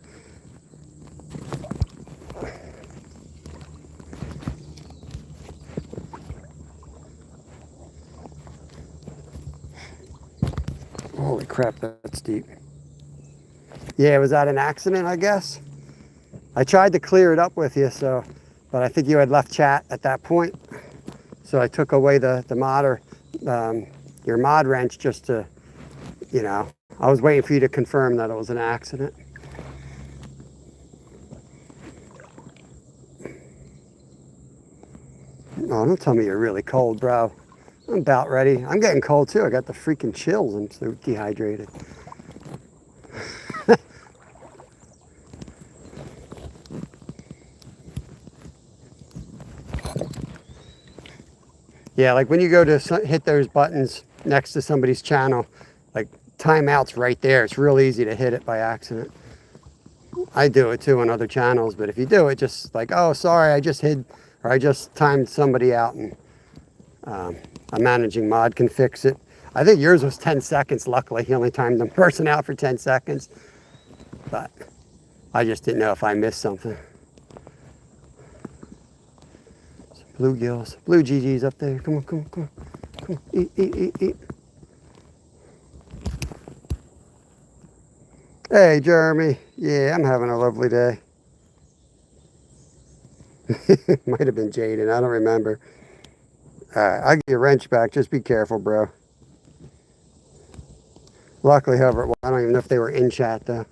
Holy crap, that's deep. Yeah, was that an accident, I guess? I tried to clear it up with you, but I think you had left chat at that point. So I took away the mod or your mod wrench just to, you know, I was waiting for you to confirm that it was an accident. Oh, don't tell me you're really cold, bro. I'm about ready. I'm getting cold too. I got the freaking chills. I'm so dehydrated. Yeah, like when you go to hit those buttons next to somebody's channel, like timeout's right there. It's real easy to hit it by accident. I do it too on other channels, but if you do it, just like, oh, sorry, I just hid, or I just timed somebody out, and a managing mod can fix it. I think yours was 10 seconds. Luckily, he only timed the person out for 10 seconds, but I just didn't know if I missed something. Bluegills, blue GG's up there. Come on, come on, come on. Come on. Eat, eat, eat, eat. Hey, Jeremy. Yeah, I'm having a lovely day. Might have been Jaden. I don't remember. All right, I'll give you a wrench back. Just be careful, bro. Luckily, however, well, I don't even know if they were in chat, though.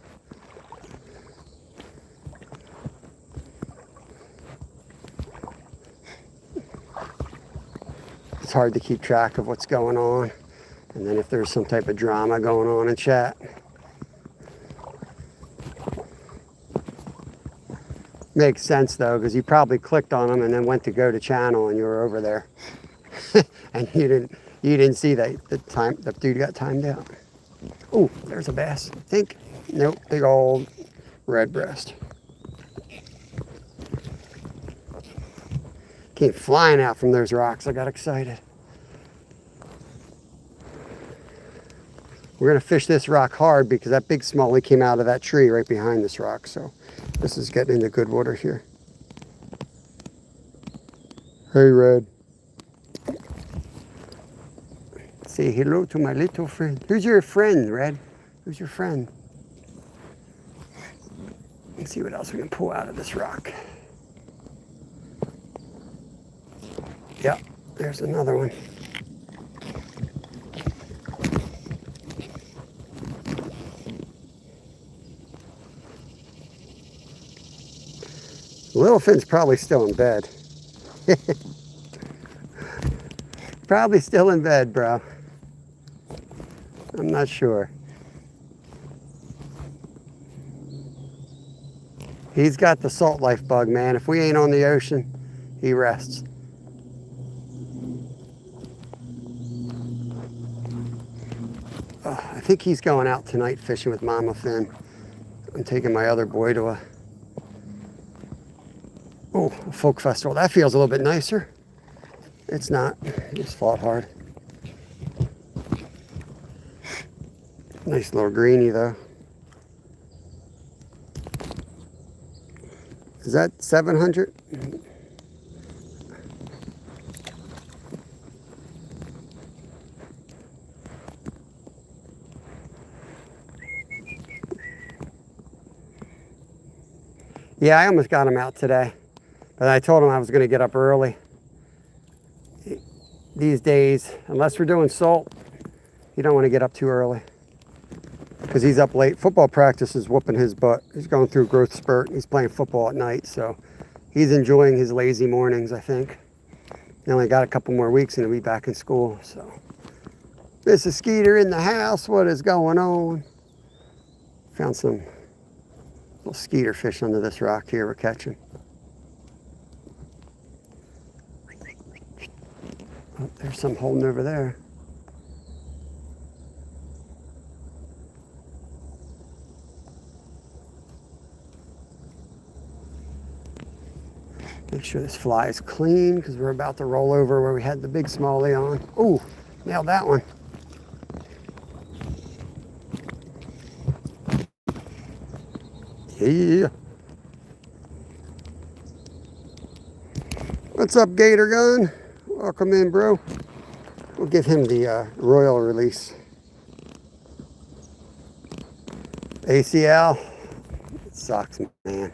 It's hard to keep track of what's going on. And then if there's some type of drama going on in chat. Makes sense though, because you probably clicked on them and then went to go to channel and you were over there. And you didn't see that the dude got timed out. Oh, there's a bass, I think. Nope, big old red breast. Came flying out from those rocks. I got excited. We're gonna fish this rock hard because that big smallie came out of that tree right behind this rock. So this is getting into good water here. Hey, Red. Say hello to my little friend. Who's your friend, Red? Who's your friend? Let's see what else we can pull out of this rock. Yep, there's another one. Littlefin's probably still in bed. Probably still in bed, bro. I'm not sure. He's got the salt life bug, man. If we ain't on the ocean, he rests. I think he's going out tonight fishing with Mama Finn. I'm taking my other boy to a folk festival. That feels a little bit nicer. It's not. Just fought hard. Nice little greenie though. Is that 700? Yeah, I almost got him out today, but I told him I was going to get up early. These days, unless we're doing salt, you don't want to get up too early because he's up late. Football practice is whooping his butt. He's going through a growth spurt. He's playing football at night, so he's enjoying his lazy mornings, I think. He only got a couple more weeks and he'll be back in school, so. Mrs. Skeeter in the house, what is going on? Found some little skeeter fish under this rock here we're catching. Oh, there's some holding over there. Make sure this fly is clean because we're about to roll over where we had the big smallie on. Ooh, nailed that one. Yeah. What's up, Gator Gun? Welcome in, bro. We'll give him the royal release. ACL. It sucks, man.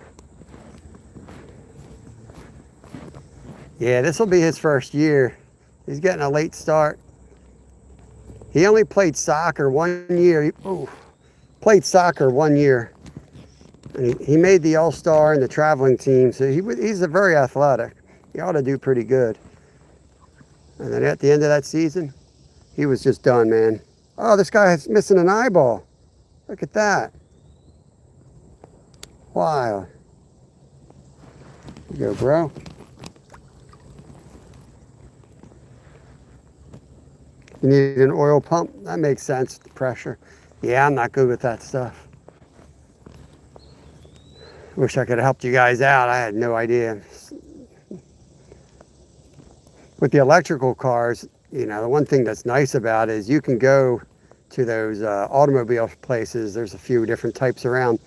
Yeah, this will be his first year. He's getting a late start. He only played soccer 1 year. Played soccer 1 year. And he made the All-Star and the traveling team, so he's a very athletic. He ought to do pretty good. And then at the end of that season, he was just done, man. Oh, this guy is missing an eyeball. Look at that. Wow. Here you go, bro. You need an oil pump? That makes sense, the pressure. Yeah, I'm not good with that stuff. Wish I could have helped you guys out. I had no idea. With the electrical cars, you know, the one thing that's nice about it is you can go to those automobile places. There's a few different types around,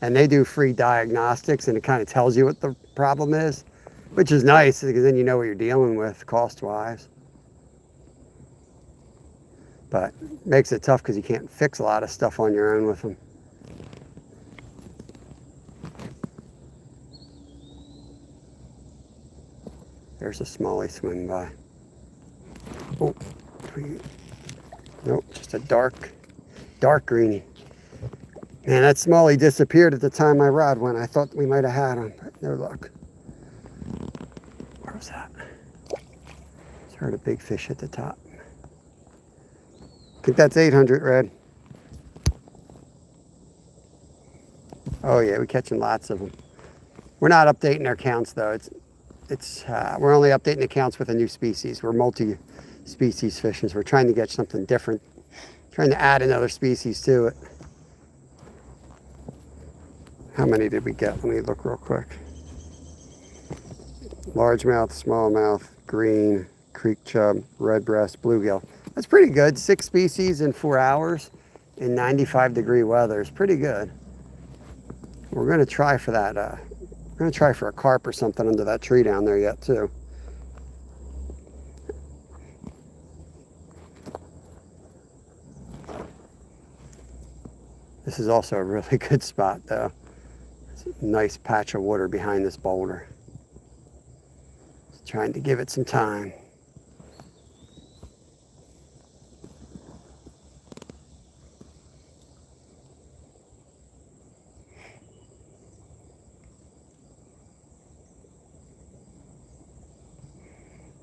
and they do free diagnostics, and it kind of tells you what the problem is, which is nice because then you know what you're dealing with cost-wise. But it makes it tough because you can't fix a lot of stuff on your own with them. There's a smallie swimming by. Oh, nope, just a dark greenie. Man, that smallie disappeared at the time my rod went. I thought we might have had him, but no luck. Where was that? Just heard a big fish at the top. think that's 800, Red. Oh yeah, we're catching lots of them. We're not updating our counts though. We're only updating the counts with a new species. We're multi-species fishing, so we're trying to get something different. Trying to add another species to it. How many did we get? Let me look real quick. Largemouth, smallmouth, green, creek chub, red breast, bluegill. That's pretty good. 6 species in 4 hours in 95-degree weather is pretty good. We're going to try for that. We're going to try for a carp or something under that tree down there yet too. This is also a really good spot though. It's a nice patch of water behind this boulder. Just trying to give it some time.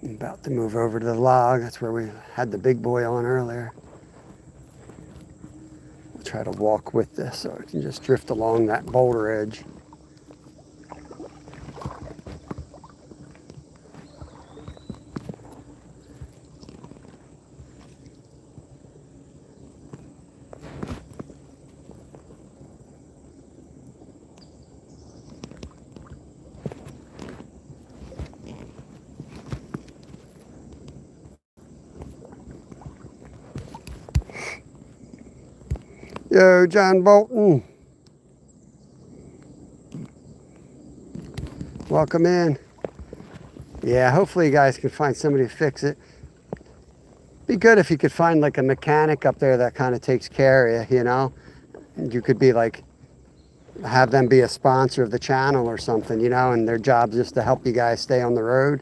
I'm about to move over to the log. That's where we had the big boy on earlier. I'll try to walk with this so I can just drift along that boulder edge. Yo, John Bolton. Welcome in. Yeah, hopefully you guys can find somebody to fix it. Be good if you could find like a mechanic up there that kind of takes care of you, you know? And you could be like, have them be a sponsor of the channel or something, you know, and their job's just to help you guys stay on the road.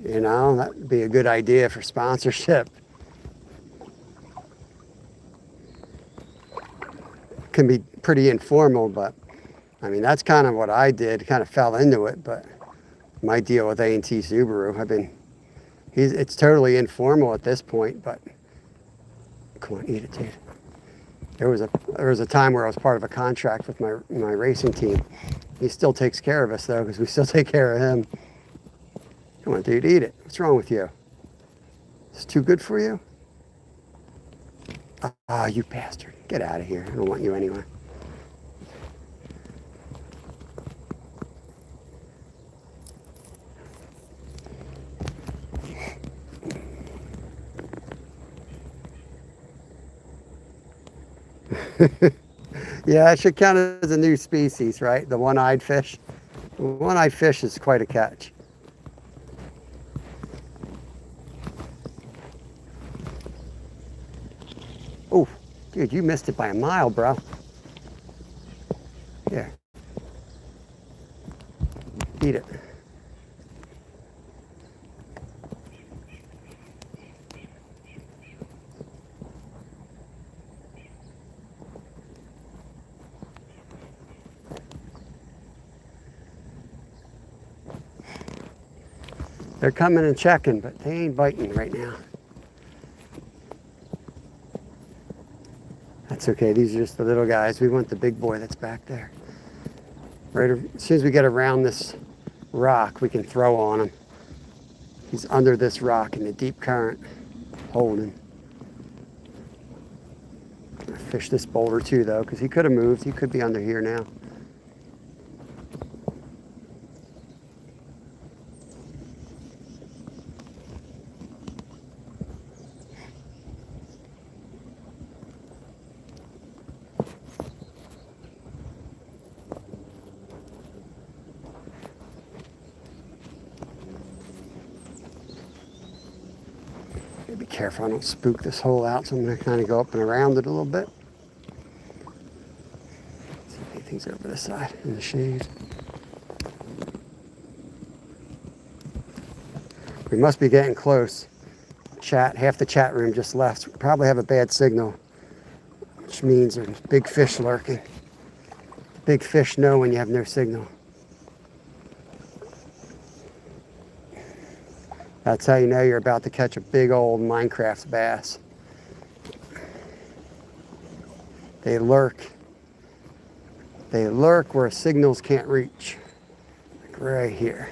You know, that'd be a good idea for sponsorship. Can be pretty informal, but I mean, that's kind of what I did, kind of fell into it, but my deal with A&T Subaru, it's totally informal at this point, but come on, eat it, dude. There was a time where I was part of a contract with my racing team. He still takes care of us though, because we still take care of him. Come on, dude, eat it. What's wrong with you? It's too good for you? Ah, you bastard. Get out of here. I don't want you anyway. Yeah, it should count as a new species, right? The one-eyed fish. The one-eyed fish is quite a catch. Oh, dude, you missed it by a mile, bro. Here. Eat it. They're coming and checking, but they ain't biting right now. That's okay, these are just the little guys. We want the big boy that's back there. Right, as soon as we get around this rock, we can throw on him. He's under this rock in the deep current, holding. I fish this boulder too though, because he could have moved. He could be under here now. Be careful I don't spook this hole out, so I'm going to kind of go up and around it a little bit. See if anything's over this side in the shade. We must be getting close. Half the chat room just left. We probably have a bad signal, which means there's big fish lurking. Big fish know when you have no signal. That's how you know you're about to catch a big old Minecraft bass. They lurk. They lurk where signals can't reach. Like right here.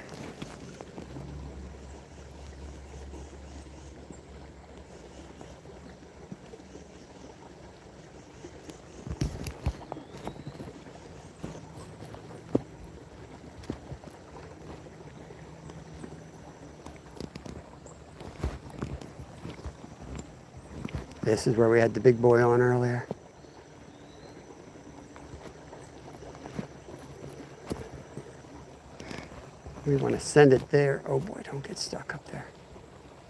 This is where we had the big boy on earlier. We want to send it there. Oh boy, don't get stuck up there.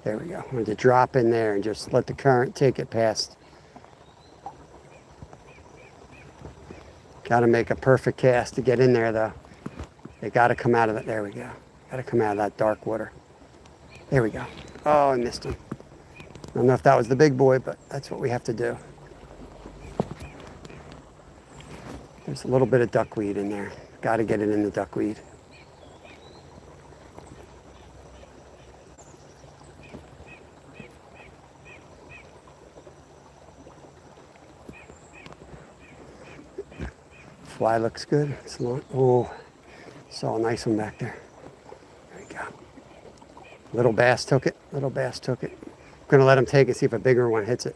There we go. We want to drop in there and just let the current take it past. Got to make a perfect cast to get in there though. They got to come out of that. There we go. Got to come out of that dark water. There we go. Oh, I missed him. I don't know if that was the big boy, but that's what we have to do. There's a little bit of duckweed in there. Got to get it in the duckweed. Fly looks good. It's long. Oh, saw a nice one back there. There we go. Little bass took it. Little bass took it. I'm gonna let him take it, see if a bigger one hits it.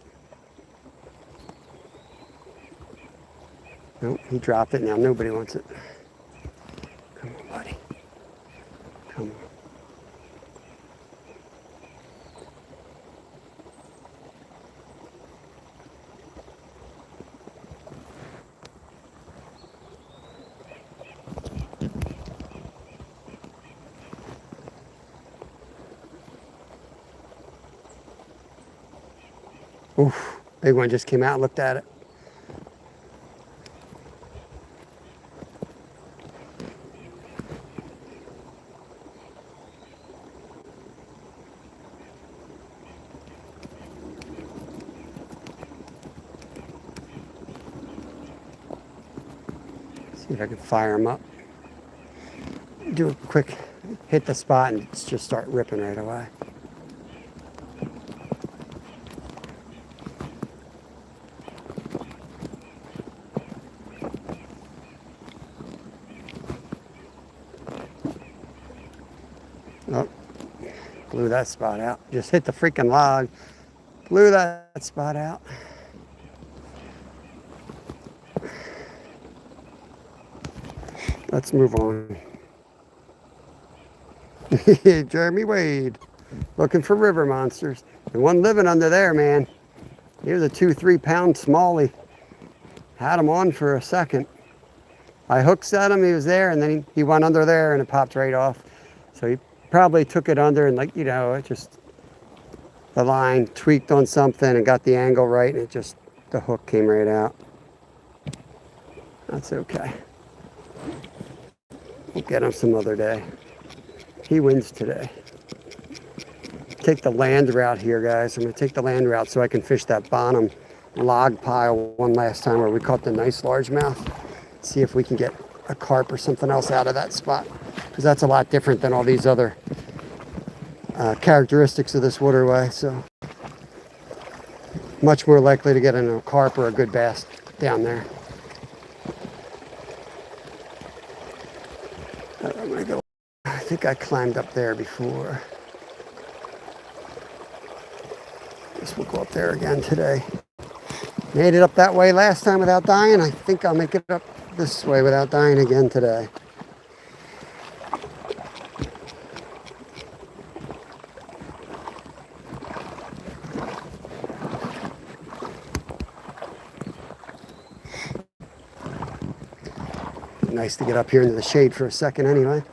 Nope, he dropped it. Now nobody wants it. Come on, buddy. Come on. Oof, big one just came out and looked at it. See if I can fire him up. Do a quick hit the spot and just start ripping right away. Oh, blew that spot out. Just hit the freaking log. Blew that spot out. Let's move on. Jeremy Wade, looking for river monsters. The one living under there, man. He was a 2-3 pound smallie. Had him on for a second. I hook set him, he was there, and then he went under there and it popped right off. So he probably took it under and, like, you know, it just, the line tweaked on something and got the angle right, and it just, the hook came right out. That's okay. We'll get him some other day. He wins today. Take the land route here, guys. I'm going to take the land route so I can fish that bottom log pile one last time where we caught the nice largemouth. See if we can get a carp or something else out of that spot, because that's a lot different than all these other characteristics of this waterway. So much more likely to get a carp or a good bass down there. I'm gonna go. I think I climbed up there before. Guess we'll go up there again today. Made it up that way last time without dying. I think I'll make it up this way without dying again today. Nice to get up here into the shade for a second anyway.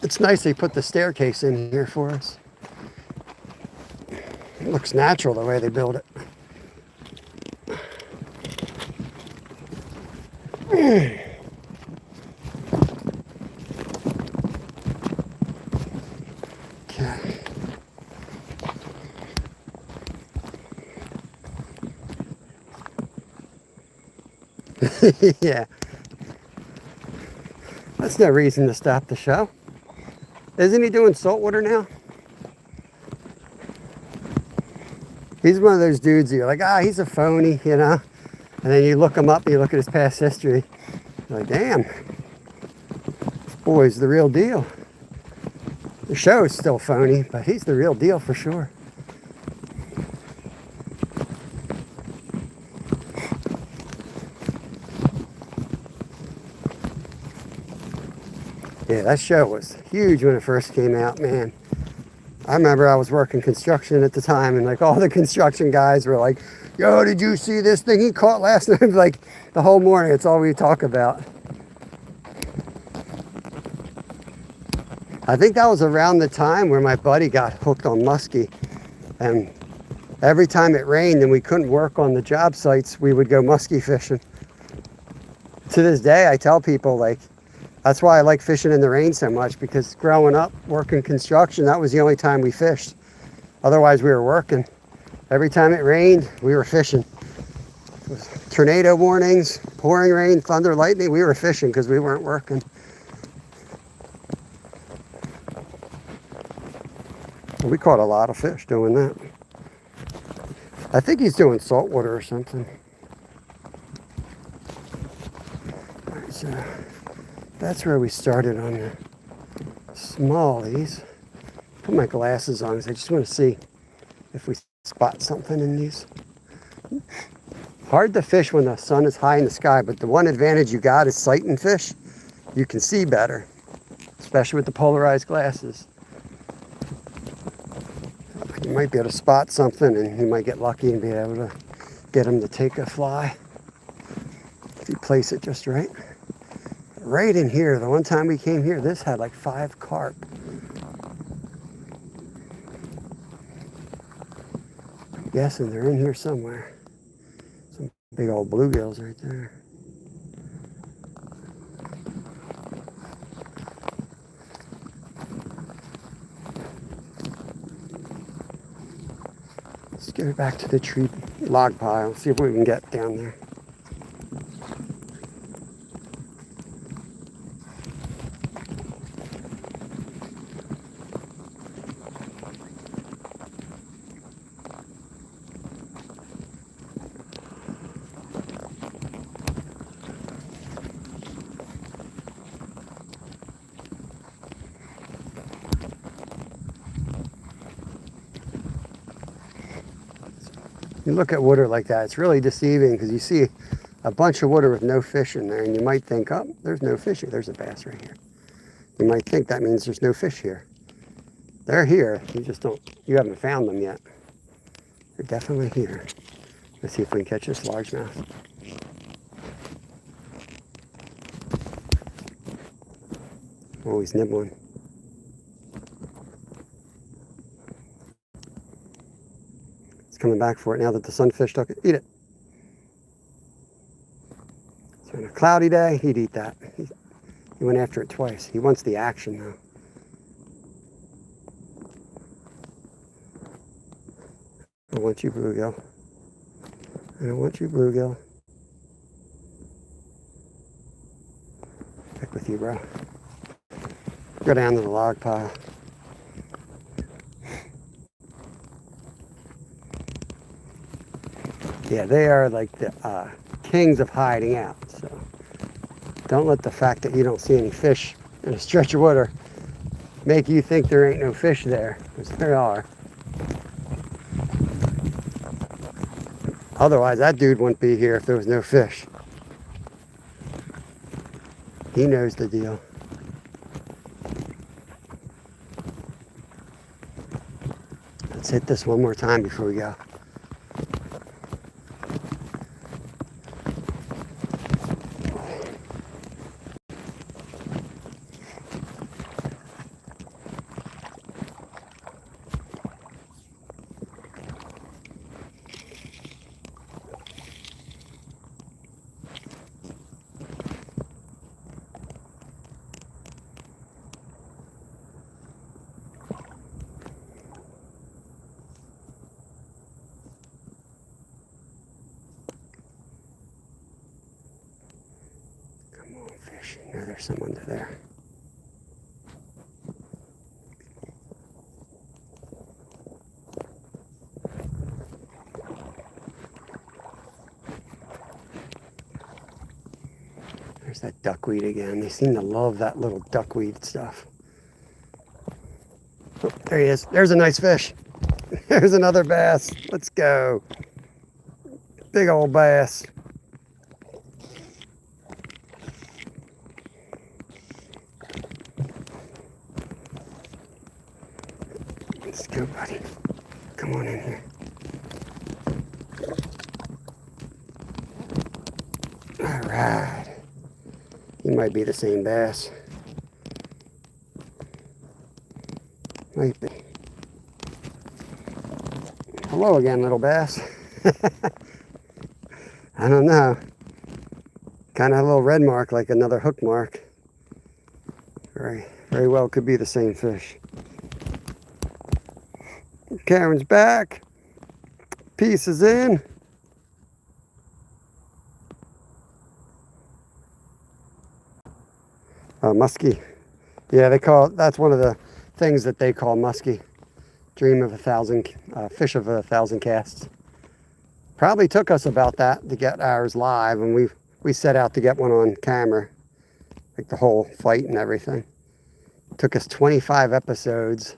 It's nice they put the staircase in here for us. It looks natural the way they build it. Yeah. That's no reason to stop the show. Isn't he doing saltwater now? He's one of those dudes you're like, he's a phony, you know? And then you look him up and you look at his past history. You're like, damn, this boy's the real deal. The show is still phony, but he's the real deal for sure. Yeah, that show was huge when it first came out, man. I remember I was working construction at the time, and like all the construction guys were like, yo, did you see this thing he caught last night? Like the whole morning, it's all we talk about. I think that was around the time where my buddy got hooked on muskie. And every time it rained and we couldn't work on the job sites, we would go muskie fishing. To this day, I tell people, like, that's why I like fishing in the rain so much, because growing up, working construction, that was the only time we fished. Otherwise, we were working. Every time it rained, we were fishing. Tornado warnings, pouring rain, thunder, lightning, we were fishing because we weren't working. We caught a lot of fish doing that. I think he's doing saltwater or something. All right, so that's where we started on the smallies. Put my glasses on because I just want to see if we spot something in these. Hard to fish when the sun is high in the sky, but the one advantage you got is sighting fish. You can see better, especially with the polarized glasses. You might be able to spot something, and you might get lucky and be able to get them to take a fly if you place it just right. Right in here, the one time we came here, this had like 5 carp. I'm guessing they're in here somewhere. Some big old bluegills right there. Let's get her back to the tree log pile, see if we can get down there. You look at water like that, it's really deceiving because you see a bunch of water with no fish in there, and you might think, oh, there's no fish here. There's a bass right here. You might think that means there's no fish here. They're here. You haven't found them yet. They're definitely here. Let's see if we can catch this largemouth. Oh, he's nibbling. Coming back for it now that the sunfish took it. Eat it. So on a cloudy day, he'd eat that. He went after it twice. He wants the action though. I want you, bluegill. I don't want you, bluegill. Heck with you, bro. Go down to the log pile. Yeah, they are like the kings of hiding out. So don't let the fact that you don't see any fish in a stretch of water make you think there ain't no fish there, because there are. Otherwise, that dude wouldn't be here if there was no fish. He knows the deal. Let's hit this one more time before we go. No, there's some under there. that duckweed again. They seem to love that little duckweed stuff. Oh, there he is. There's a nice fish. There's another bass. Let's go. Big old bass. Let's go, buddy. Come on in here. All right. He might be the same bass. Might be. Hello again, little bass. I don't know. Kind of a little red mark, like another hook mark. Very well could be the same fish. Karen's back. Piece is in. Muskie. Yeah, they call it, that's one of the things that they call muskie. Dream of a thousand, fish of 1,000 casts. Probably took us about that to get ours live, and we set out to get one on camera, like the whole fight and everything. Took us 25 episodes,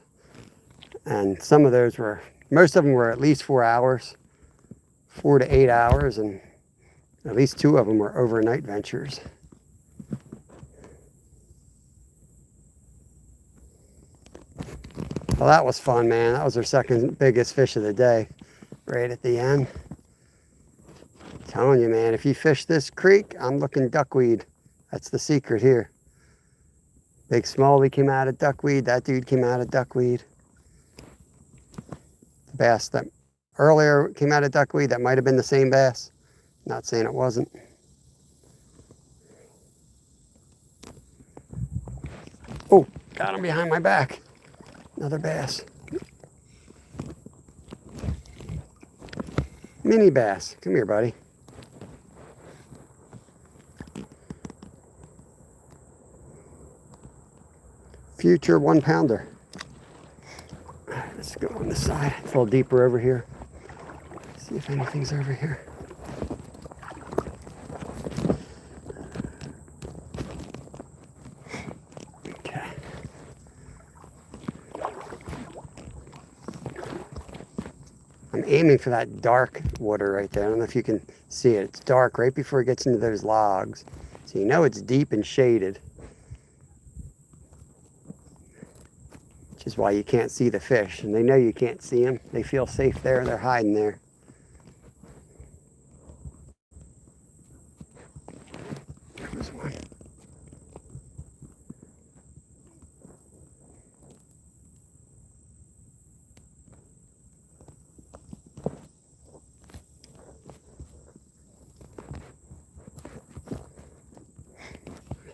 and some of those were, most of them were at least 4 hours, 4 to 8 hours, and at least 2 of them were overnight ventures. Well, that was fun, man. That was our second biggest fish of the day, right at the end. I'm telling you, man, if you fish this creek, I'm looking duckweed. That's the secret here. Big Smalley came out of duckweed. That dude came out of duckweed. The bass that earlier came out of duckweed, that might have been the same bass. Not saying it wasn't. Oh, got him behind my back. Another bass. Mini bass. Come here, buddy. Future 1-pounder. Let's go on this side. It's a little deeper over here. See if anything's over here. Okay. I'm aiming for that dark water right there. I don't know if you can see it. It's dark right before it gets into those logs. So you know it's deep and shaded. Which is why you can't see the fish. And they know you can't see them. They feel safe there. They're hiding there. There's one.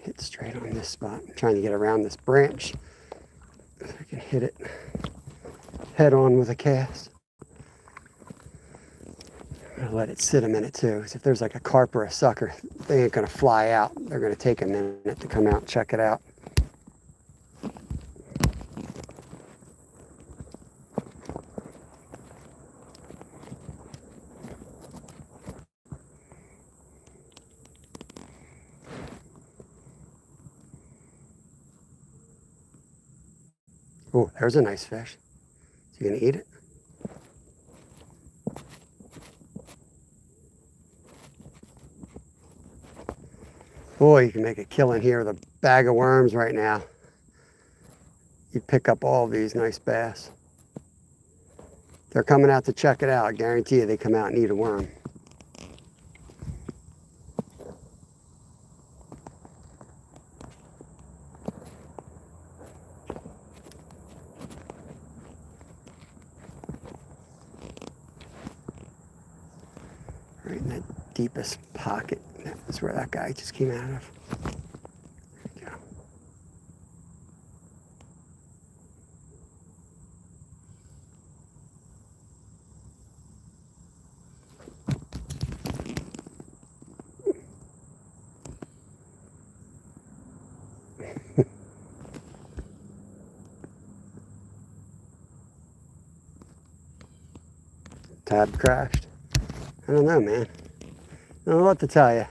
Hit straight on this spot. I'm trying to get around this branch. So I can hit it head on with a cast. I'm gonna let it sit a minute too, because if there's like a carp or a sucker, they ain't gonna fly out. They're gonna take a minute to come out and check it out. Oh, there's a nice fish. Is he gonna eat it? Boy, you can make a killing here with a bag of worms right now. You'd pick up all these nice bass. They're coming out to check it out. I guarantee you they come out and eat a worm. Right in that deepest pocket. That's where that guy just came out of. There you go. Tab crashed. I don't know, man. I don't know what to tell you.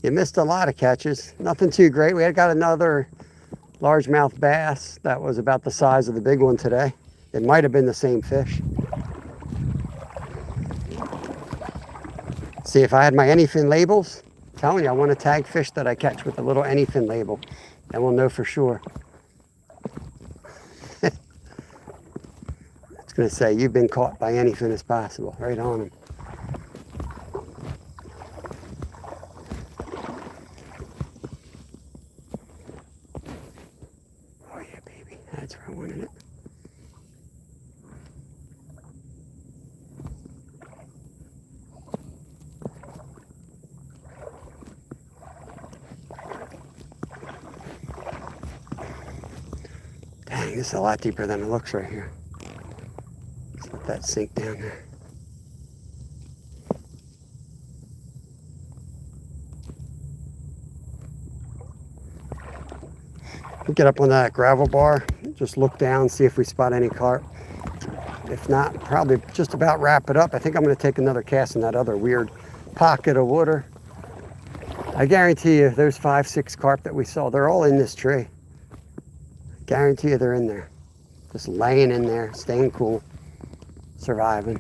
You missed a lot of catches. Nothing too great. We had got another largemouth bass that was about the size of the big one today. It might have been the same fish. See, if I had my anyfin labels, I'm telling you, I want to tag fish that I catch with a little anyfin label. Then we'll know for sure. It's going to say, you've been caught by anyfin as possible. Right on them. Oh yeah, baby. That's where I wanted it. Dang, this is a lot deeper than it looks right here. Let's let that sink down there. Get up on that gravel bar, just look down, see if we spot any carp. If not, probably just about wrap it up. I think I'm going to take another cast in that other weird pocket of water. I guarantee you there's 5, 6 carp that we saw. They're all in this tree. Guarantee you they're in there. Just laying in there, staying cool, surviving.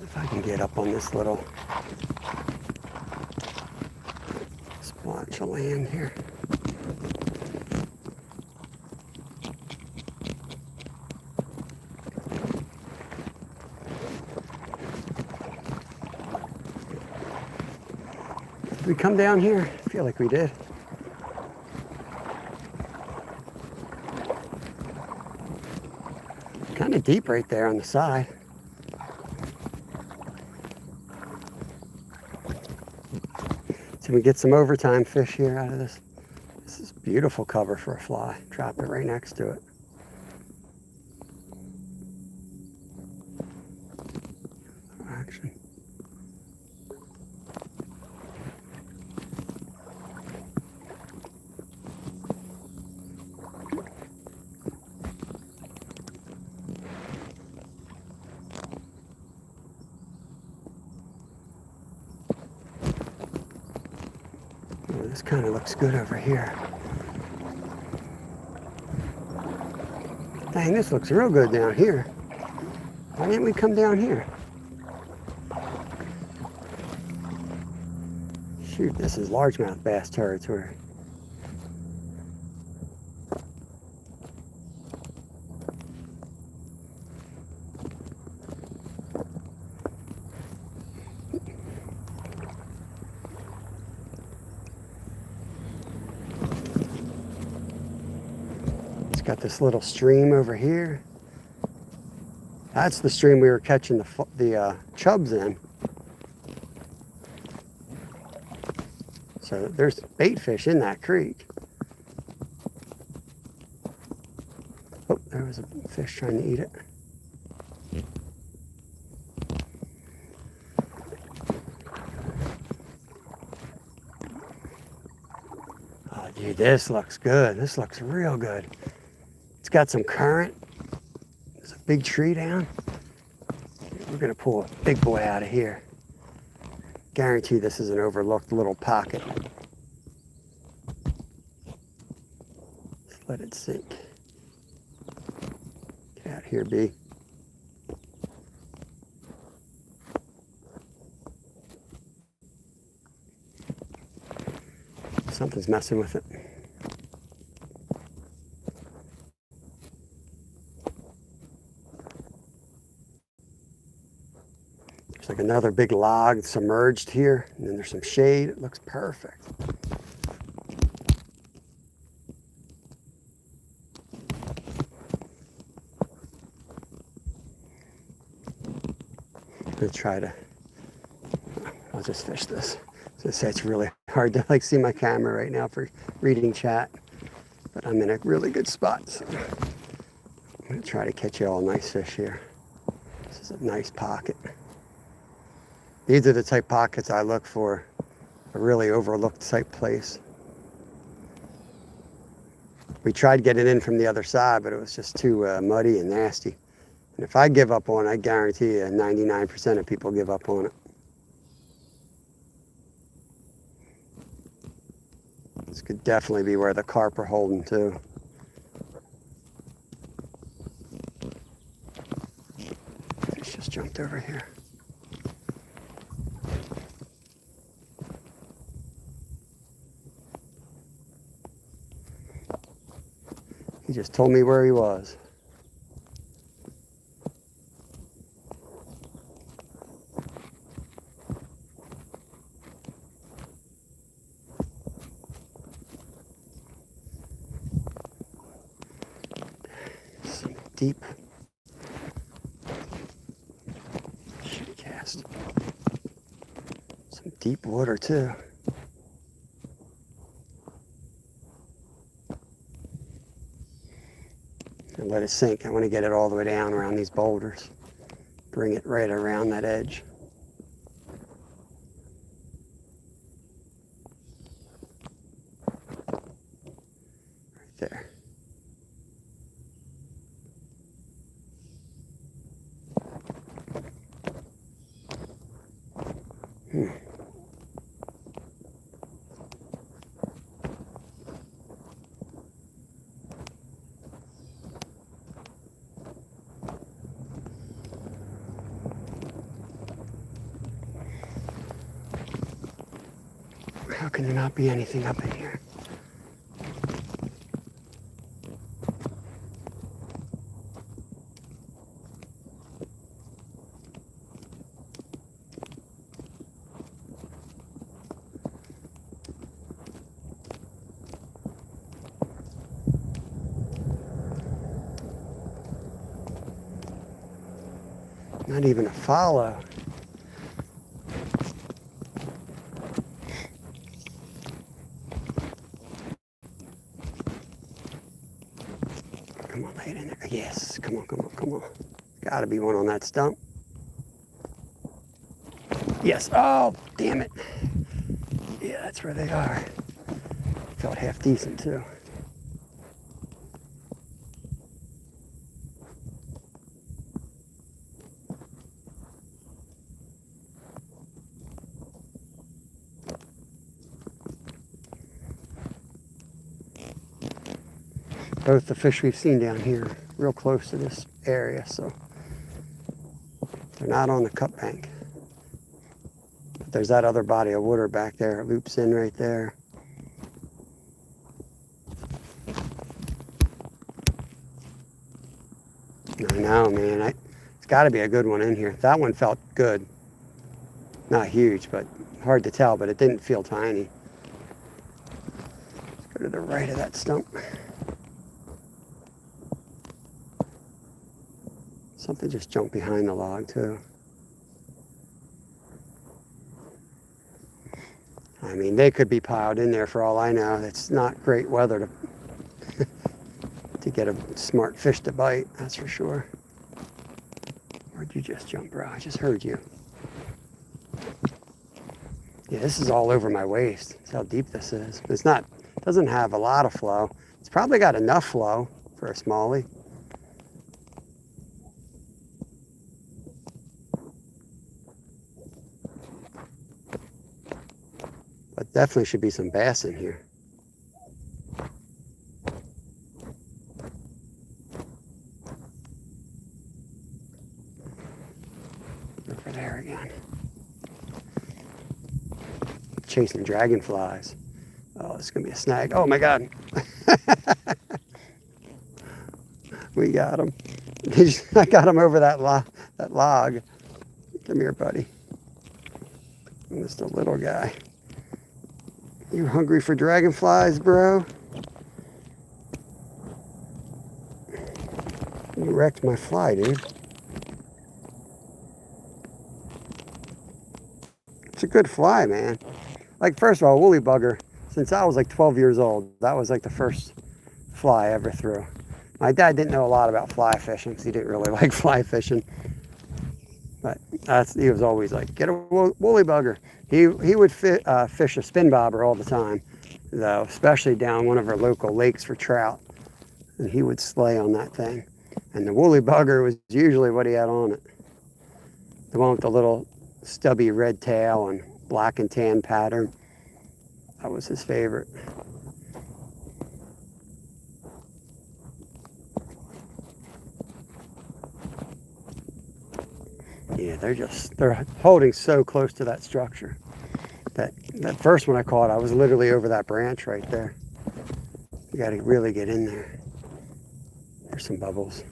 If I can get up on this little splotch of land here. Did we come down here? I feel like we did. Kind of deep right there on the side. So we get some overtime fish here out of this. This is beautiful cover for a fly. Drop it right next to it. Action. This kind of looks good over here. Dang, this looks real good down here. Why didn't we come down here? Shoot, this is largemouth bass territory. Got this little stream over here. That's the stream we were catching the chubs in. So there's bait fish in that creek. Oh, there was a fish trying to eat it. Oh, dude, this looks good. This looks real good. It's got some current. There's a big tree down. We're gonna pull a big boy out of here. Guarantee this is an overlooked little pocket. Just let it sink. Get out here, B. Something's messing with it. There's like another big log submerged here, and then there's some shade. It looks perfect. I'm gonna try to, I'll just fish this. I was gonna say it's really hard to like see my camera right now for reading chat, but I'm in a really good spot. So I'm gonna try to catch you all nice fish here. This is a nice pocket. These are the type pockets I look for, a really overlooked type place. We tried getting in from the other side, but it was just too muddy and nasty. And if I give up on it, I guarantee you 99% of people give up on it. This could definitely be where the carp are holding too. Fish just jumped over here. He just told me where he was. Some deep shitty cast. Some deep water too. And let it sink. I want to get it all the way down around these boulders. Bring it right around that edge. Right there. How can there not be anything up in here? Not even a follow. Come on, lay it in there. Yes, come on, come on, come on. Gotta be one on that stump. Yes, oh, damn it. Yeah, that's where they are. Felt half decent too. Both the fish we've seen down here real close to this area, so they're not on the cut bank. But there's that other body of water back there. It loops in right there. I know, man. It's got to be a good one in here. That one felt good. Not huge, but hard to tell, but it didn't feel tiny. Let's go to the right of that stump. Something just jumped behind the log too. I mean, they could be piled in there for all I know. It's not great weather to get a smart fish to bite, that's for sure. Where'd you just jump, bro? I just heard you. Yeah, this is all over my waist. That's how deep this is. It's not, doesn't have a lot of flow. It's probably got enough flow for a smallie. But definitely should be some bass in here. Over there again. Chasing dragonflies. Oh, this is going to be a snag. Oh my God. We got him. I got him over that log. Come here, buddy. I'm just a little guy. You hungry for dragonflies, bro? You wrecked my fly, dude. It's a good fly, man. Like, first of all, woolly bugger, since I was like 12 years old, that was like the first fly I ever threw. My dad didn't know a lot about fly fishing because he didn't really like fly fishing. But he was always like, get a woolly bugger. He would fish a spin bobber all the time, though, especially down one of our local lakes for trout. and he would slay on that thing. And the woolly bugger was usually what he had on it. The one with the little stubby red tail and black and tan pattern. That was his favorite. Yeah, they're holding so close to that structure. That first one I caught, I was literally over that branch right there. You got to really get in there. There's some bubbles.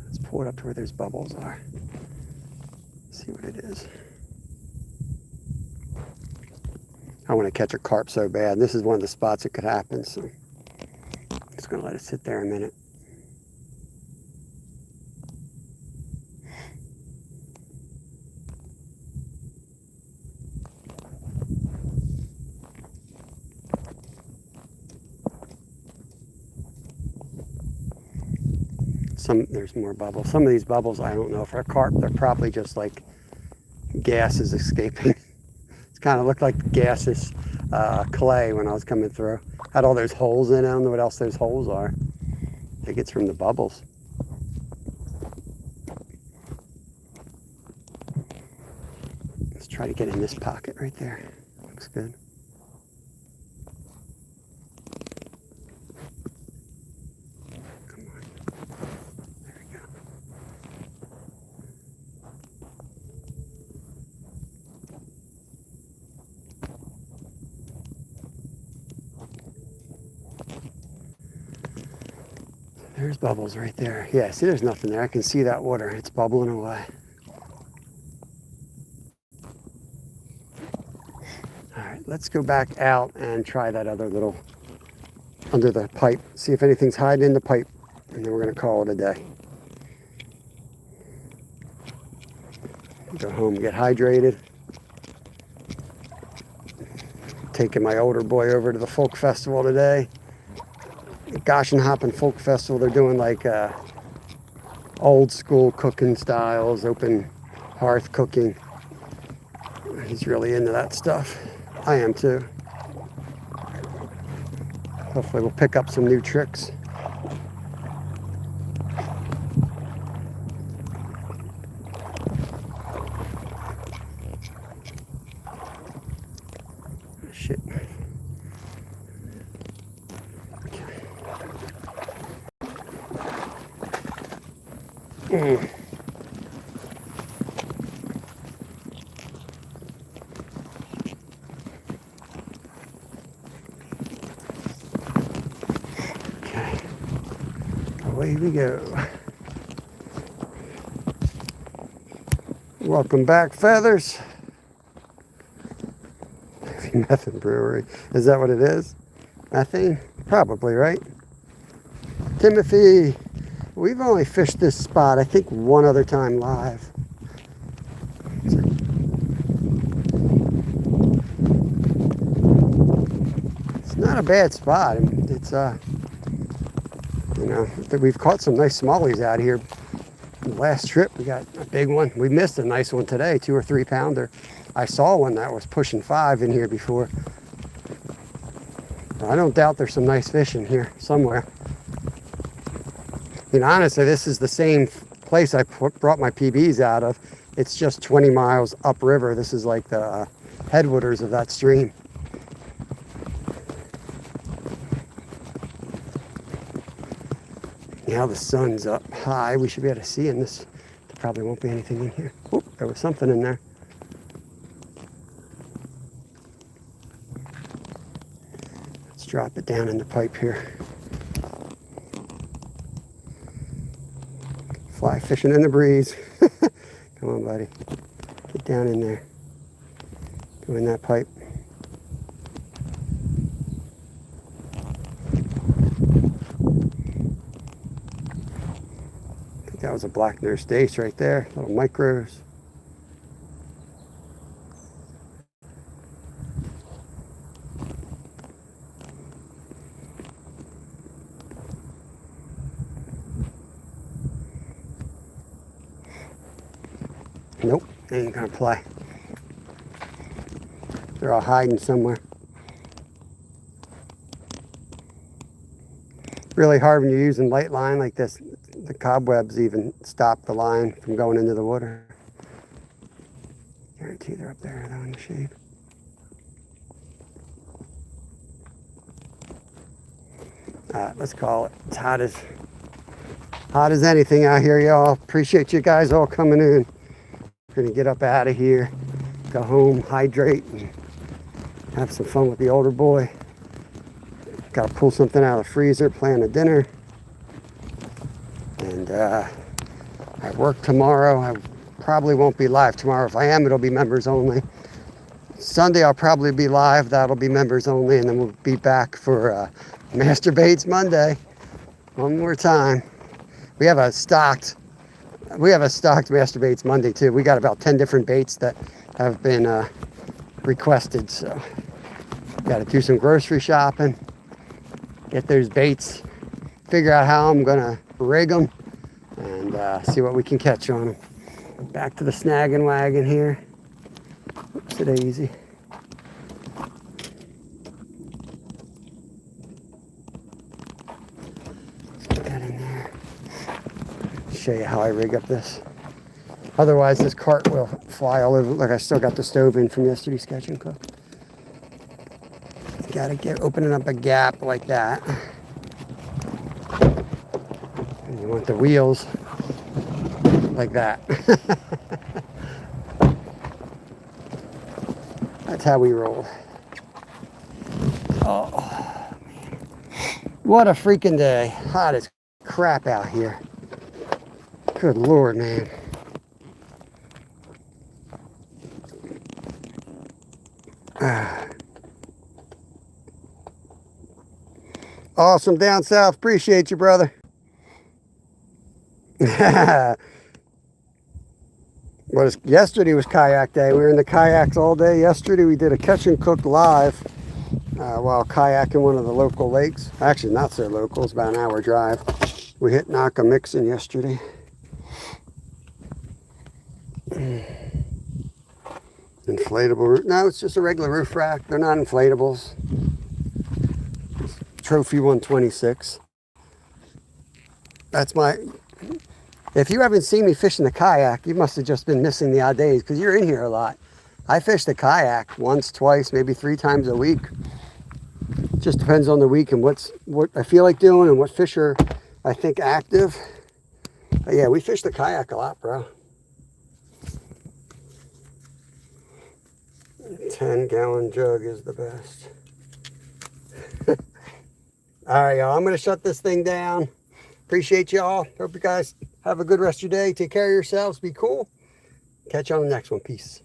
Let's pull it up to where those bubbles are. See what it is. I want to catch a carp so bad. This is one of the spots it could happen, so I'm just going to let it sit there a minute. There's more bubbles. Some of these bubbles, I don't know if they're carp. They're probably just like gases escaping. It's kind of looked like gaseous clay when I was coming through. Had all those holes in it. I don't know what else those holes are. I think it's from the bubbles. Let's try to get in this pocket right there. Looks good. There's bubbles right there. Yeah, see, there's nothing there. I can see that water. It's bubbling away. All right, let's go back out and try that other little under the pipe. See if anything's hiding in the pipe, and then we're going to call it a day. Go home, get hydrated. Taking my older boy over to the folk festival today. Gosh and Hoppin' Folk Festival. They're doing like old school cooking styles, open hearth cooking. He's really into that stuff. I am too. Hopefully we'll pick up some new tricks. Shit. Okay. Away we go. Welcome back, Feathers. Methane Brewery. Is that what it is? Methane? Probably, right? Timothy. We've only fished this spot, I think, one other time live. It's not a bad spot. It's, you know, we've caught some nice smallies out here. The last trip, we got a big one. We missed a nice one today, 2 or 3 pounder. I saw one that was pushing 5 in here before. I don't doubt there's some nice fish in here somewhere. You know, honestly, this is the same place I brought my PBs out of. It's just 20 miles upriver. This is like the headwaters of that stream. Now the sun's up high. We should be able to see in this. There probably won't be anything in here. Oh, there was something in there. Let's drop it down in the pipe here. Fly fishing in the breeze. Come on, buddy. Get down in there. Go in that pipe. I think that was a black nurse dace right there. Little micros. Nope, they ain't gonna play. They're all hiding somewhere. really hard when you're using light line like this. The cobwebs even stop the line from going into the water. Guarantee they're up there though in the shade. Let's call it. It's hot as anything out here, y'all. Appreciate you guys all coming in. We're gonna get up out of here, go home, hydrate, and have some fun with the older boy. Gotta pull something out of the freezer, plan a dinner. And I work tomorrow. I probably won't be live tomorrow. If I am, it'll be members only. Sunday I'll probably be live. That'll be members only, and then we'll be back for Masturbates Monday. One more time. We have a stocked Masturbates Monday too. We got about 10 different baits that have been requested. So got to do some grocery shopping, get those baits, figure out how I'm gonna rig them, and see what we can catch on them. Back to the snagging wagon here. Oops, it easy. Let's get that in there. Show you how I rig up this. Otherwise, this cart will fly all over. Look, I still got the stove in from yesterday's Sketch and Cook. Got to get opening up a gap like that. And you want the wheels like that. That's how we roll. Oh, man. What a freaking day. Hot as crap out here. Good Lord, man. Awesome down south. Appreciate you, brother. Yesterday was kayak day. We were in the kayaks all day. Yesterday we did a Catch and Cook live while kayaking one of the local lakes. Actually, not so local. It's about an hour drive. We hit Nakamixon yesterday. Inflatable roof. No, it's just a regular roof rack. They're not inflatables. Trophy 126. That's my... If you haven't seen me fishing the kayak, you must have just been missing the odd days because you're in here a lot. I fish the kayak once, twice, maybe 3 times a week. Just depends on the week and what I feel like doing and what fish are, I think, active. But yeah, we fish the kayak a lot, bro. 10-gallon jug is the best. All right, y'all. I'm going to shut this thing down. Appreciate y'all. Hope you guys have a good rest of your day. Take care of yourselves. Be cool. Catch you on the next one. Peace.